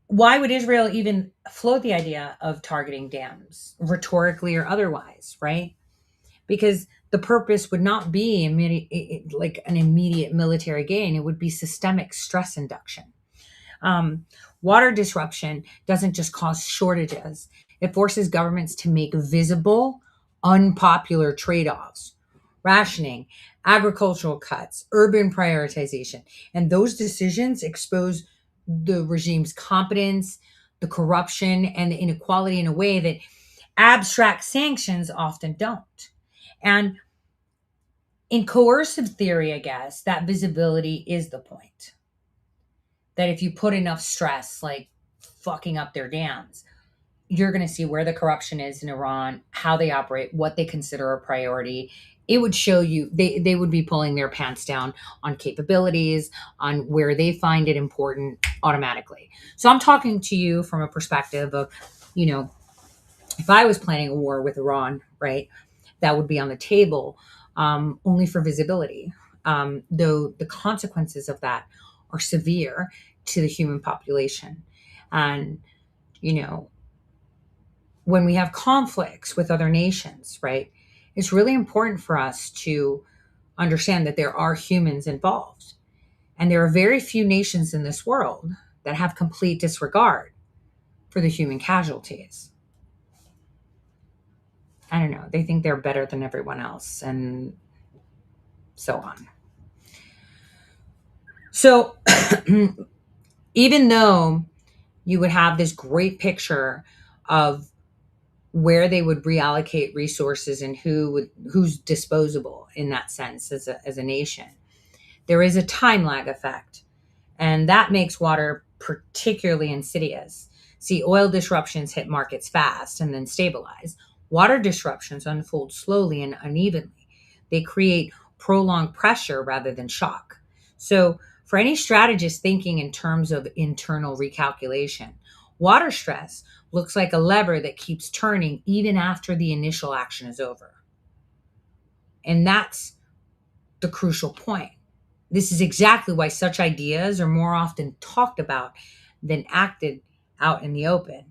Speaker 4: why would Israel even float the idea of targeting dams, rhetorically or otherwise, right? Because the purpose would not be like an immediate military gain. It would be systemic stress induction. Water disruption doesn't just cause shortages. It forces governments to make visible, unpopular trade-offs, rationing, agricultural cuts, urban prioritization. And those decisions expose the regime's competence, the corruption, and the inequality in a way that abstract sanctions often don't. And in coercive theory, I guess, that visibility is the point. That if you put enough stress, like fucking up their dams, you're going to see where the corruption is in Iran, how they operate, what they consider a priority. It would show you, they would be pulling their pants down on capabilities, on where they find it important automatically. So I'm talking to you from a perspective of, if I was planning a war with Iran, right, that would be on the table only for visibility. Though the consequences of that are severe to the human population. And, when we have conflicts with other nations, right, it's really important for us to understand that there are humans involved. And there are very few nations in this world that have complete disregard for the human casualties. I don't know. They think they're better than everyone else and so on. So even though you would have this great picture of where they would reallocate resources and who's disposable in that sense as a nation, there is a time lag effect. And that makes water particularly insidious. See, oil disruptions hit markets fast and then stabilize. Water disruptions unfold slowly and unevenly. They create prolonged pressure rather than shock. So, for any strategist thinking in terms of internal recalculation, water stress looks like a lever that keeps turning even after the initial action is over. And that's the crucial point. This is exactly why such ideas are more often talked about than acted out in the open.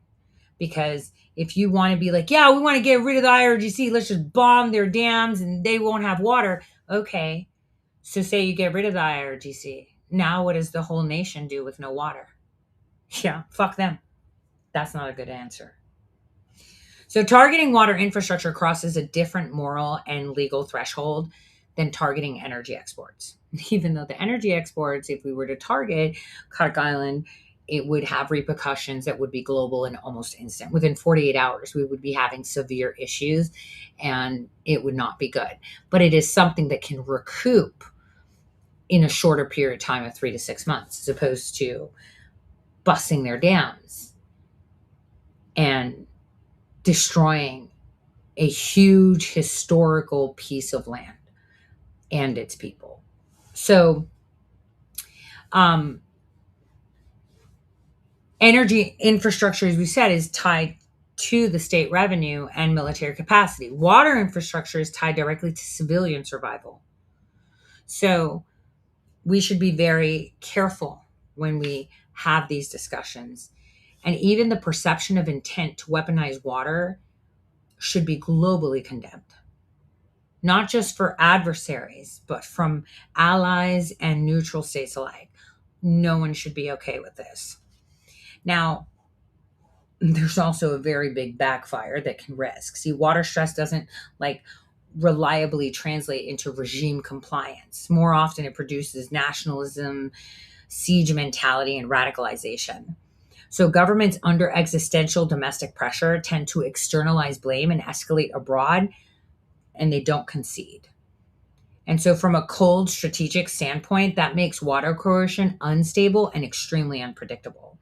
Speaker 4: Because if you want to be like, yeah, we want to get rid of the IRGC, let's just bomb their dams and they won't have water. Okay, so say you get rid of the IRGC. Now what does the whole nation do with no water? Yeah, fuck them. That's not a good answer. So targeting water infrastructure crosses a different moral and legal threshold than targeting energy exports. Even though the energy exports, if we were to target Khark Island, it would have repercussions that would be global and almost instant. Within 48 hours, we would be having severe issues and it would not be good. But it is something that can recoup in a shorter period of time of 3 to 6 months, as opposed to busting their dams and destroying a huge historical piece of land and its people. So, energy infrastructure, as we said, is tied to the state revenue and military capacity. Water infrastructure is tied directly to civilian survival. So we should be very careful when we have these discussions. And even the perception of intent to weaponize water should be globally condemned. Not just for adversaries, but from allies and neutral states alike. No one should be okay with this. Now, there's also a very big backfire that can risk. See, water stress doesn't reliably translate into regime compliance. More often it produces nationalism, siege mentality, and radicalization. So governments under existential domestic pressure tend to externalize blame and escalate abroad, and they don't concede. And so from a cold strategic standpoint, that makes water coercion unstable and extremely unpredictable.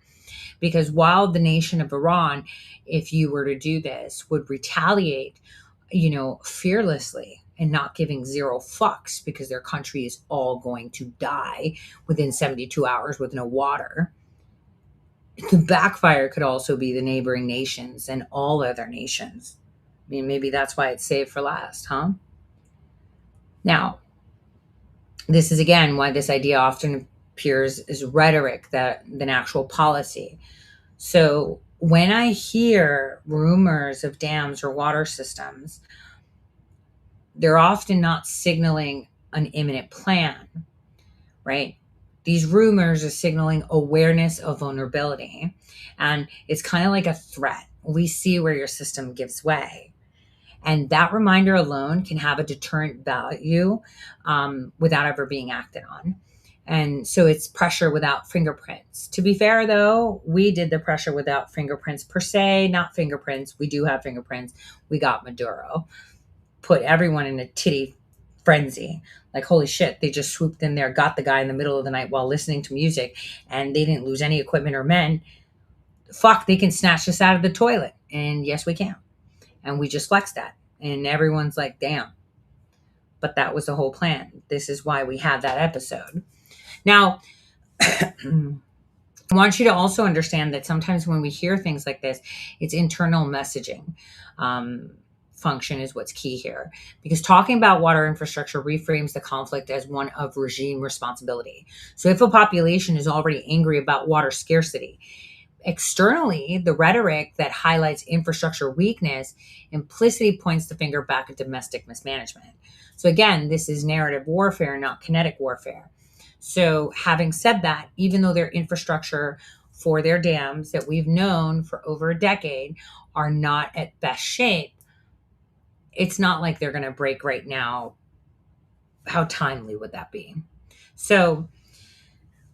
Speaker 4: Because while the nation of Iran, if you were to do this, would retaliate, fearlessly and not giving zero fucks because their country is all going to die within 72 hours with no water, The backfire could also be the neighboring nations and all other nations. I mean, maybe that's why it's saved for last, huh? Now, this is again why this idea often appears as rhetoric than actual policy. So when I hear rumors of dams or water systems, they're often not signaling an imminent plan, right? These rumors are signaling awareness of vulnerability. And it's kind of like a threat. We see where your system gives way. And that reminder alone can have a deterrent value without ever being acted on. And so it's pressure without fingerprints. To be fair, though, we did the pressure without fingerprints per se, not fingerprints. We do have fingerprints. We got Maduro. Put everyone in a titty frenzy. Like, holy shit, they just swooped in there, got the guy in the middle of the night while listening to music, and they didn't lose any equipment or men. Fuck, they can snatch us out of the toilet. And yes, we can. And we just flexed that. And everyone's like, damn. But that was the whole plan. This is why we had that episode. Now, I want you to also understand that sometimes when we hear things like this, it's internal messaging. Function is what's key here, because talking about water infrastructure reframes the conflict as one of regime responsibility. So if a population is already angry about water scarcity, externally, the rhetoric that highlights infrastructure weakness implicitly points the finger back at domestic mismanagement. So again, this is narrative warfare, not kinetic warfare. So having said that, even though their infrastructure for their dams that we've known for over a decade are not at best shape, it's not like they're going to break right now. How timely would that be? So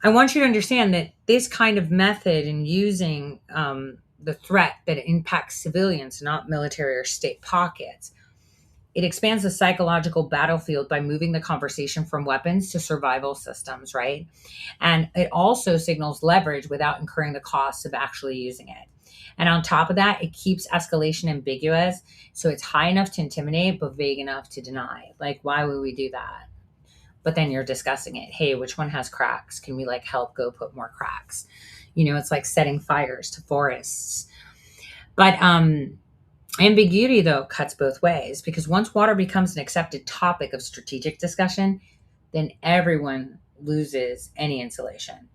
Speaker 4: I want you to understand that this kind of method in using the threat that impacts civilians, not military or state pockets, it expands the psychological battlefield by moving the conversation from weapons to survival systems, right? And it also signals leverage without incurring the costs of actually using it. And on top of that, it keeps escalation ambiguous. So it's high enough to intimidate, but vague enough to deny. Like, why would we do that? But then you're discussing it. Hey, which one has cracks? Can we help go put more cracks? It's like setting fires to forests. But ambiguity, though, cuts both ways, because once water becomes an accepted topic of strategic discussion, then everyone loses any insulation.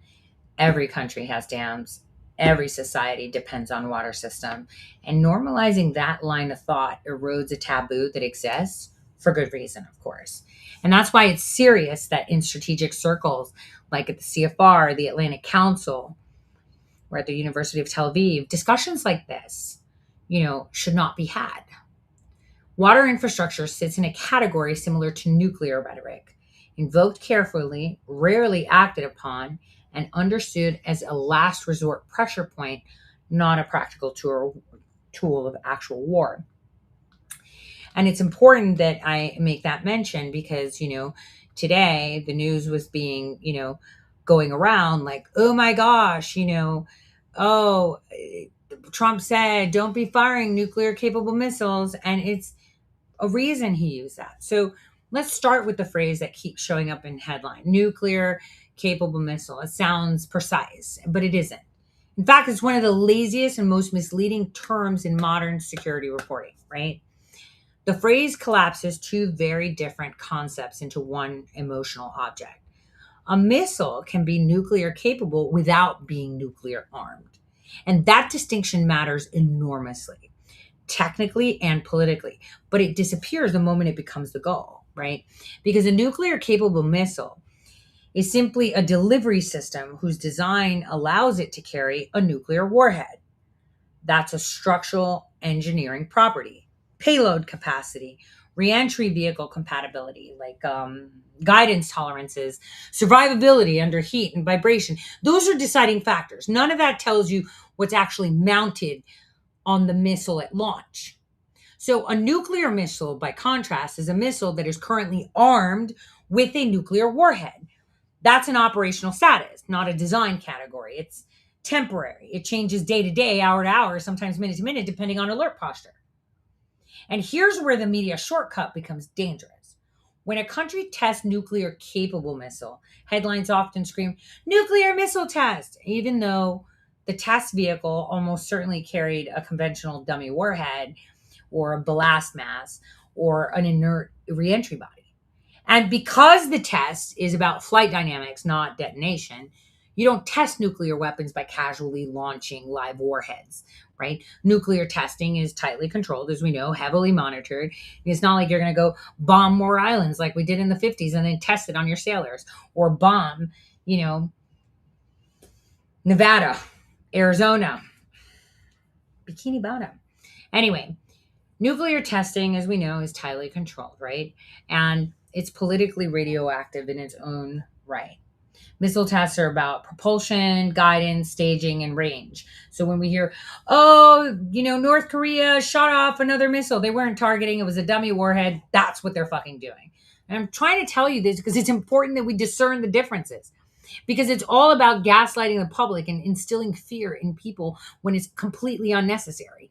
Speaker 4: Every country has dams. Every society depends on water system. And normalizing that line of thought erodes a taboo that exists for good reason, of course. And that's why it's serious that in strategic circles, like at the CFR, the Atlantic Council, or at the University of Tel Aviv, discussions like this, should not be had. Water infrastructure sits in a category similar to nuclear rhetoric, invoked carefully, rarely acted upon, and understood as a last resort pressure point, not a practical tool of actual war. And it's important that I make that mention because, today the news was being, going around like, oh my gosh, Trump said, don't be firing nuclear capable missiles. And it's a reason he used that. So let's start with the phrase that keeps showing up in headline: nuclear capable missile. It sounds precise, but it isn't. In fact, it's one of the laziest and most misleading terms in modern security reporting, right? The phrase collapses two very different concepts into one emotional object. A missile can be nuclear capable without being nuclear armed. And that distinction matters enormously, technically and politically, but it disappears the moment it becomes the goal, right? Because a nuclear capable missile is simply a delivery system whose design allows it to carry a nuclear warhead. That's a structural engineering property. Payload capacity, reentry vehicle compatibility, like guidance tolerances, survivability under heat and vibration. Those are deciding factors. None of that tells you what's actually mounted on the missile at launch. So a nuclear missile, by contrast, is a missile that is currently armed with a nuclear warhead. That's an operational status, not a design category. It's temporary. It changes day to day, hour to hour, sometimes minute to minute, depending on alert posture. And here's where the media shortcut becomes dangerous. When a country tests nuclear capable missile, headlines often scream, nuclear missile test, even though the test vehicle almost certainly carried a conventional dummy warhead or a ballast mass or an inert reentry body. And because the test is about flight dynamics, not detonation, you don't test nuclear weapons by casually launching live warheads, right? Nuclear testing is tightly controlled, as we know, heavily monitored. It's not like you're going to go bomb more islands like we did in the 50s and then test it on your sailors, or bomb, Nevada, Arizona, Bikini Bottom. Anyway, nuclear testing, as we know, is tightly controlled, right? And it's politically radioactive in its own right. Missile tests are about propulsion, guidance, staging, and range. So when we hear, North Korea shot off another missile, they weren't targeting, it was a dummy warhead. That's what they're fucking doing. And I'm trying to tell you this because it's important that we discern the differences. Because it's all about gaslighting the public and instilling fear in people when it's completely unnecessary.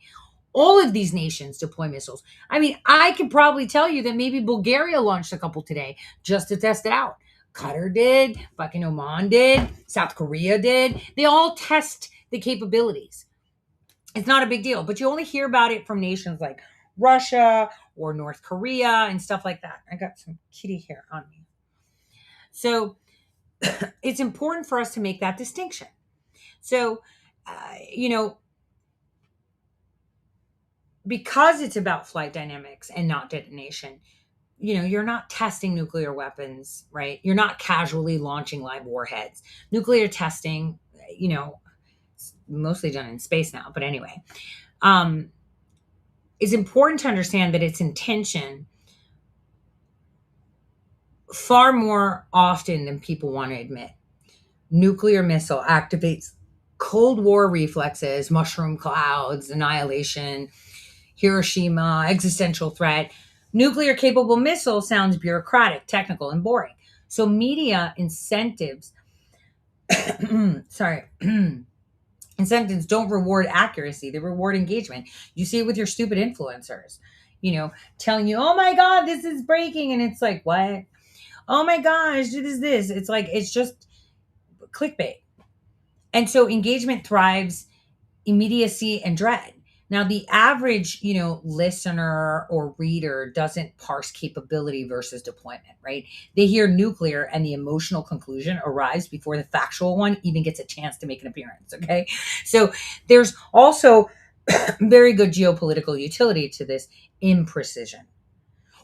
Speaker 4: All of these nations deploy missiles. I mean, I could probably tell you that maybe Bulgaria launched a couple today just to test it out. Qatar did, fucking Oman did, South Korea did. They all test the capabilities. It's not a big deal, but you only hear about it from nations like Russia or North Korea and stuff like that. I got some kitty hair on me. So it's important for us to make that distinction. So, because it's about flight dynamics and not detonation, you're not testing nuclear weapons, right? You're not casually launching live warheads. Nuclear testing, mostly done in space now, but anyway, it's important to understand that its intention far more often than people want to admit. Nuclear missile activates Cold War reflexes, mushroom clouds, annihilation, Hiroshima, existential threat. Nuclear capable missile sounds bureaucratic, technical, and boring. So media incentives, incentives don't reward accuracy. They reward engagement. You see it with your stupid influencers, telling you, oh my God, this is breaking. And it's like, what? Oh my gosh, this. It's like, it's just clickbait. And so engagement thrives immediacy and dread. Now, the average, listener or reader doesn't parse capability versus deployment, right? They hear nuclear and the emotional conclusion arrives before the factual one even gets a chance to make an appearance, okay? So there's also very good geopolitical utility to this imprecision.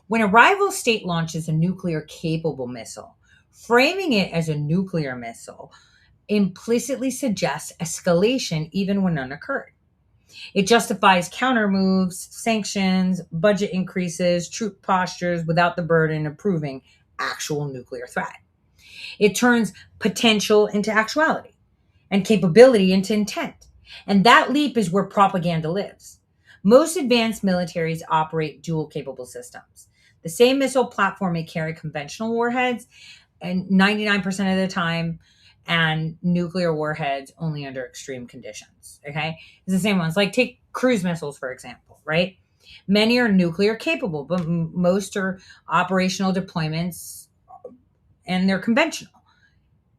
Speaker 4: When a rival state launches a nuclear capable missile, framing it as a nuclear missile implicitly suggests escalation even when none occurred. It justifies counter moves, sanctions, budget increases, troop postures without the burden of proving actual nuclear threat. It turns potential into actuality and capability into intent. And that leap is where propaganda lives. Most advanced militaries operate dual capable systems. The same missile platform may carry conventional warheads and 99% of the time, and nuclear warheads only under extreme conditions, okay? It's the same ones. Like take cruise missiles, for example, right? Many are nuclear capable, but most are operational deployments and they're conventional.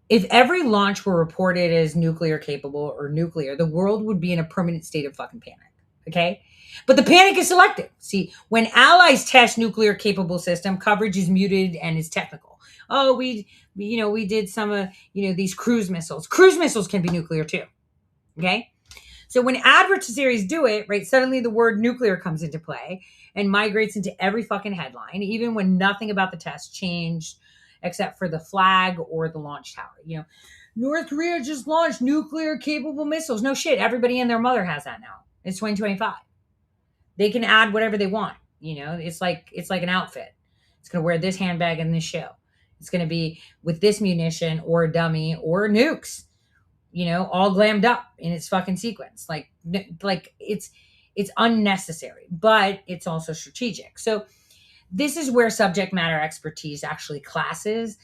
Speaker 4: If every launch were reported as nuclear capable or nuclear, the world would be in a permanent state of fucking panic, okay? But the panic is selective. See, when allies test nuclear capable system, coverage is muted and is technical. Oh, we did some of, these cruise missiles. Cruise missiles can be nuclear too. Okay. So when adversaries do it, right, suddenly the word nuclear comes into play and migrates into every fucking headline, even when nothing about the test changed except for the flag or the launch tower. North Korea just launched nuclear capable missiles. No shit. Everybody and their mother has that now. It's 2025. They can add whatever they want. It's like an outfit. It's going to wear this handbag in this show. It's going to be with this munition or a dummy or nukes, all glammed up in its fucking sequence. Like it's unnecessary, but it's also strategic. So this is where subject matter expertise actually clashes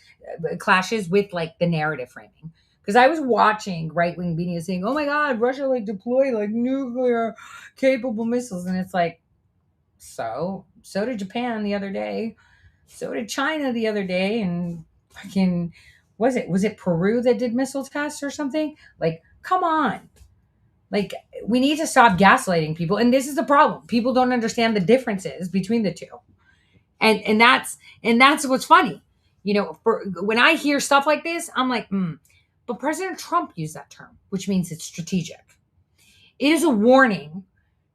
Speaker 4: with like the narrative framing. Because I was watching right-wing media saying, oh my God, Russia deployed nuclear capable missiles. And it's like, so did Japan the other day. So did China the other day. And fucking, was it Peru that did missile tests or something? Come on. Like, we need to stop gaslighting people. And this is the problem. People don't understand the differences between the two. And that's what's funny. You know, when I hear stuff like this, I'm like, but President Trump used that term, which means it's strategic. It is a warning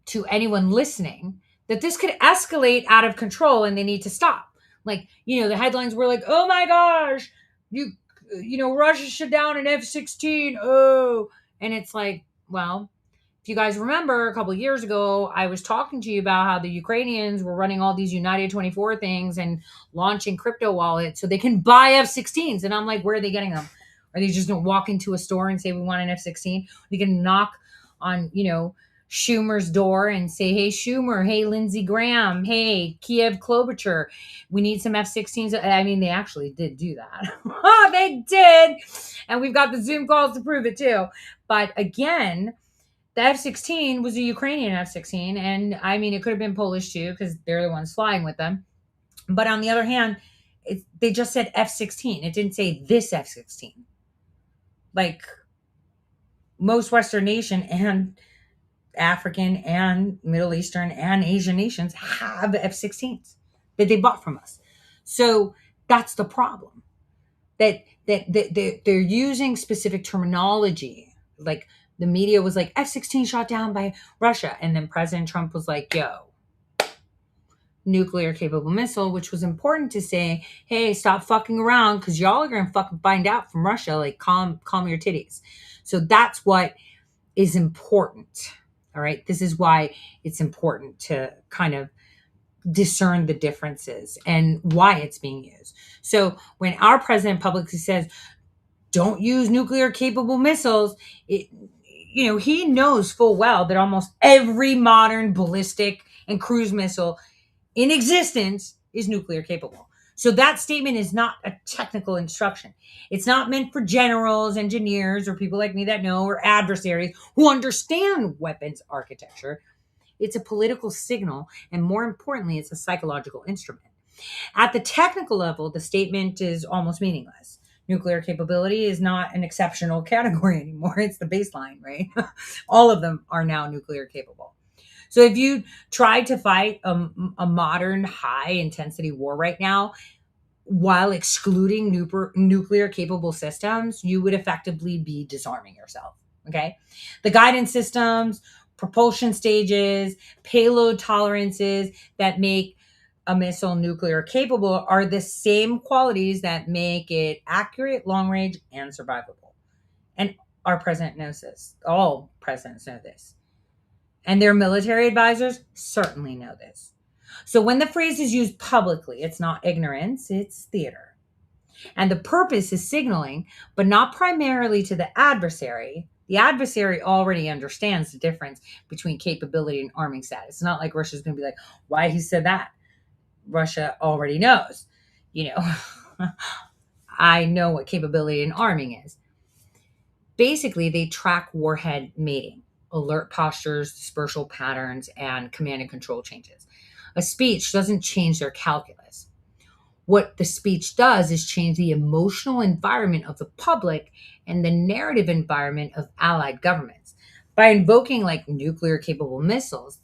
Speaker 4: to anyone listening that this could escalate out of control and they need to stop. Like, you know, the headlines were like, oh my gosh, you know, Russia shut down an F-16. Oh, and it's like, well, if you guys remember a couple of years ago, I was talking to you about how the Ukrainians were running all these United 24 things and launching crypto wallets so they can buy F-16s. And I'm like, where are they getting them? Are they just going to walk into a store and say, we want an F-16? They can knock on, you know, Schumer's door and say, hey, Schumer, hey, Lindsey Graham, hey, Kiev Klobuchar, we need some F-16s. I mean, they actually did do that. They did. And we've got the Zoom calls to prove it too. But again, the F-16 was a Ukrainian F-16. And I mean, it could have been Polish too, because they're the ones flying with them. But on the other hand, they just said F-16. It didn't say this F-16. Like most Western nation and African and Middle Eastern and Asian nations have F-16s that they bought from us. So that's the problem. That they're using specific terminology. Like the media was like, F-16 shot down by Russia. And then President Trump was like, yo, nuclear capable missile, which was important to say, hey, stop fucking around because y'all are going to fucking find out from Russia. Like calm your titties. So that's what is important. All right. This is why it's important to kind of discern the differences and why it's being used. So when our president publicly says, don't use nuclear capable missiles, you know, he knows full well that almost every modern ballistic and cruise missile in existence is nuclear capable. So that statement is not a technical instruction. It's not meant for generals, engineers, or people like me that know, or adversaries who understand weapons architecture. It's a political signal, and more importantly, it's a psychological instrument. At the technical level, the statement is almost meaningless. Nuclear capability is not an exceptional category anymore. It's the baseline, right? All of them are now nuclear capable. So if you tried to fight a modern high-intensity war right now while excluding nuclear-capable systems, you would effectively be disarming yourself, okay? The guidance systems, propulsion stages, payload tolerances that make a missile nuclear capable are the same qualities that make it accurate, long-range, and survivable. And our president knows this. All presidents know this. And their military advisors certainly know this. So when the phrase is used publicly, it's not ignorance, it's theater. And the purpose is signaling, but not primarily to the adversary. The adversary already understands the difference between capability and arming status. It's not like Russia's going to be like, why he said that? Russia already knows. You know, I know what capability and arming is. Basically, they track warhead mating, alert postures, dispersal patterns, and command and control changes. A speech doesn't change their calculus. What the speech does is change the emotional environment of the public and the narrative environment of allied governments. By invoking like nuclear capable missiles,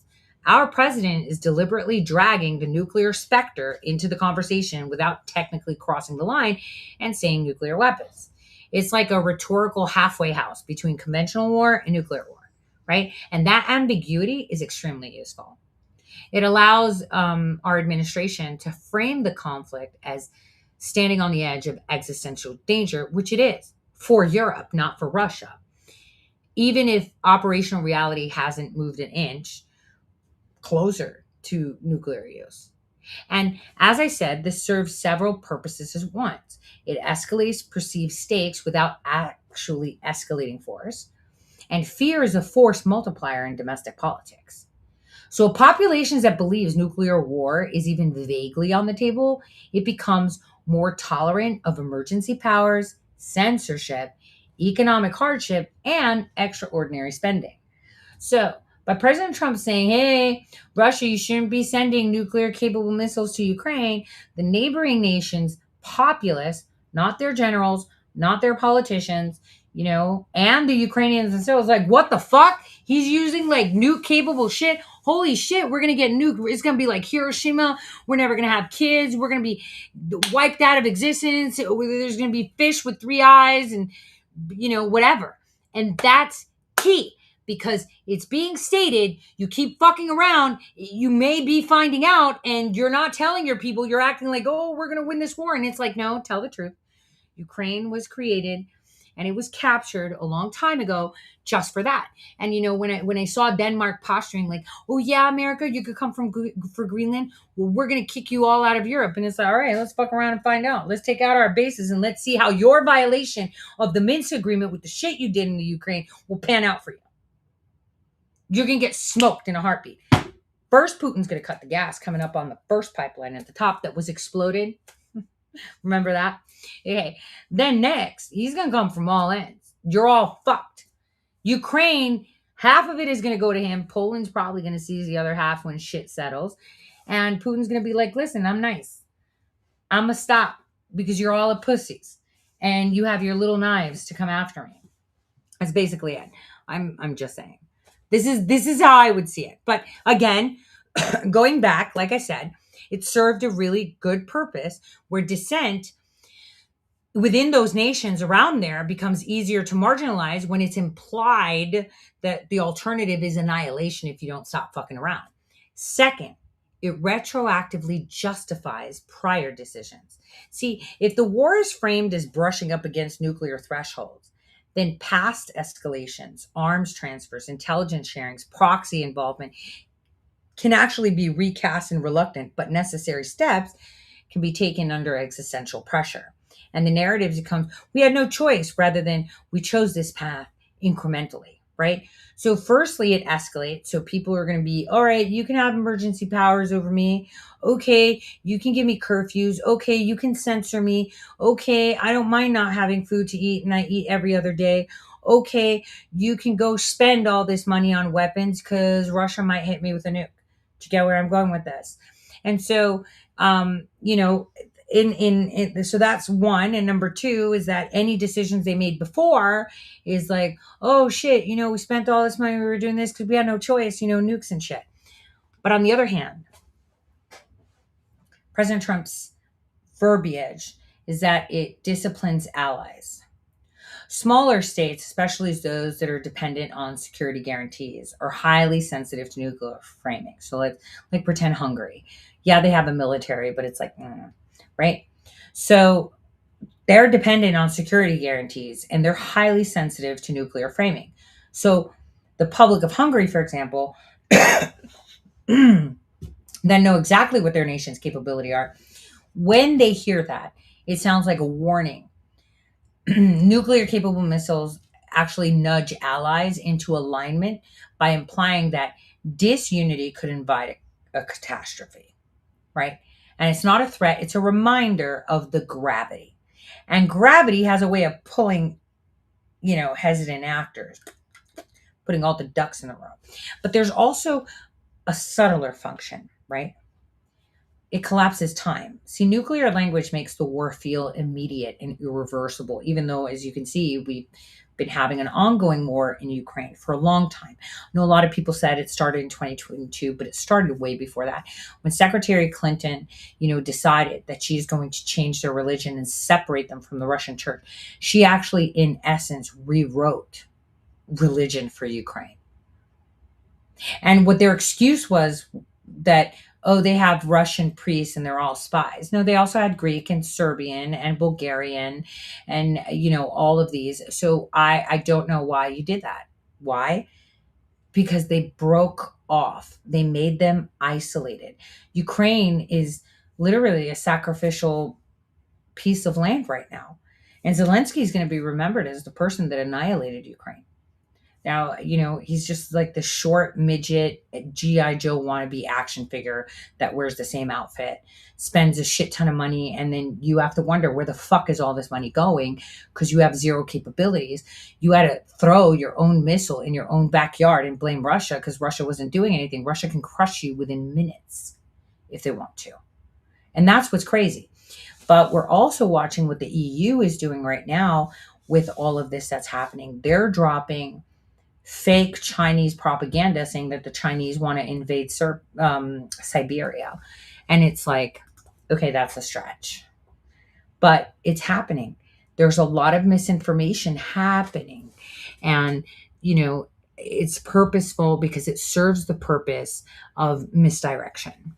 Speaker 4: our president is deliberately dragging the nuclear specter into the conversation without technically crossing the line and saying nuclear weapons. It's like a rhetorical halfway house between conventional war and nuclear war, right? And that ambiguity is extremely useful. It allows our administration to frame the conflict as standing on the edge of existential danger, which it is for Europe, not for Russia. Even if operational reality hasn't moved an inch closer to nuclear use. And as I said, this serves several purposes at once. It escalates perceived stakes without actually escalating force. And fear is a force multiplier in domestic politics. So populations that believes nuclear war is even vaguely on the table, it becomes more tolerant of emergency powers, censorship, economic hardship, and extraordinary spending. So by President Trump saying, hey, Russia, you shouldn't be sending nuclear capable missiles to Ukraine, the neighboring nations' populace, not their generals, not their politicians, you know, and the Ukrainians themselves, like, what the fuck? He's using like nuke capable shit. Holy shit, we're gonna get nuked. It's gonna be like Hiroshima. We're never gonna have kids. We're gonna be wiped out of existence. There's gonna be fish with 3 eyes and, you know, whatever. And that's key, because it's being stated, you keep fucking around, you may be finding out, and you're not telling your people. You're acting like, oh, we're gonna win this war. And it's like, no, tell the truth. Ukraine was created and it was captured a long time ago just for that. And you know, when I saw Denmark posturing like, oh yeah, America, you could come for Greenland. Well, we're gonna kick you all out of Europe. And it's like, all right, let's fuck around and find out. Let's take out our bases and let's see how your violation of the Minsk agreement with the shit you did in the Ukraine will pan out for you. You're gonna get smoked in a heartbeat. First, Putin's gonna cut the gas coming up on the first pipeline at the top that was exploded. Remember that? Okay. Then next, he's going to come from all ends. You're all fucked. Ukraine, half of it is going to go to him. Poland's probably going to seize the other half when shit settles. And Putin's going to be like, listen, I'm nice. I'm going to stop because you're all a pussies. And you have your little knives to come after me. That's basically it. I'm just saying. This is how I would see it. But again, going back, like I said, it served a really good purpose where dissent within those nations around there becomes easier to marginalize when it's implied that the alternative is annihilation if you don't stop fucking around. Second, it retroactively justifies prior decisions. See, if the war is framed as brushing up against nuclear thresholds, then past escalations, arms transfers, intelligence sharings, proxy involvement can actually be recast in reluctant but necessary steps can be taken under existential pressure. And the narrative becomes, we had no choice, rather than we chose this path incrementally, right? So firstly, it escalates. So people are going to be, all right, you can have emergency powers over me. Okay, you can give me curfews. Okay, you can censor me. Okay, I don't mind not having food to eat and I eat every other day. Okay, you can go spend all this money on weapons because Russia might hit me with a nuke. Do you get where I'm going with this? And so, you know, so that's one. And number two is that any decisions they made before is like, oh shit, you know, we spent all this money, we were doing this because we had no choice, you know, nukes and shit. But on the other hand, President Trump's verbiage is that it disciplines allies. Smaller states, especially those that are dependent on security guarantees, are highly sensitive to nuclear framing. So like pretend Hungary. Yeah, they have a military, but it's like, right? So they're dependent on security guarantees and they're highly sensitive to nuclear framing. So the public of Hungary, for example, then know exactly what their nation's capability are. When they hear that, it sounds like a warning. Nuclear capable missiles actually nudge allies into alignment by implying that disunity could invite a catastrophe, right? And it's not a threat, it's a reminder of the gravity. And gravity has a way of pulling, you know, hesitant actors, putting all the ducks in a row. But there's also a subtler function, right? It collapses time. See, nuclear language makes the war feel immediate and irreversible, even though, as you can see, we've been having an ongoing war in Ukraine for a long time. I know a lot of people said it started in 2022, but it started way before that. When Secretary Clinton, you know, decided that she's going to change their religion and separate them from the Russian church, she actually, in essence, rewrote religion for Ukraine. And what their excuse was that, oh, they have Russian priests and they're all spies. No, they also had Greek and Serbian and Bulgarian and, you know, all of these. So I don't know why you did that. Why? Because they broke off. They made them isolated. Ukraine is literally a sacrificial piece of land right now. And Zelensky is going to be remembered as the person that annihilated Ukraine. Now, you know, he's just like the short midget G.I. Joe wannabe action figure that wears the same outfit, spends a shit ton of money, and then you have to wonder where the fuck is all this money going because you have zero capabilities. You had to throw your own missile in your own backyard and blame Russia because Russia wasn't doing anything. Russia can crush you within minutes if they want to. And that's what's crazy. But we're also watching what the EU is doing right now with all of this that's happening. They're dropping fake Chinese propaganda saying that the Chinese want to invade Siberia. And it's like, okay, that's a stretch. But it's happening. There's a lot of misinformation happening. And, it's purposeful because it serves the purpose of misdirection.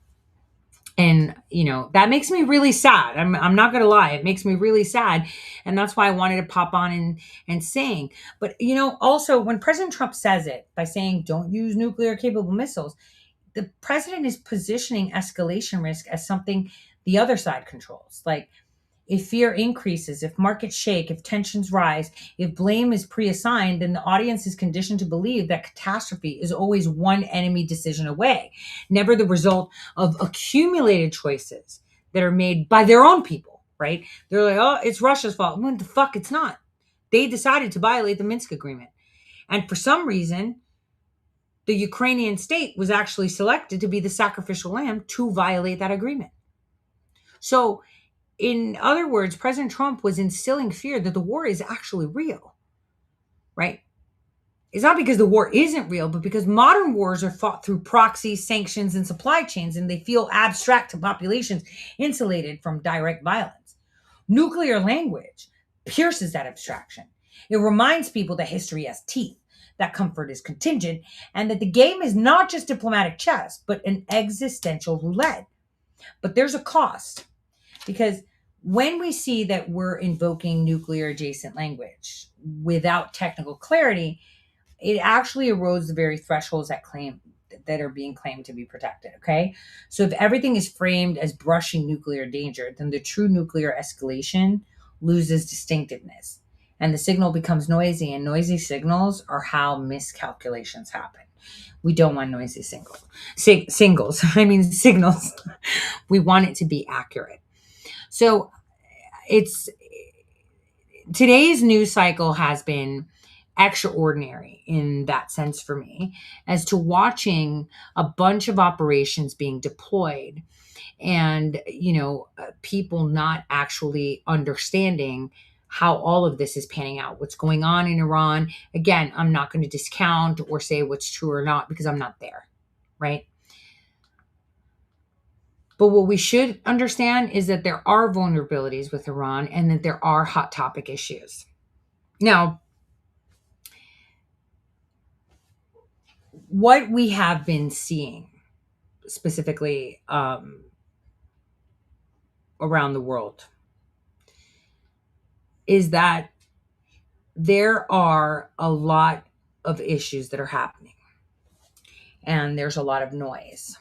Speaker 4: And, that makes me really sad. I'm not going to lie. It makes me really sad. And that's why I wanted to pop on and sing. But, also when President Trump says it by saying, don't use nuclear capable missiles, the president is positioning escalation risk as something the other side controls. Like, if fear increases, if markets shake, if tensions rise, if blame is pre-assigned, then the audience is conditioned to believe that catastrophe is always one enemy decision away, never the result of accumulated choices that are made by their own people, right? They're like, oh, it's Russia's fault. What the fuck? It's not. They decided to violate the Minsk agreement. And for some reason, the Ukrainian state was actually selected to be the sacrificial lamb to violate that agreement. So, in other words, President Trump was instilling fear that the war is actually real, right? It's not because the war isn't real, but because modern wars are fought through proxies, sanctions, and supply chains, and they feel abstract to populations insulated from direct violence. Nuclear language pierces that abstraction. It reminds people that history has teeth, that comfort is contingent, and that the game is not just diplomatic chess, but an existential roulette. But there's a cost, because when we see that we're invoking nuclear adjacent language without technical clarity, it actually erodes the very thresholds that are being claimed to be protected. Okay. So if everything is framed as brushing nuclear danger, then the true nuclear escalation loses distinctiveness and the signal becomes noisy, and noisy signals are how miscalculations happen. We don't want noisy signals. We want it to be accurate. So today's news cycle has been extraordinary in that sense for me, as to watching a bunch of operations being deployed and, people not actually understanding how all of this is panning out, what's going on in Iran. Again, I'm not going to discount or say what's true or not because I'm not there, right? But what we should understand is that there are vulnerabilities with Iran and that there are hot topic issues. Now, what we have been seeing specifically around the world is that there are a lot of issues that are happening, and there's a lot of noise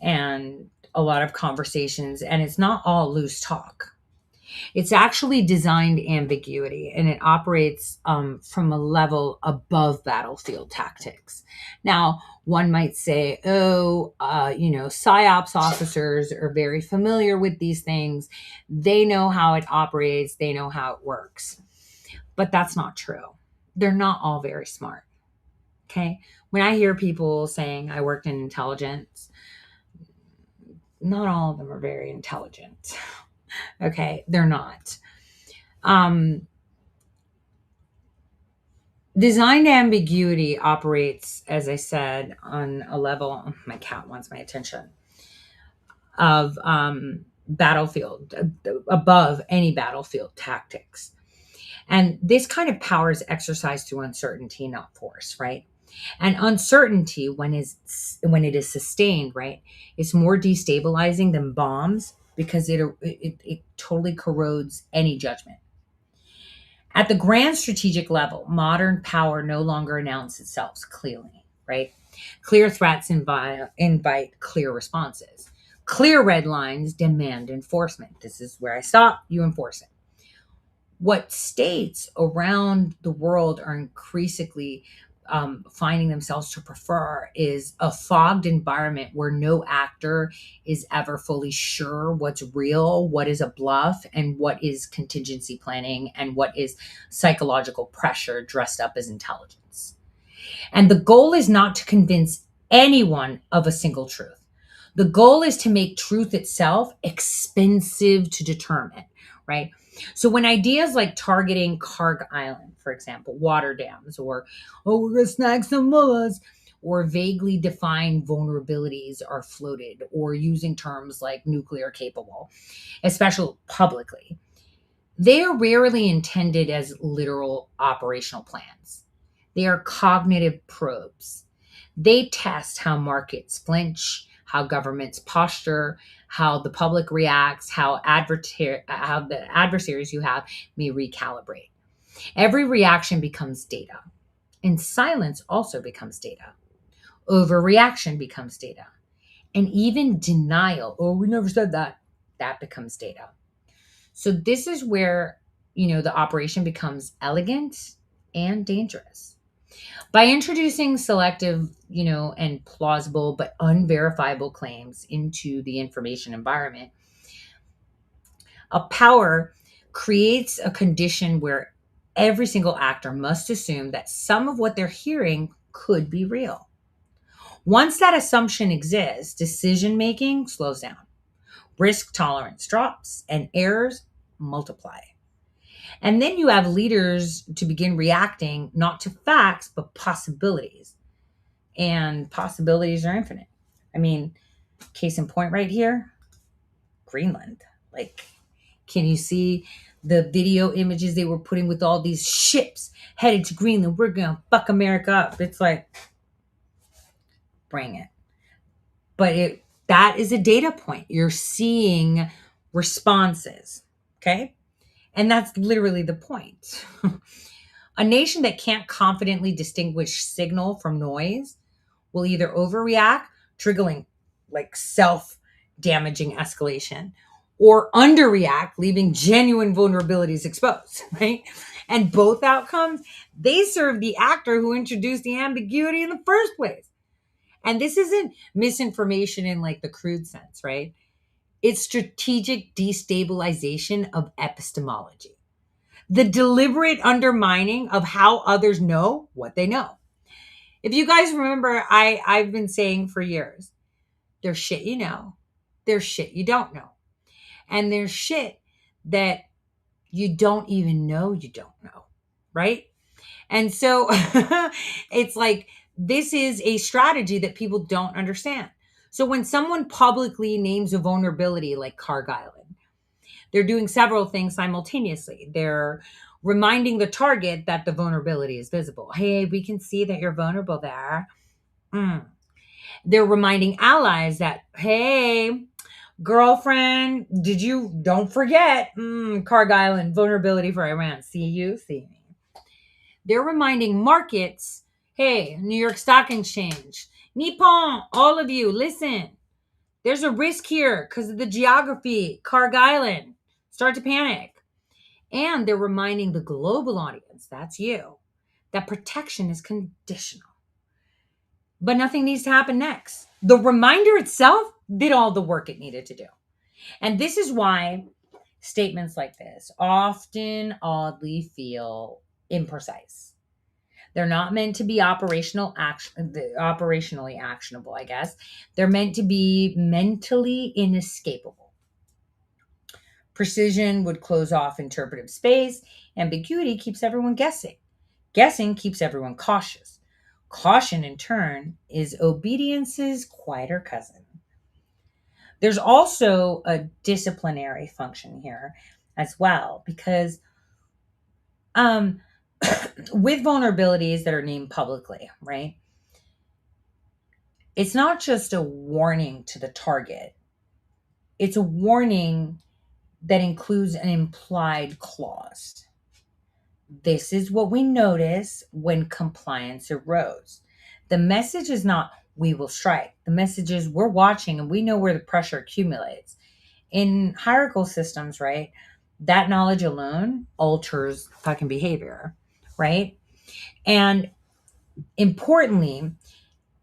Speaker 4: and a lot of conversations, and it's not all loose talk. It's actually designed ambiguity, and it operates from a level above battlefield tactics. Now, one might say, PSYOPs officers are very familiar with these things. They know how it operates. They know how it works. But that's not true. They're not all very smart. Okay? When I hear people saying I worked in intelligence, not all of them are very intelligent. Okay? They're not. Designed ambiguity operates, as I said, on a level, my cat wants my attention, of battlefield, above any battlefield tactics. And this kind of power is exercised through uncertainty, not force, right? And uncertainty, when it is sustained, right, is more destabilizing than bombs because it totally corrodes any judgment. At the grand strategic level, modern power no longer announces itself clearly, right? Clear threats invite clear responses. Clear red lines demand enforcement. This is where I stop, you enforce it. What states around the world are increasingly finding themselves to prefer is a fogged environment where no actor is ever fully sure what's real, what is a bluff, and what is contingency planning, and what is psychological pressure dressed up as intelligence. And the goal is not to convince anyone of a single truth. The goal is to make truth itself expensive to determine, right? So when ideas like targeting Karg Island, for example, water dams, or, oh, we're going to snag some mullahs, or vaguely defined vulnerabilities are floated, or using terms like nuclear capable, especially publicly, they are rarely intended as literal operational plans. They are cognitive probes. They test how markets flinch, how governments posture, how the public reacts, how the adversaries you have may recalibrate. Every reaction becomes data, and silence also becomes data. Overreaction becomes data, and even denial, oh, we never said that, that becomes data. So this is where, the operation becomes elegant and dangerous. By introducing selective, and plausible but unverifiable claims into the information environment, a power creates a condition where every single actor must assume that some of what they're hearing could be real. Once that assumption exists, decision making slows down, risk tolerance drops, and errors multiply. And then you have leaders to begin reacting not to facts, but possibilities. And possibilities are infinite. I mean, case in point right here, Greenland. Like, can you see the video images they were putting with all these ships headed to Greenland? We're going to fuck America up. It's like, bring it. But that is a data point. You're seeing responses. Okay. And that's literally the point. A nation that can't confidently distinguish signal from noise will either overreact, triggering like self-damaging escalation, or underreact, leaving genuine vulnerabilities exposed, right? And both outcomes, they serve the actor who introduced the ambiguity in the first place. And this isn't misinformation in like the crude sense, right? It's strategic destabilization of epistemology. The deliberate undermining of how others know what they know. If you guys remember, I've been saying for years, there's shit you know, there's shit you don't know. And there's shit that you don't even know you don't know, right? And so it's like, this is a strategy that people don't understand. So when someone publicly names a vulnerability like Karg Island, they're doing several things simultaneously. They're reminding the target that the vulnerability is visible. Hey, we can see that you're vulnerable there. They're reminding allies that, hey, girlfriend, don't forget, Karg Island, vulnerability for Iran. See you, see me. They're reminding markets, hey, New York Stock Exchange, Nippon, all of you, listen. There's a risk here because of the geography, Karg Island. Start to panic. And they're reminding the global audience, that's you, that protection is conditional. But nothing needs to happen next. The reminder itself did all the work it needed to do. And this is why statements like this often oddly feel imprecise. They're not meant to be operationally actionable, I guess. They're meant to be mentally inescapable. Precision would close off interpretive space. Ambiguity keeps everyone guessing. Guessing keeps everyone cautious. Caution, in turn, is obedience's quieter cousin. There's also a disciplinary function here as well, because with vulnerabilities that are named publicly, right? It's not just a warning to the target. It's a warning that includes an implied clause. This is what we notice when compliance erodes. The message is not, we will strike. The message is, we're watching and we know where the pressure accumulates. In hierarchical systems, right, that knowledge alone alters fucking behavior, right? And importantly,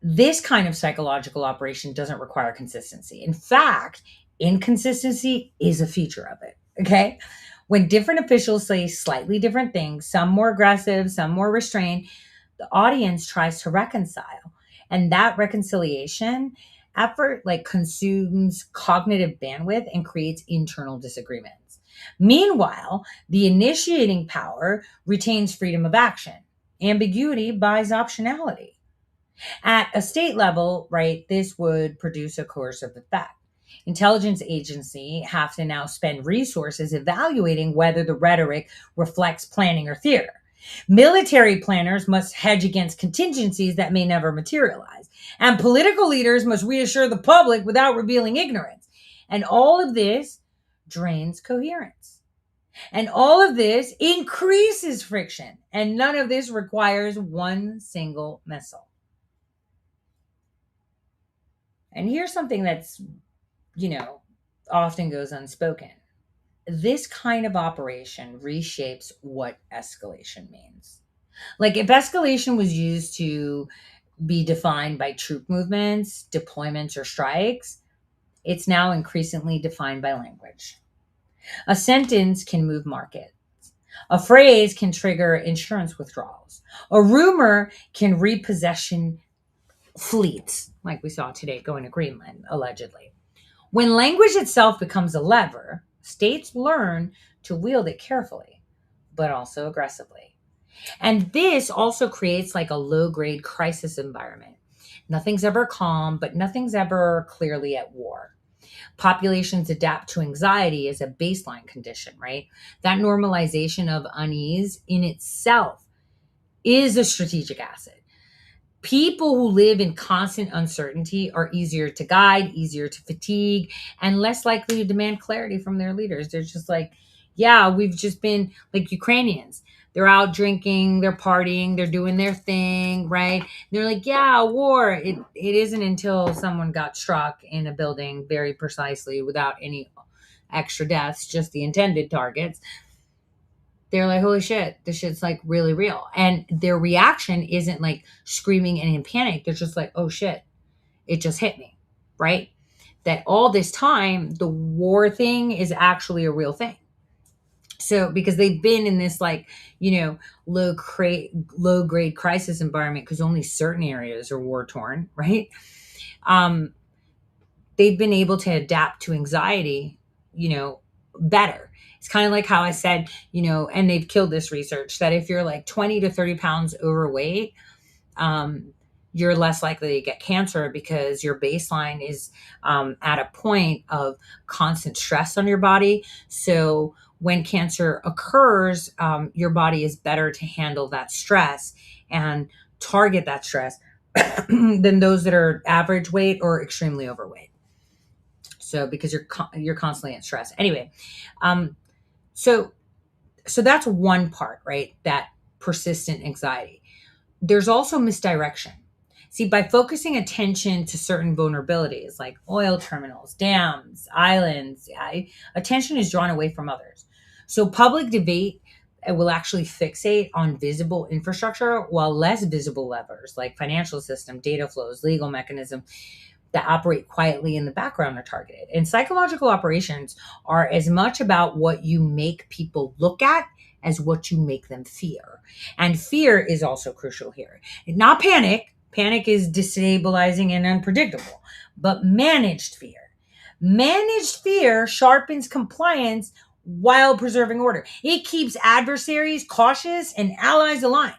Speaker 4: this kind of psychological operation doesn't require consistency. In fact, inconsistency is a feature of it, okay? When different officials say slightly different things, some more aggressive, some more restrained, the audience tries to reconcile. And that reconciliation effort like consumes cognitive bandwidth and creates internal disagreements. Meanwhile, the initiating power retains freedom of action. Ambiguity buys optionality. At a state level, right, this would produce a coercive effect. Intelligence agency have to now spend resources evaluating whether the rhetoric reflects planning or theater. Military planners must hedge against contingencies that may never materialize. And political leaders must reassure the public without revealing ignorance. And all of this drains coherence. And all of this increases friction. And none of this requires one single missile. And here's something that's, often goes unspoken. This kind of operation reshapes what escalation means. Like, if escalation was used to be defined by troop movements, deployments, or strikes, it's now increasingly defined by language. A sentence can move markets. A phrase can trigger insurance withdrawals. A rumor can repossession fleets, like we saw today going to Greenland, allegedly. When language itself becomes a lever, states learn to wield it carefully, but also aggressively. And this also creates like a low-grade crisis environment. Nothing's ever calm, but nothing's ever clearly at war. Populations adapt to anxiety as a baseline condition, right? That normalization of unease in itself is a strategic asset. People who live in constant uncertainty are easier to guide, easier to fatigue, and less likely to demand clarity from their leaders. They're just like, yeah, we've just been like Ukrainians. They're out drinking, they're partying, they're doing their thing, right? They're like, yeah, war. It isn't until someone got struck in a building very precisely without any extra deaths, just the intended targets. They're like, holy shit, this shit's like really real. And their reaction isn't like screaming and in panic. They're just like, oh shit, it just hit me, right? That all this time, the war thing is actually a real thing. So, because they've been in this like, low grade crisis environment because only certain areas are war torn, right? They've been able to adapt to anxiety, better. It's kind of like how I said, and they've killed this research that if you're like 20 to 30 pounds overweight, you're less likely to get cancer because your baseline is at a point of constant stress on your body. So when cancer occurs, your body is better to handle that stress and target that stress than those that are average weight or extremely overweight. So because you're constantly in stress. Anyway, so that's one part, right? That persistent anxiety. There's also misdirection. See, by focusing attention to certain vulnerabilities like oil terminals, dams, islands, attention is drawn away from others. So public debate will actually fixate on visible infrastructure while less visible levers like financial system, data flows, legal mechanism that operate quietly in the background are targeted. And psychological operations are as much about what you make people look at as what you make them fear. And fear is also crucial here. Not panic. Panic is destabilizing and unpredictable, but managed fear. Managed fear sharpens compliance while preserving order. It keeps adversaries cautious and allies aligned.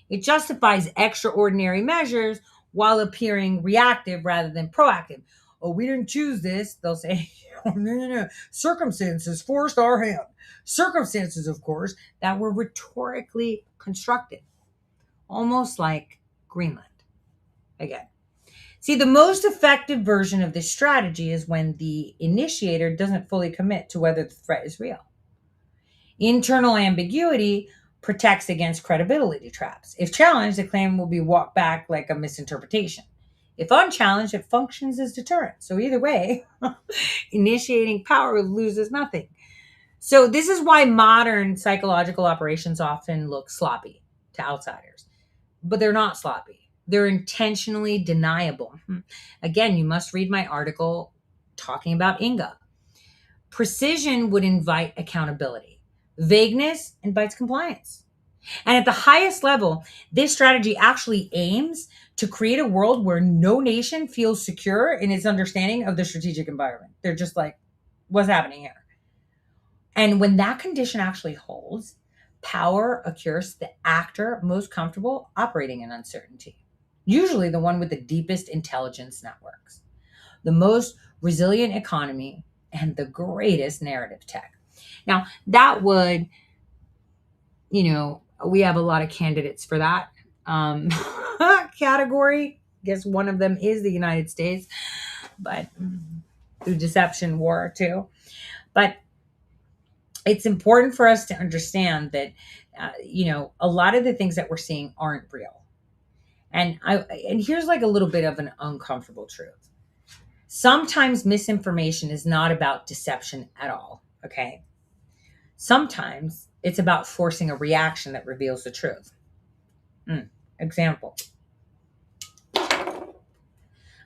Speaker 4: It justifies extraordinary measures while appearing reactive rather than proactive. Oh, we didn't choose this. They'll say, oh, no. Circumstances forced our hand. Circumstances, of course, that were rhetorically constructed. Almost like Greenland. Again. See, the most effective version of this strategy is when the initiator doesn't fully commit to whether the threat is real. Internal ambiguity protects against credibility traps. If challenged, the claim will be walked back like a misinterpretation. If unchallenged, it functions as deterrent. So either way, initiating power loses nothing. So this is why modern psychological operations often look sloppy to outsiders. But they're not sloppy. They're intentionally deniable. Again, you must read my article talking about Inga. Precision would invite accountability. Vagueness invites compliance. And at the highest level, this strategy actually aims to create a world where no nation feels secure in its understanding of the strategic environment. They're just like, what's happening here? And when that condition actually holds, power occurs to the actor most comfortable operating in uncertainty, usually the one with the deepest intelligence networks, the most resilient economy, and the greatest narrative tech. Now, that would, we have a lot of candidates for that category. I guess one of them is the United States, but through deception, war too. But it's important for us to understand that, a lot of the things that we're seeing aren't real. And here's like a little bit of an uncomfortable truth. Sometimes misinformation is not about deception at all, okay? Sometimes it's about forcing a reaction that reveals the truth. Example.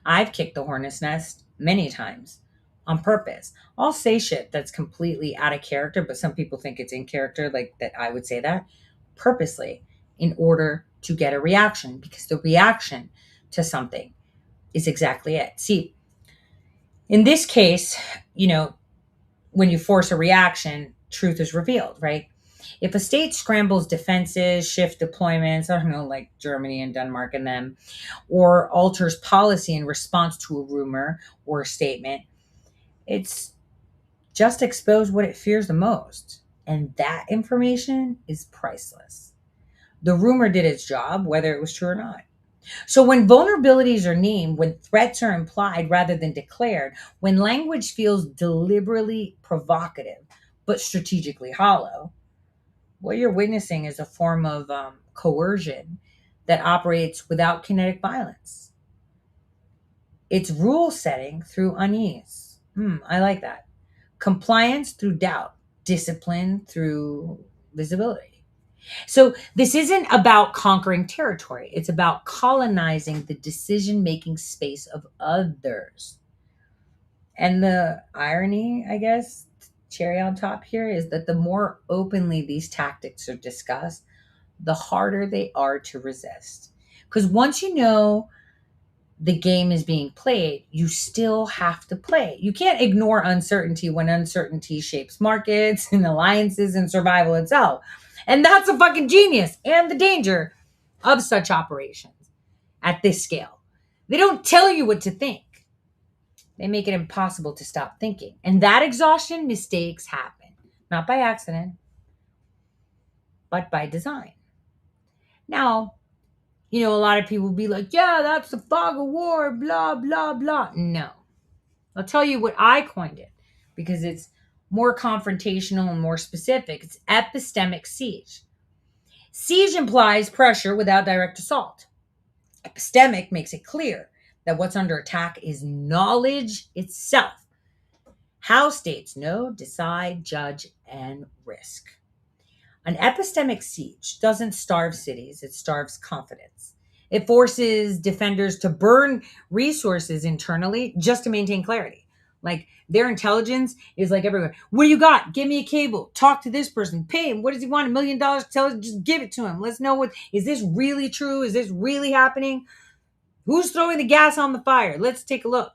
Speaker 4: I've kicked the hornet's nest many times on purpose. I'll say shit that's completely out of character, but some people think it's in character, like that I would say that purposely in order to get a reaction, because the reaction to something is exactly it. See, in this case, when you force a reaction, truth is revealed, right? If a state scrambles defenses, shift deployments, I don't know, like Germany and Denmark and them, or alters policy in response to a rumor or a statement, it's just exposed what it fears the most. And that information is priceless. The rumor did its job, whether it was true or not. So when vulnerabilities are named, when threats are implied rather than declared, when language feels deliberately provocative but strategically hollow, what you're witnessing is a form of coercion that operates without kinetic violence. It's rule setting through unease. I like that. Compliance through doubt. Discipline through visibility. So this isn't about conquering territory. It's about colonizing the decision-making space of others. And the irony, I guess, cherry on top here, is that the more openly these tactics are discussed, the harder they are to resist. Because once you know the game is being played, you still have to play. You can't ignore uncertainty when uncertainty shapes markets and alliances and survival itself. And that's a fucking genius and the danger of such operations at this scale. They don't tell you what to think. They make it impossible to stop thinking. And that exhaustion, mistakes happen. Not by accident, but by design. Now, a lot of people will be like, yeah, that's the fog of war, blah, blah, blah. No. I'll tell you what I coined it because it's more confrontational and more specific. It's epistemic siege. Siege implies pressure without direct assault. Epistemic makes it clear that what's under attack is knowledge itself. How states know, decide, judge, and risk. An epistemic siege doesn't starve cities, it starves confidence. It forces defenders to burn resources internally just to maintain clarity. Like their intelligence is like everywhere. What do you got? Give me a cable. Talk to this person. Pay him. What does he want? $1 million? Tell us. Just give it to him. Let's know is this really true? Is this really happening? Who's throwing the gas on the fire? Let's take a look.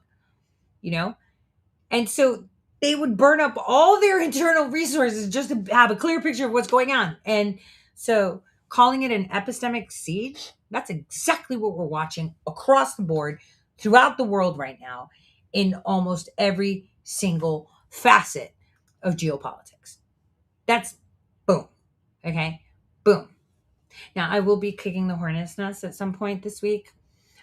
Speaker 4: And so they would burn up all their internal resources just to have a clear picture of what's going on. And so calling it an epistemic siege, that's exactly what we're watching across the board throughout the world right now in almost every single facet of geopolitics. That's boom. Okay? Boom. Now, I will be kicking the hornet's nest at some point this week.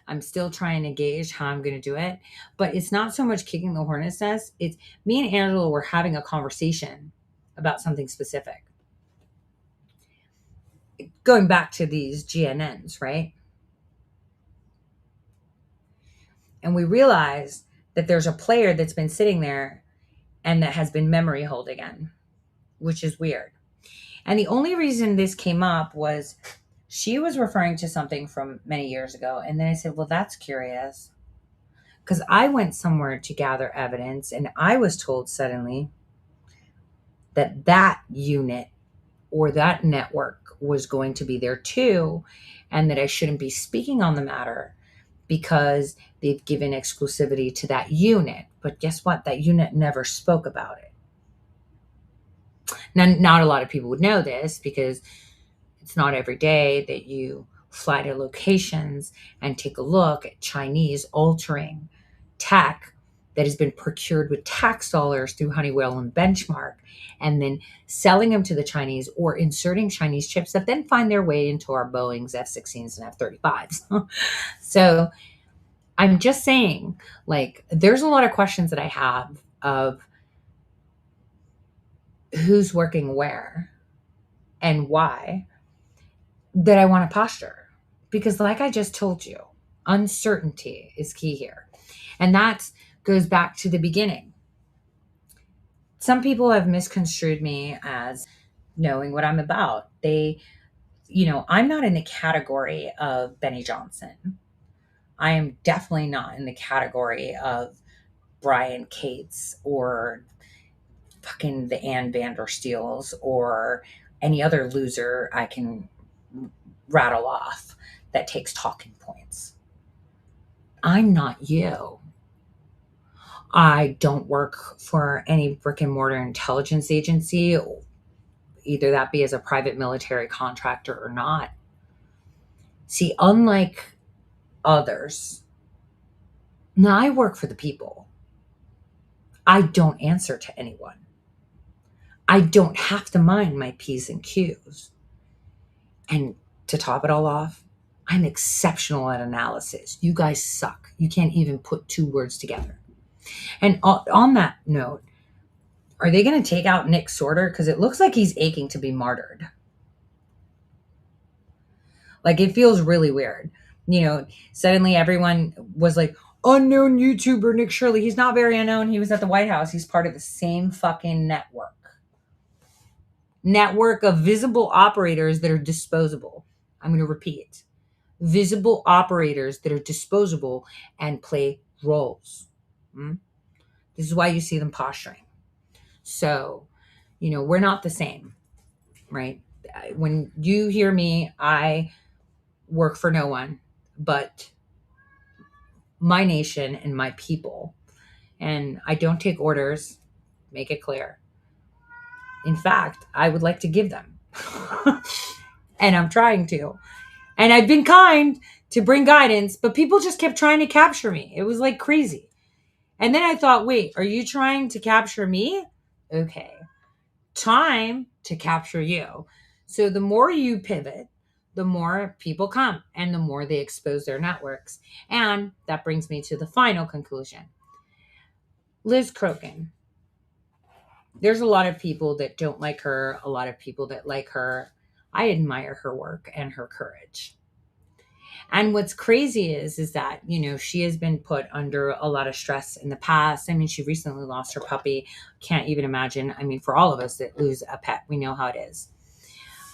Speaker 4: I'm still trying to gauge how I'm going to do it. But it's not so much kicking the hornet's nest. It's me and Angela were having a conversation about something specific. Going back to these GNNs, right? And we realized that there's a player that's been sitting there and that has been memory hold again, which is weird. And the only reason this came up was she was referring to something from many years ago. And then I said, well, that's curious. Because I went somewhere to gather evidence and I was told suddenly that that unit or that network was going to be there too. And that I shouldn't be speaking on the matter because they've given exclusivity to that unit. But guess what? That unit never spoke about it. Now, not a lot of people would know this because it's not every day that you fly to locations and take a look at Chinese altering tech that has been procured with tax dollars through Honeywell and Benchmark, and then selling them to the Chinese or inserting Chinese chips that then find their way into our Boeings, F-16s, and F-35s. So I'm just saying, like, there's a lot of questions that I have of who's working where and why that I want to posture. Because like I just told you, uncertainty is key here. And that goes back to the beginning. Some people have misconstrued me as knowing what I'm about. I'm not in the category of Benny Johnson. I am definitely not in the category of Brian Cates or fucking the Ann Vandersteels or any other loser I can rattle off that takes talking points. I'm not you. I don't work for any brick and mortar intelligence agency, either that be as a private military contractor or not. See, unlike others, now I work for the people. I don't answer to anyone. I don't have to mind my P's and Q's. And to top it all off, I'm exceptional at analysis. You guys suck. You can't even put two words together. And on that note, are they going to take out Nick Sorter? Because it looks like he's aching to be martyred. Like, it feels really weird. Suddenly everyone was like, unknown YouTuber Nick Shirley. He's not very unknown. He was at the White House. He's part of the same fucking network of visible operators that are disposable. I'm going to repeat. Visible operators that are disposable and play roles. This is why you see them posturing. So, we're not the same, right? When you hear me, I work for no one but my nation and my people. And I don't take orders, make it clear. In fact, I would like to give them. And I'm trying to. And I've been kind to bring guidance, but people just kept trying to capture me. It was like crazy. And then I thought, wait, are you trying to capture me? Okay. Time to capture you. So the more you pivot, the more people come and the more they expose their networks. And that brings me to the final conclusion. Liz Crokin. There's a lot of people that don't like her, a lot of people that like her. I admire her work and her courage. And what's crazy is that, she has been put under a lot of stress in the past. I mean, she recently lost her puppy. Can't even imagine. I mean, for all of us that lose a pet, we know how it is.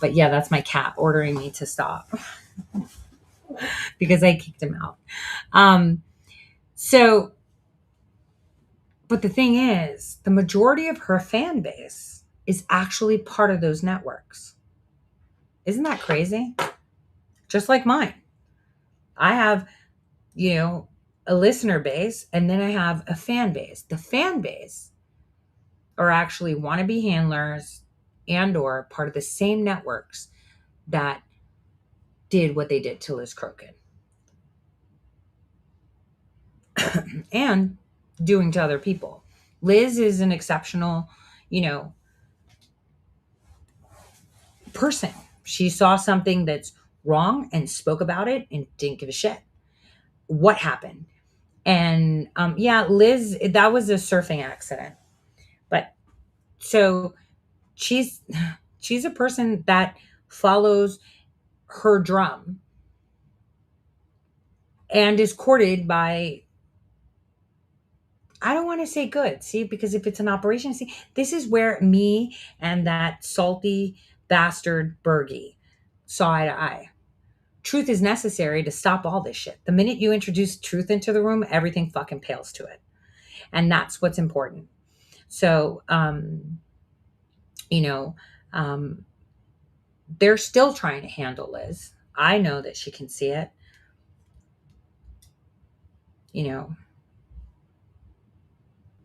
Speaker 4: But yeah, that's my cat ordering me to stop because I kicked him out. But the thing is, the majority of her fan base is actually part of those networks. Isn't that crazy? Just like mine. I have, a listener base, and then I have a fan base. The fan base are actually wannabe handlers and or part of the same networks that did what they did to Liz Crokin. And doing to other people. Liz is an exceptional, person. She saw something that's wrong and spoke about it and didn't give a shit. What happened? And Liz, that was a surfing accident. But so she's a person that follows her drum and is courted by, I don't want to say good, see, because if it's an operation, see, this is where me and that salty bastard Bergie saw eye to eye. Truth is necessary to stop all this shit. The minute you introduce truth into the room, everything fucking pales to it. And that's what's important. So, they're still trying to handle Liz. I know that she can see it.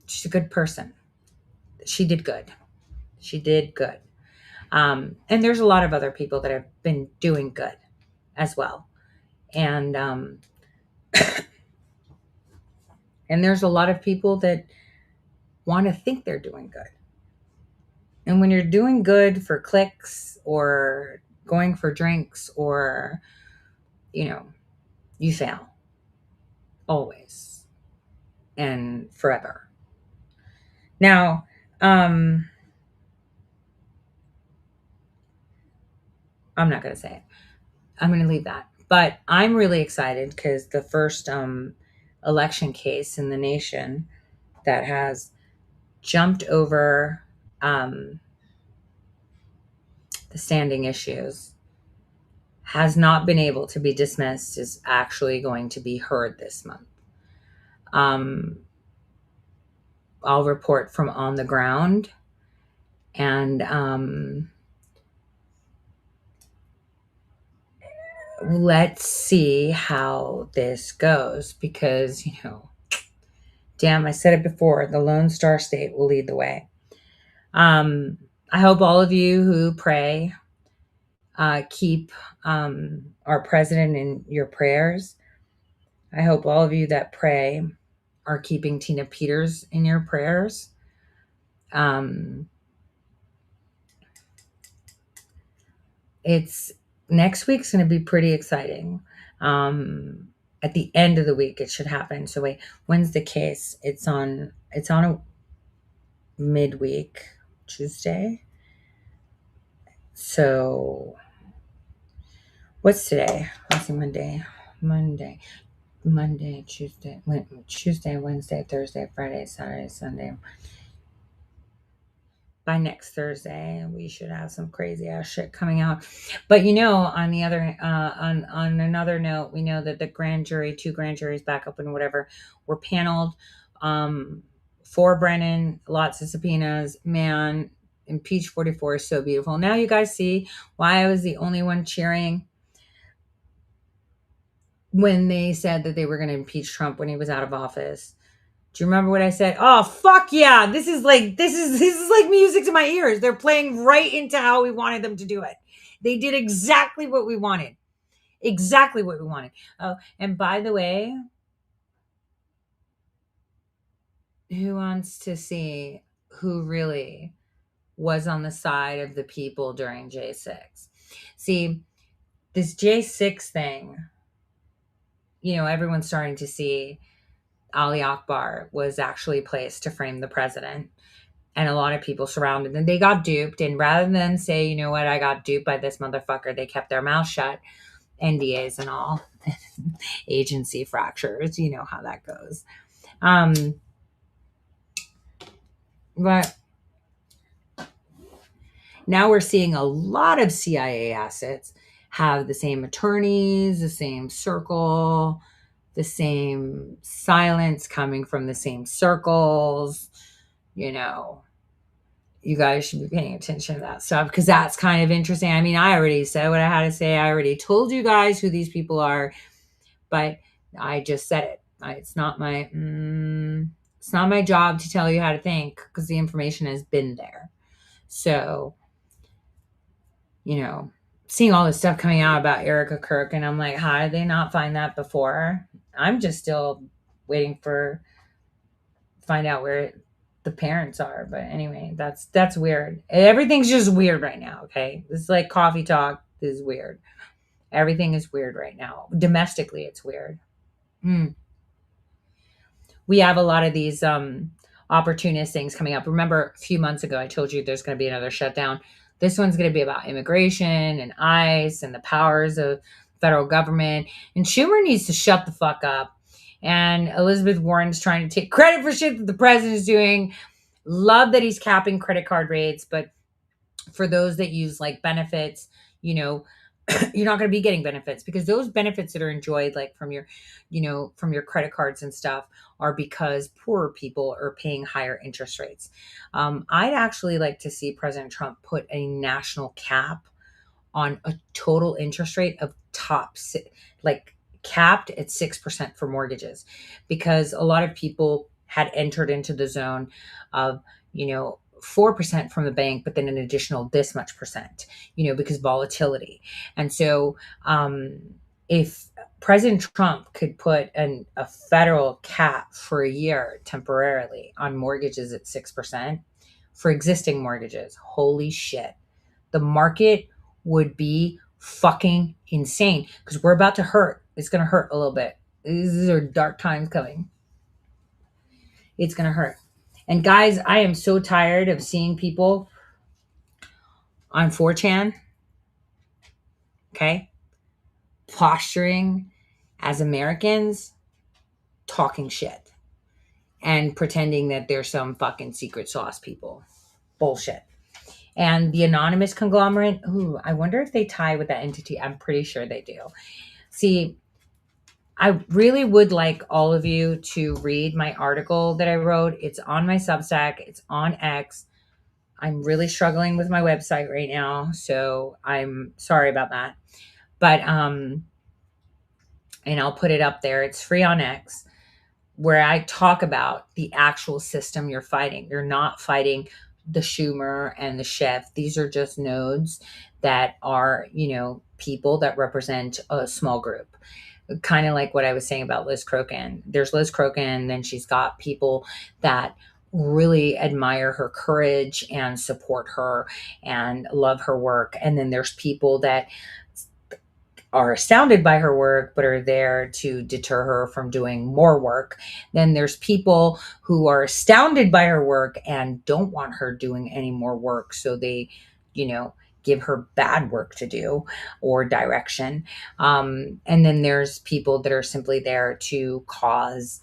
Speaker 4: She's a good person. She did good. She did good. And there's a lot of other people that have been doing good as well. And and there's a lot of people that want to think they're doing good. And when you're doing good for clicks or going for drinks or, you fail. Always. And forever. Now, I'm not going to say it. I'm going to leave that. But I'm really excited because the first election case in the nation that has jumped over the standing issues has not been able to be dismissed is actually going to be heard this month. I'll report from on the ground, and let's see how this goes because, damn, I said it before, the Lone Star State will lead the way. I hope all of you who pray keep our president in your prayers. I hope all of you that pray are keeping Tina Peters in your prayers. It's next week's going to be pretty exciting. At the end of the week, it should happen. So wait, when's the case? It's on a midweek, Tuesday. So what's today? Let's see, Monday, Tuesday, Wednesday, Thursday, Friday, Saturday, Sunday. By next Thursday, we should have some crazy ass shit coming out. But on the other, on another note, we know that the two grand juries back up and whatever were paneled for Brennan. Lots of subpoenas. Man, impeach 44 is so beautiful. Now you guys see why I was the only one cheering when they said that they were going to impeach Trump when he was out of office. Do you remember what I said? Oh, fuck yeah. This is like music to my ears. They're playing right into how we wanted them to do it. They did exactly what we wanted. Exactly what we wanted. Oh, and by the way, who wants to see who really was on the side of the people during J6? See, this J6 thing, everyone's starting to see Ali Akbar was actually placed to frame the president. And a lot of people surrounded them. They got duped. And rather than say, you know what, I got duped by this motherfucker, they kept their mouth shut. NDAs and all. Agency fractures. You know how that goes. But now we're seeing a lot of CIA assets have the same attorneys, the same circle, the same silence coming from the same circles. You guys should be paying attention to that stuff because that's kind of interesting. I mean, I already said what I had to say. I already told you guys who these people are, but I just said it. It's not my job to tell you how to think because the information has been there. So, seeing all this stuff coming out about Erica Kirk, and I'm like, how did they not find that before? I'm just still waiting to find out where the parents are. But anyway, that's weird. Everything's just weird right now. Okay. This is like coffee talk. This is weird. Everything is weird right now. Domestically, it's weird. We have a lot of these opportunist things coming up. Remember a few months ago, I told you there's going to be another shutdown. This one's going to be about immigration and ICE and the powers of federal government. And Schumer needs to shut the fuck up. And Elizabeth Warren's trying to take credit for shit that the president is doing. Love that he's capping credit card rates. But for those that use like benefits, you're not going to be getting benefits because those benefits that are enjoyed like from your, from your credit cards and stuff are because poorer people are paying higher interest rates. I'd actually like to see President Trump put a national cap on a total interest rate of capped at 6% for mortgages, because a lot of people had entered into the zone of, 4% from the bank, but then an additional this much percent, because volatility. And so if President Trump could put a federal cap for a year temporarily on mortgages at 6% for existing mortgages, holy shit, the market would be fucking insane, because we're about to hurt. It's going to hurt a little bit. These are dark times coming. It's going to hurt. And guys, I am so tired of seeing people on 4chan, okay, posturing as Americans, talking shit and pretending that they're some fucking secret sauce people. Bullshit. And the anonymous conglomerate, I wonder if they tie with that entity. I'm pretty sure they do. See, I really would like all of you to read my article that I wrote. It's on my Substack. It's on X. I'm really struggling with my website right now, so I'm sorry about that. But, and I'll put it up there. It's free on X, where I talk about the actual system you're fighting. You're not fighting the Schumer and the Schiff. These are just nodes that are, people that represent a small group. Kind of like what I was saying about Liz Crokin. There's Liz Crokin, then she's got people that really admire her courage and support her and love her work. And then there's people that are astounded by her work, but are there to deter her from doing more work. Then there's people who are astounded by her work and don't want her doing any more work. So they, give her bad work to do or direction. And then there's people that are simply there to cause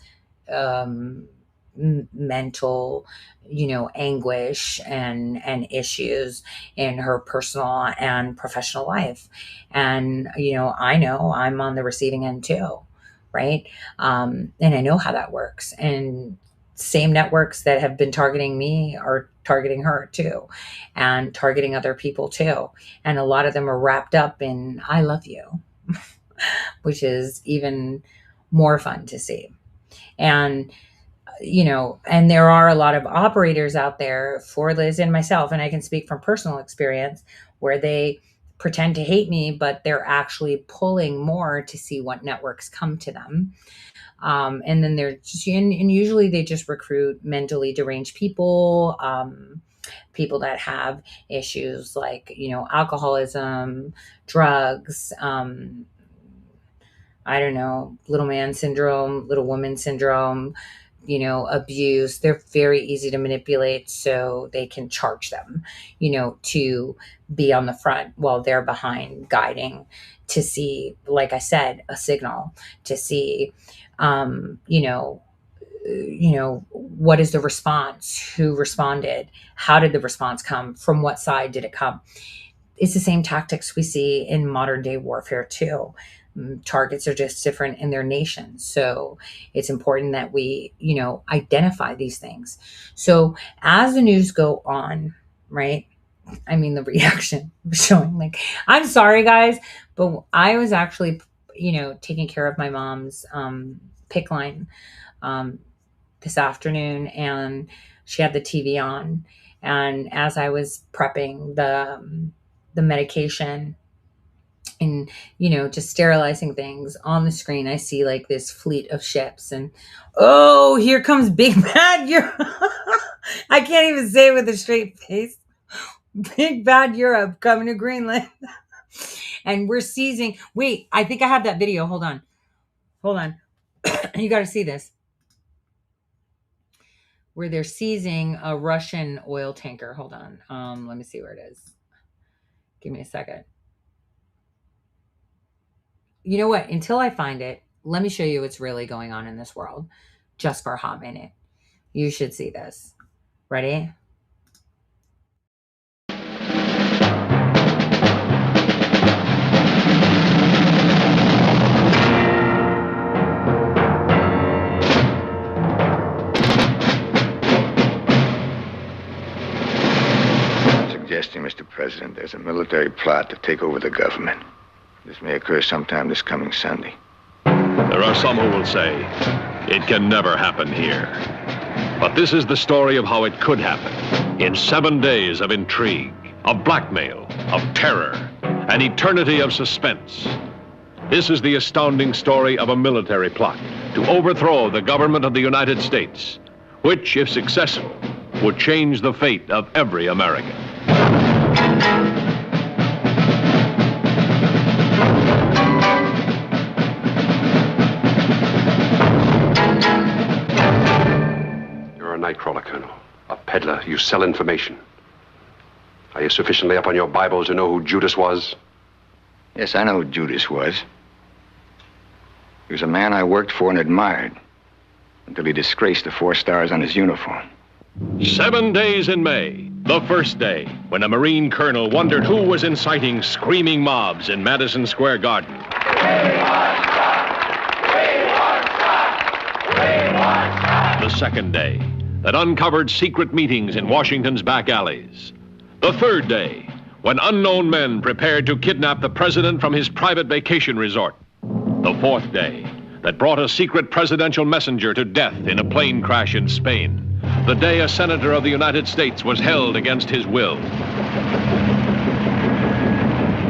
Speaker 4: mental, anguish and issues in her personal and professional life. And, I know I'm on the receiving end too, right? And I know how that works. And same networks that have been targeting me are targeting her too, and targeting other people too. And a lot of them are wrapped up in I love you, which is even more fun to see. And, and there are a lot of operators out there for Liz and myself, and I can speak from personal experience, where they pretend to hate me, but they're actually pulling more to see what networks come to them. And then they're just, and usually they just recruit mentally deranged people, people that have issues like, alcoholism, drugs, I don't know, little man syndrome, little woman syndrome, abuse. They're very easy to manipulate, so they can charge them, to be on the front while they're behind guiding to see, like I said, a signal to see, what is the response? Who responded? How did the response come? From what side did it come? It's the same tactics we see in modern day warfare too. Targets are just different in their nations. So it's important that we, identify these things. So as the news go on, right? I mean, the reaction showing like, I'm sorry guys, but I was actually, taking care of my mom's PICC line this afternoon, and she had the TV on. And as I was prepping the medication and, just sterilizing things on the screen, I see like this fleet of ships, and oh, here comes Big Bad Europe. I can't even say it with a straight face. Big Bad Europe coming to Greenland. And we're seizing. Wait, I think I have that video. Hold on. You got to see this. Where they're seizing a Russian oil tanker. Hold on. Let me see where it is. Give me a second. You know what? Until I find it, let me show you what's really going on in this world just for a hot minute. You should see this. Ready?
Speaker 21: Mr. President, there's a military plot to take over the government. This may occur sometime this coming Sunday.
Speaker 22: There are some who will say, it can never happen here.
Speaker 1: But this is the story of how it could happen. In 7 days of intrigue, of blackmail, of terror, an eternity of suspense. This is the astounding story of a military plot to overthrow the government of the United States, which, if successful, would change the fate of every American.
Speaker 22: You're a nightcrawler, Colonel. A peddler. You sell information. Are you sufficiently up on your Bible to know who Judas was?
Speaker 21: Yes, I know who Judas was. He was a man I worked for and admired until he disgraced the 4 stars on his uniform.
Speaker 1: 7 days in May, the first day, when a Marine colonel wondered who was inciting screaming mobs in Madison Square Garden. The second day, that uncovered secret meetings in Washington's back alleys. The third day, when unknown men prepared to kidnap the president from his private vacation resort. The fourth day, that brought a secret presidential messenger to death in a plane crash in Spain. The day a senator of the United States was held against his will.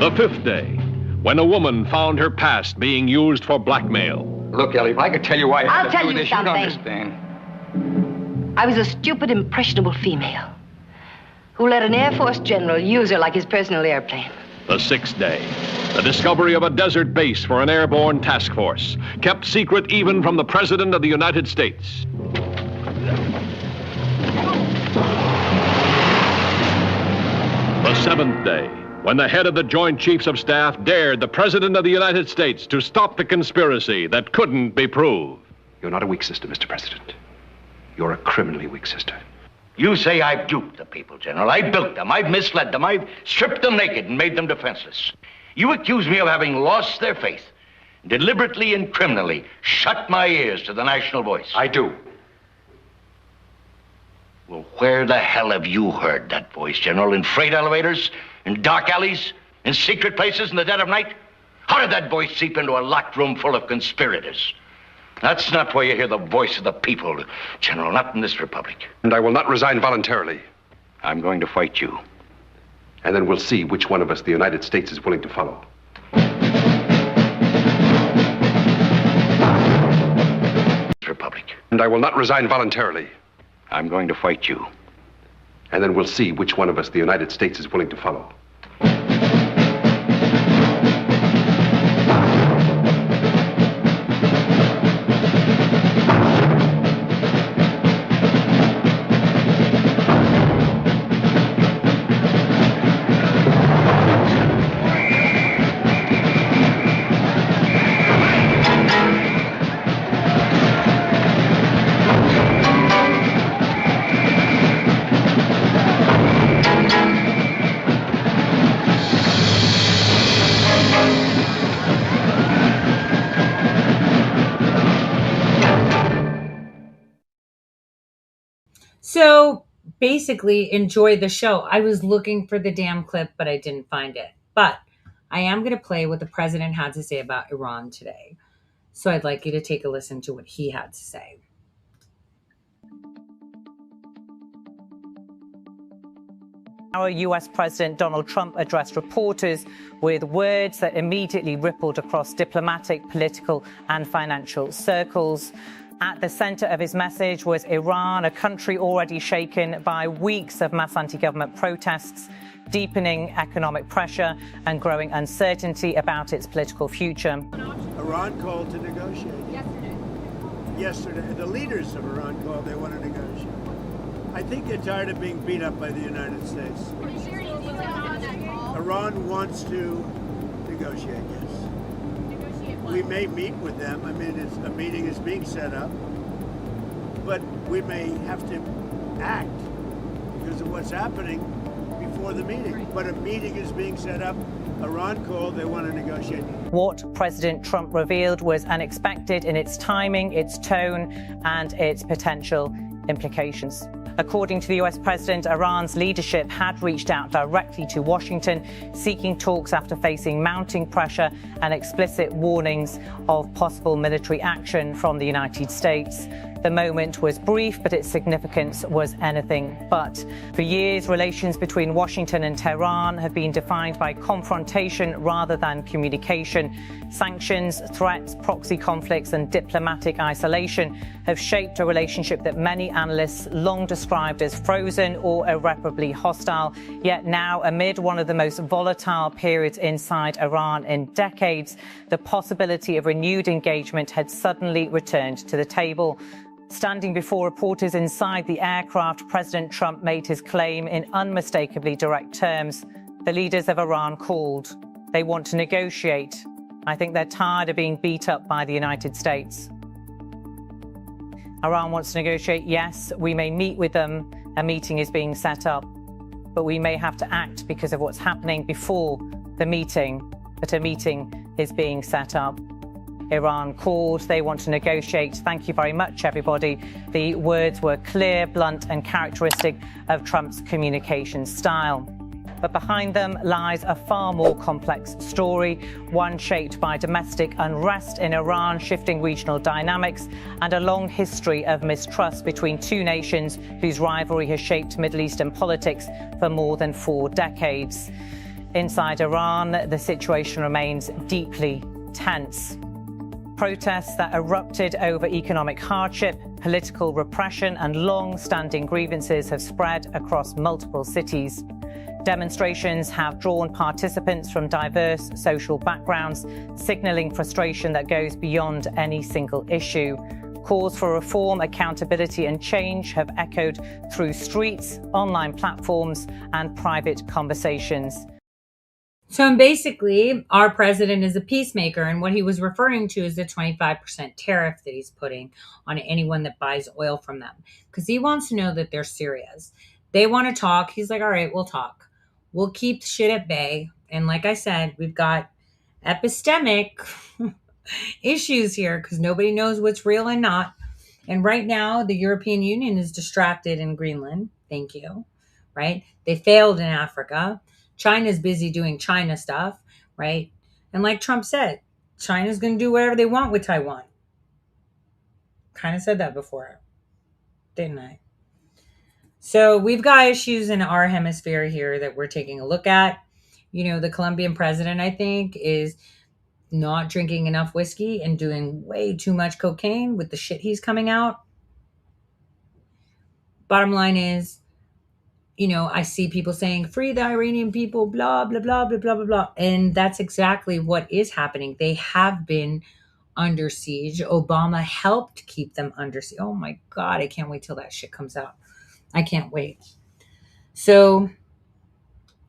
Speaker 1: The fifth day, when a woman found her past being used for blackmail.
Speaker 21: Look, Ellie, if I could tell you why I
Speaker 23: I'll
Speaker 21: had to
Speaker 23: tell
Speaker 21: do
Speaker 23: you
Speaker 21: this,
Speaker 23: something.
Speaker 21: you'd understand.
Speaker 23: I was a stupid, impressionable female who let an Air Force general use her like his personal airplane.
Speaker 1: The sixth day, the discovery of a desert base for an airborne task force, kept secret even from the President of the United States. The seventh day, when the head of the Joint Chiefs of Staff dared the President of the United States to stop the conspiracy that couldn't be proved.
Speaker 22: You're not a weak sister, Mr. President. You're a criminally weak sister.
Speaker 24: You say I've duped the people, General. I built them. I've misled them. I've stripped them naked and made them defenseless. You accuse me of having lost their faith, deliberately and criminally shut my ears to the national voice.
Speaker 22: I do.
Speaker 24: Well, where the hell have you heard that voice, General? In freight elevators? In dark alleys? In secret places in the dead of night? How did that voice seep into a locked room full of conspirators? That's not where you hear the voice of the people, General, not in this republic.
Speaker 22: And I will not resign voluntarily.
Speaker 24: I'm going to fight you.
Speaker 22: And then we'll see which one of us the United States is willing to follow.
Speaker 24: Republic.
Speaker 22: And I will not resign voluntarily.
Speaker 24: I'm going to fight you.
Speaker 22: And then we'll see which one of us the United States is willing to follow.
Speaker 4: So basically, enjoy the show. I was looking for the damn clip, but I didn't find it. But I am going to play what the president had to say about Iran today. So I'd like you to take a listen to what he had to say.
Speaker 25: Our US President Donald Trump addressed reporters with words that immediately rippled across diplomatic, political, and financial circles. At the center of his message was Iran, a country already shaken by weeks of mass anti-government protests, deepening economic pressure, and growing uncertainty about its political future.
Speaker 26: Iran called to negotiate. Yesterday, the leaders of Iran called they want to negotiate. I think they're tired of being beat up by the United States. Iran wants to negotiate, yes. We may meet with them. I mean, a meeting is being set up, but we may have to act because of what's happening before the meeting. But a meeting is being set up. Iran called, they want to negotiate.
Speaker 25: What President Trump revealed was unexpected in its timing, its tone, and its potential implications. According to the US president, Iran's leadership had reached out directly to Washington, seeking talks after facing mounting pressure and explicit warnings of possible military action from the United States. The moment was brief, but its significance was anything but. For years, relations between Washington and Tehran have been defined by confrontation rather than communication. Sanctions, threats, proxy conflicts, and diplomatic isolation have shaped a relationship that many analysts long described as frozen or irreparably hostile. Yet now, amid one of the most volatile periods inside Iran in decades, the possibility of renewed engagement had suddenly returned to the table. Standing before reporters inside the aircraft, President Trump made his claim in unmistakably direct terms. The leaders of Iran called. They want to negotiate. I think they're tired of being beat up by the United States. Iran wants to negotiate. Yes, we may meet with them. A meeting is being set up. But we may have to act because of what's happening before the meeting. But a meeting is being set up. Iran called. They want to negotiate. Thank you very much, everybody. The words were clear, blunt, and characteristic of Trump's communication style. But behind them lies a far more complex story, one shaped by domestic unrest in Iran, shifting regional dynamics, and a long history of mistrust between two nations whose rivalry has shaped Middle Eastern politics for more than 4 decades. Inside Iran, the situation remains deeply tense. Protests that erupted over economic hardship, political repression, and long-standing grievances have spread across multiple cities. Demonstrations have drawn participants from diverse social backgrounds, signaling frustration that goes beyond any single issue. Calls for reform, accountability, and change have echoed through streets, online platforms, and private conversations.
Speaker 4: So basically, our president is a peacemaker, and what he was referring to is the 25% tariff that he's putting on anyone that buys oil from them, because he wants to know that they're serious. They want to talk. He's like, all right, we'll talk. We'll keep the shit at bay. And like I said, we've got epistemic issues here because nobody knows what's real and not. And right now, the European Union is distracted in Greenland. Thank you. Right? They failed in Africa. China's busy doing China stuff, right? And like Trump said, China's going to do whatever they want with Taiwan. Kind of said that before, didn't I? So we've got issues in our hemisphere here that we're taking a look at. You know, the Colombian president, I think, is not drinking enough whiskey and doing way too much cocaine with the shit he's coming out. Bottom line is, you know, I see people saying, free the Iranian people, blah, blah, blah, blah, blah, blah, blah. And that's exactly what is happening. They have been under siege. Obama helped keep them under siege. Oh my God, I can't wait till that shit comes out. I can't wait. So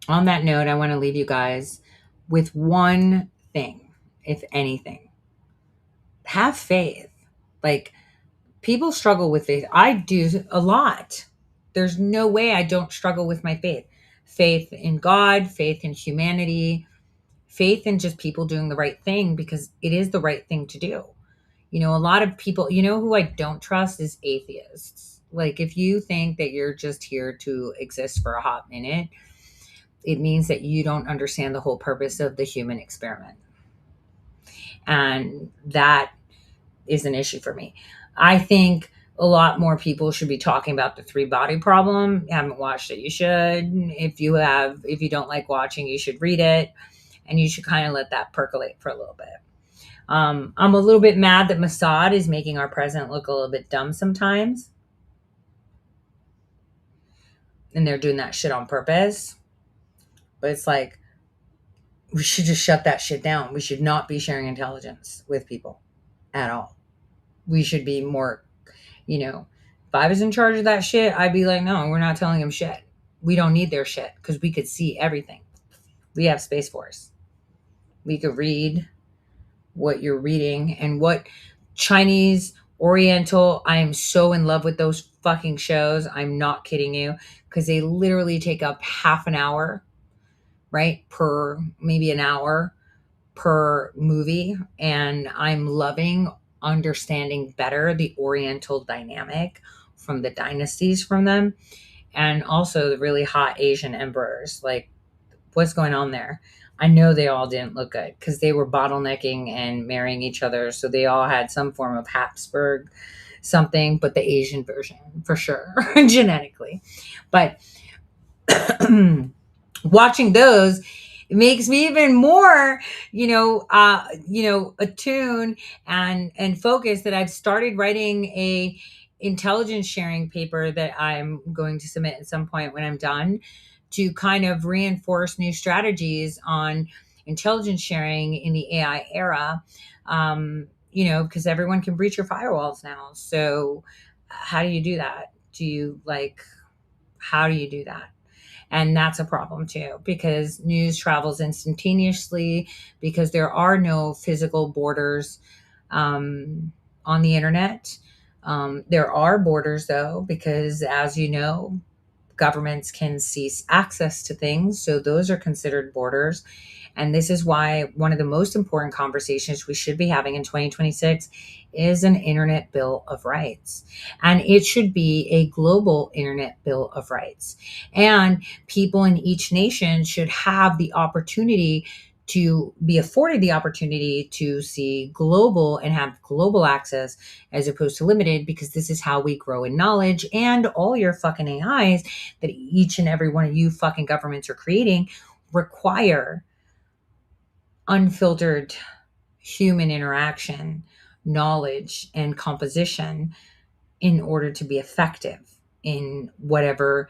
Speaker 4: on that note, I want to leave you guys with one thing, if anything. Have faith. Like, people struggle with faith. I do a lot. There's no way I don't struggle with my faith. Faith in God, faith in humanity, faith in just people doing the right thing because it is the right thing to do. You know, a lot of people, you know who I don't trust is atheists. Like, if you think that you're just here to exist for a hot minute, it means that you don't understand the whole purpose of the human experiment. And that is an issue for me. I think a lot more people should be talking about the 3-body problem. You haven't watched it, you should. If you don't like watching, you should read it. And you should kind of let that percolate for a little bit. I'm a little bit mad that Mossad is making our president look a little bit dumb sometimes. And they're doing that shit on purpose. But it's like, we should just shut that shit down. We should not be sharing intelligence with people at all. We should be more, you know, if I was in charge of that shit, I'd be like, no, we're not telling them shit. We don't need their shit because we could see everything. We have Space Force. We could read what you're reading and what Chinese, Oriental. I am so in love with those fucking shows. I'm not kidding you, because they literally take up half an hour, right? Maybe an hour per movie. And I'm loving understanding better the Oriental dynamic from the dynasties from them. And also the really hot Asian emperors. Like, what's going on there? I know they all didn't look good because they were bottlenecking and marrying each other. So they all had some form of Habsburg something, but the Asian version for sure, genetically. But watching those, it makes me even more, attuned and focused that I've started writing a intelligence sharing paper that I'm going to submit at some point when I'm done, to kind of reinforce new strategies on intelligence sharing in the AI era. Because everyone can breach your firewalls now. So how do you do that? How do you do that? And that's a problem too, because news travels instantaneously, because there are no physical borders on the internet. There are borders though, because as you know, governments can cease access to things. So those are considered borders. And this is why one of the most important conversations we should be having in 2026 is an Internet Bill of Rights. And it should be a global Internet Bill of Rights. And people in each nation should have the opportunity to be afforded the opportunity to see global and have global access as opposed to limited, because this is how we grow in knowledge. And all your fucking AIs that each and every one of you fucking governments are creating require unfiltered human interaction, knowledge, and composition in order to be effective in whatever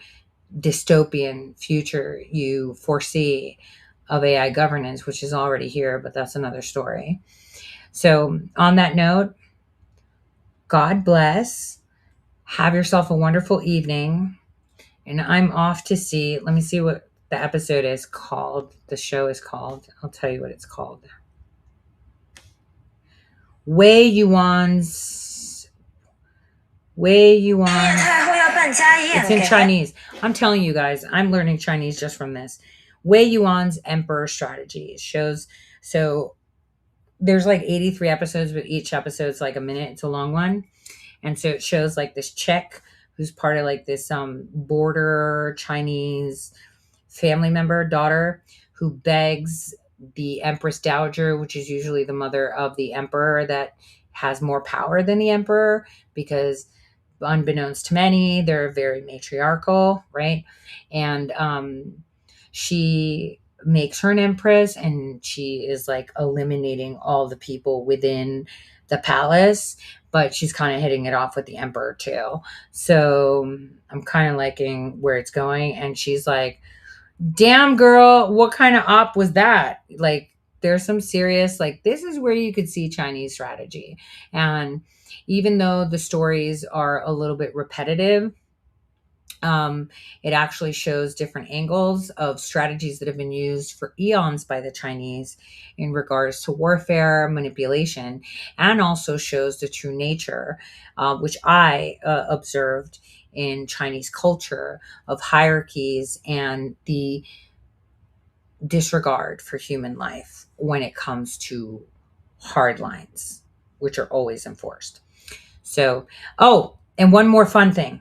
Speaker 4: dystopian future you foresee of AI governance, which is already here, but that's another story. So, on that note, God bless. Have yourself a wonderful evening. And I'm off to see, let me see what the episode is called. The show is called. I'll tell you what it's called. Wei Yuan's. It's in Chinese. I'm telling you guys, I'm learning Chinese just from this. Wei Yuan's Emperor Strategy. It shows, so there's like 83 episodes, but each episode's like a minute. It's a long one. And so it shows like this chick who's part of like this border Chinese family member, daughter, who begs the Empress Dowager, which is usually the mother of the emperor that has more power than the emperor, because unbeknownst to many, they're very matriarchal, right? And she makes her an empress, and she is like eliminating all the people within the palace, but she's kind of hitting it off with the emperor too. So I'm kind of liking where it's going. And she's like, damn girl, what kind of op was that? Like, there's some serious, like, this is where you could see Chinese strategy. And even though the stories are a little bit repetitive, it actually shows different angles of strategies that have been used for eons by the Chinese in regards to warfare, manipulation, and also shows the true nature, which I observed in Chinese culture, of hierarchies and the disregard for human life when it comes to hard lines, which are always enforced. So, and one more fun thing.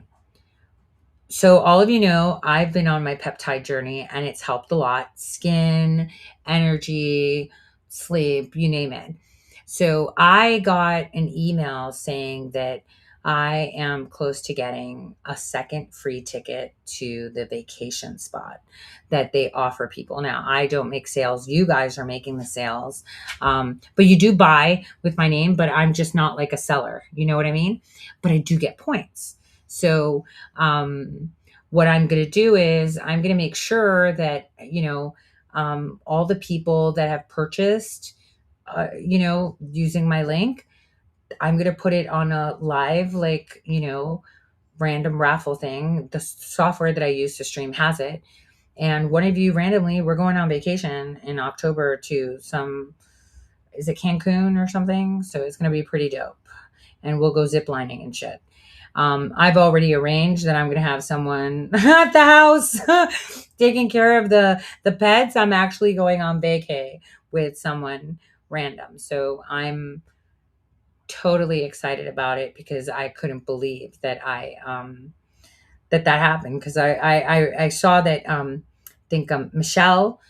Speaker 4: So all of you know, I've been on my peptide journey and it's helped a lot. Skin, energy, sleep, you name it. So I got an email saying that I am close to getting a second free ticket to the vacation spot that they offer people. Now, I don't make sales. You guys are making the sales. But you do buy with my name, but I'm just not like a seller. You know what I mean? But I do get points. So what I'm going to do is I'm going to make sure that, all the people that have purchased, using my link, I'm going to put it on a live, random raffle thing. The software that I use to stream has it. And one of you randomly, we're going on vacation in October to is it Cancun or something? So it's going to be pretty dope. And we'll go ziplining and shit. I've already arranged that I'm going to have someone at the house taking care of the pets. I'm actually going on vacay with someone random. So I'm totally excited about it, because I couldn't believe that that happened. Because I saw that, I think Michelle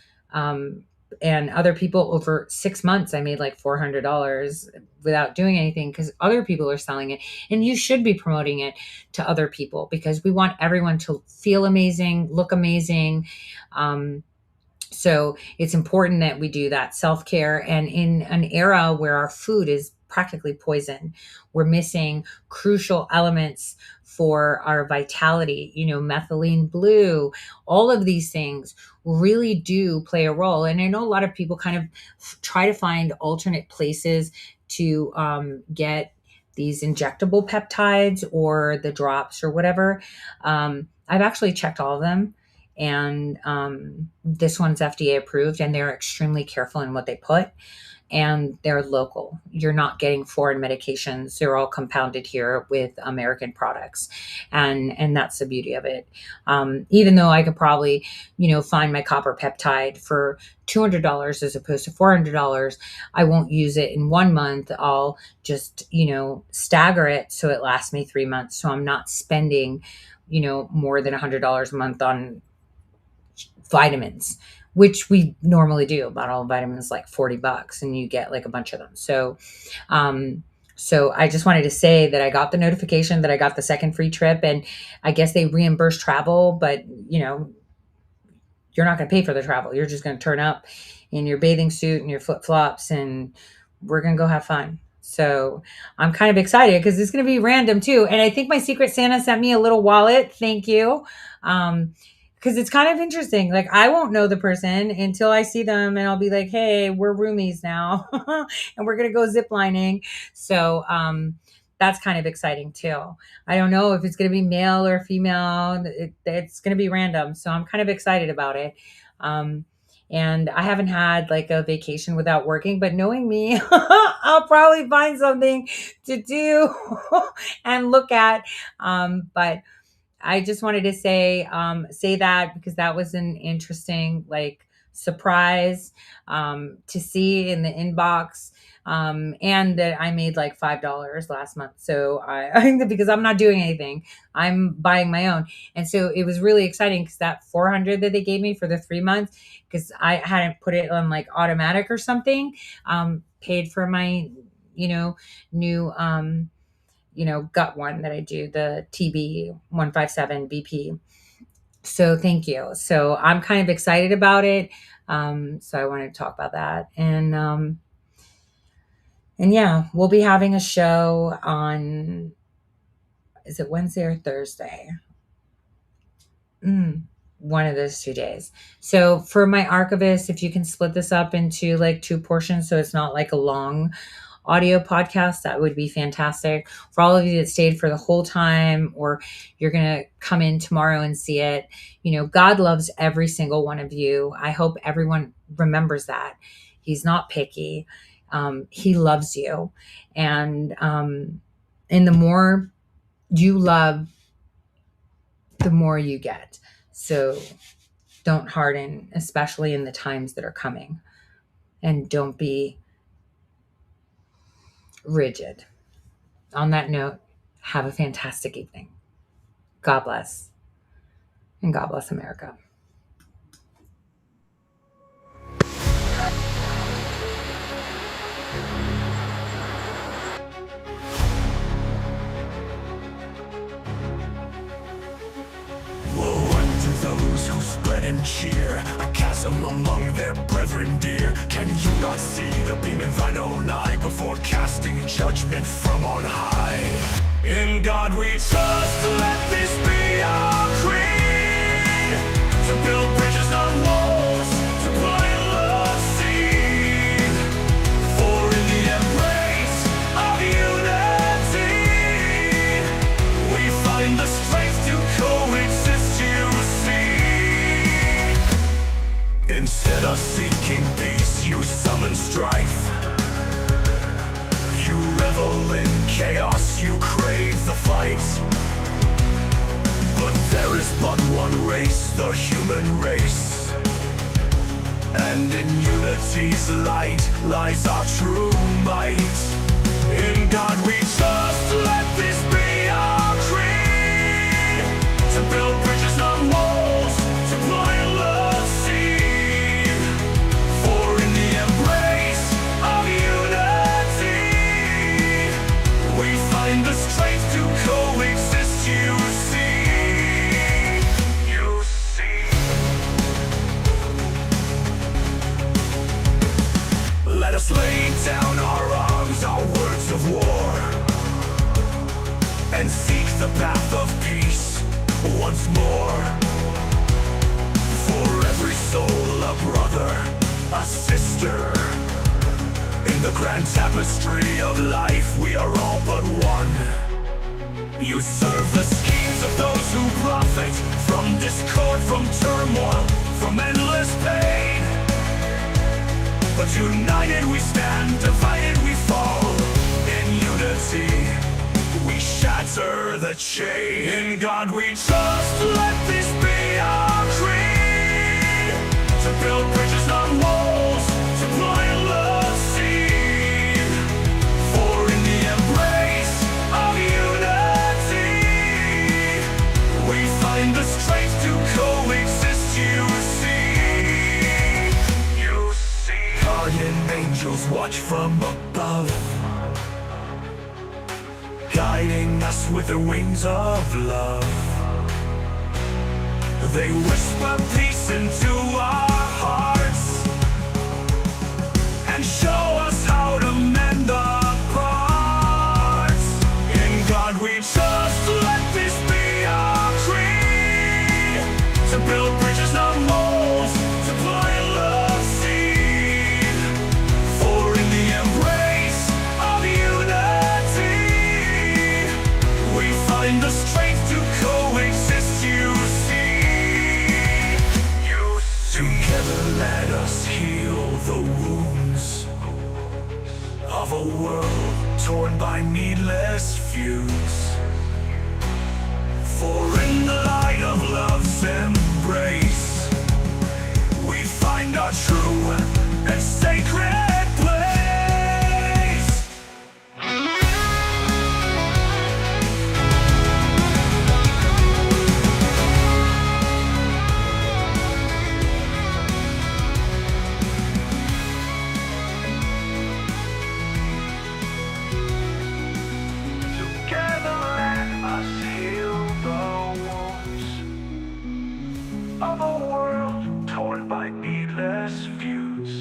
Speaker 4: and other people over 6 months, I made like $400 without doing anything because other people are selling it. And you should be promoting it to other people because we want everyone to feel amazing, look amazing. So it's important that we do that self-care. And in an era where our food is practically poison, we're missing crucial elements for our vitality, methylene blue, all of these things really do play a role. And I know a lot of people kind of try to find alternate places to get these injectable peptides or the drops or whatever. I've actually checked all of them. And this one's FDA approved, and they're extremely careful in what they put, and they're local. You're not getting foreign medications. They're all compounded here with American products. And that's the beauty of it. Even though I could probably, find my copper peptide for $200 as opposed to $400, I won't use it in 1 month. I'll just, stagger it so it lasts me 3 months. So I'm not spending, more than $100 a month on vitamins, which we normally do. Bottle of vitamins like $40 and you get like a bunch of them. So I just wanted to say that I got the notification that I got the second free trip, and I guess they reimburse travel, but you're not going to pay for the travel. You're just going to turn up in your bathing suit and your flip flops, and we're going to go have fun. So I'm kind of excited because it's going to be random too. And I think my Secret Santa sent me a little wallet. Thank you. Because it's kind of interesting. Like, I won't know the person until I see them, and I'll be like, hey, we're roomies now and we're going to go ziplining. So that's kind of exciting too. I don't know if it's going to be male or female. It's going to be random. So I'm kind of excited about it. And I haven't had like a vacation without working, but knowing me, I'll probably find something to do and look at. But I just wanted to say that because that was an interesting surprise to see in the inbox, and that I made like $5 last month. So I because I'm not doing anything, I'm buying my own, and so it was really exciting because that $400 that they gave me for the 3 months, because I hadn't put it on like automatic or something, paid for my new gut one that I do, the TB 157 BP. So thank you. So I'm kind of excited about it. So I wanted to talk about that. And yeah, we'll be having a show on, is it Wednesday or Thursday? One of those 2 days. So for my archivist, if you can split this up into like 2 portions, so it's not like a long audio podcast, that would be fantastic. For all of you that stayed for the whole time, or you're going to come in tomorrow and see it, God loves every single one of you. I hope everyone remembers that. He's not picky. He loves you. And the more you love, the more you get. So don't harden, especially in the times that are coming. And don't be rigid. On that note, have a fantastic evening. God bless. And God bless America.
Speaker 2: Woe unto those who spread and cheer a chasm among their brethren dear. Can you not see the beam in thine own eye before casting judgment from on high? In God we trust, let this be our creed, to build bridges not walls, to plant love seed, for in the embrace of unity we find the strength to coexist, you see. Instead of seeking peace, you summon strife. You revel in chaos, you crave the fight. But there is but one race, the human race. And in unity's light lies our true might. In God we trust, let this be our creed, to build bridges not walls, to plant love seed, for us lay down our arms, our words of war, and seek the path of peace once more. For every soul, a brother, a sister. In the grand tapestry of life, we are all but one. You serve the schemes of those who profit from discord, from turmoil, from endless pain. But united we stand, divided we fall. In unity, we shatter the chain. In God we trust, let this be our creed. To build bridges, not walls, to plant love's seed. For in the embrace of unity, we find the strength to coexist, you see. You see. Guardian angels watch from above, guiding us with the wings of love. They whisper peace into our hearts and show us how to mend our parts. In God we trust, let this be our creed. To build bridges, not walls, to plant love's seed. For in the embrace of unity, we find the strength to coexist, you see. You see. Together let us heal the wounds of a world torn by needless feuds. For in the light of love's embrace, we find our true and sacred place. Together let us heal the wounds of a world torn by needless feuds.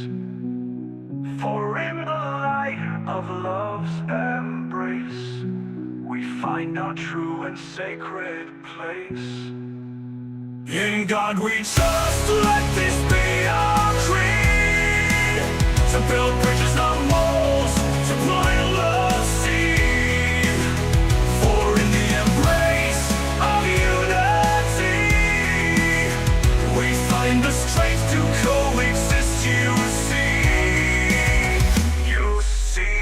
Speaker 2: For in the light of love's embrace, we find our true and sacred place. In God we trust, let this be our creed. To build bridges, not walls, to plant love's seed. For in the embrace of unity, we find the strength to coexist, you see. You see.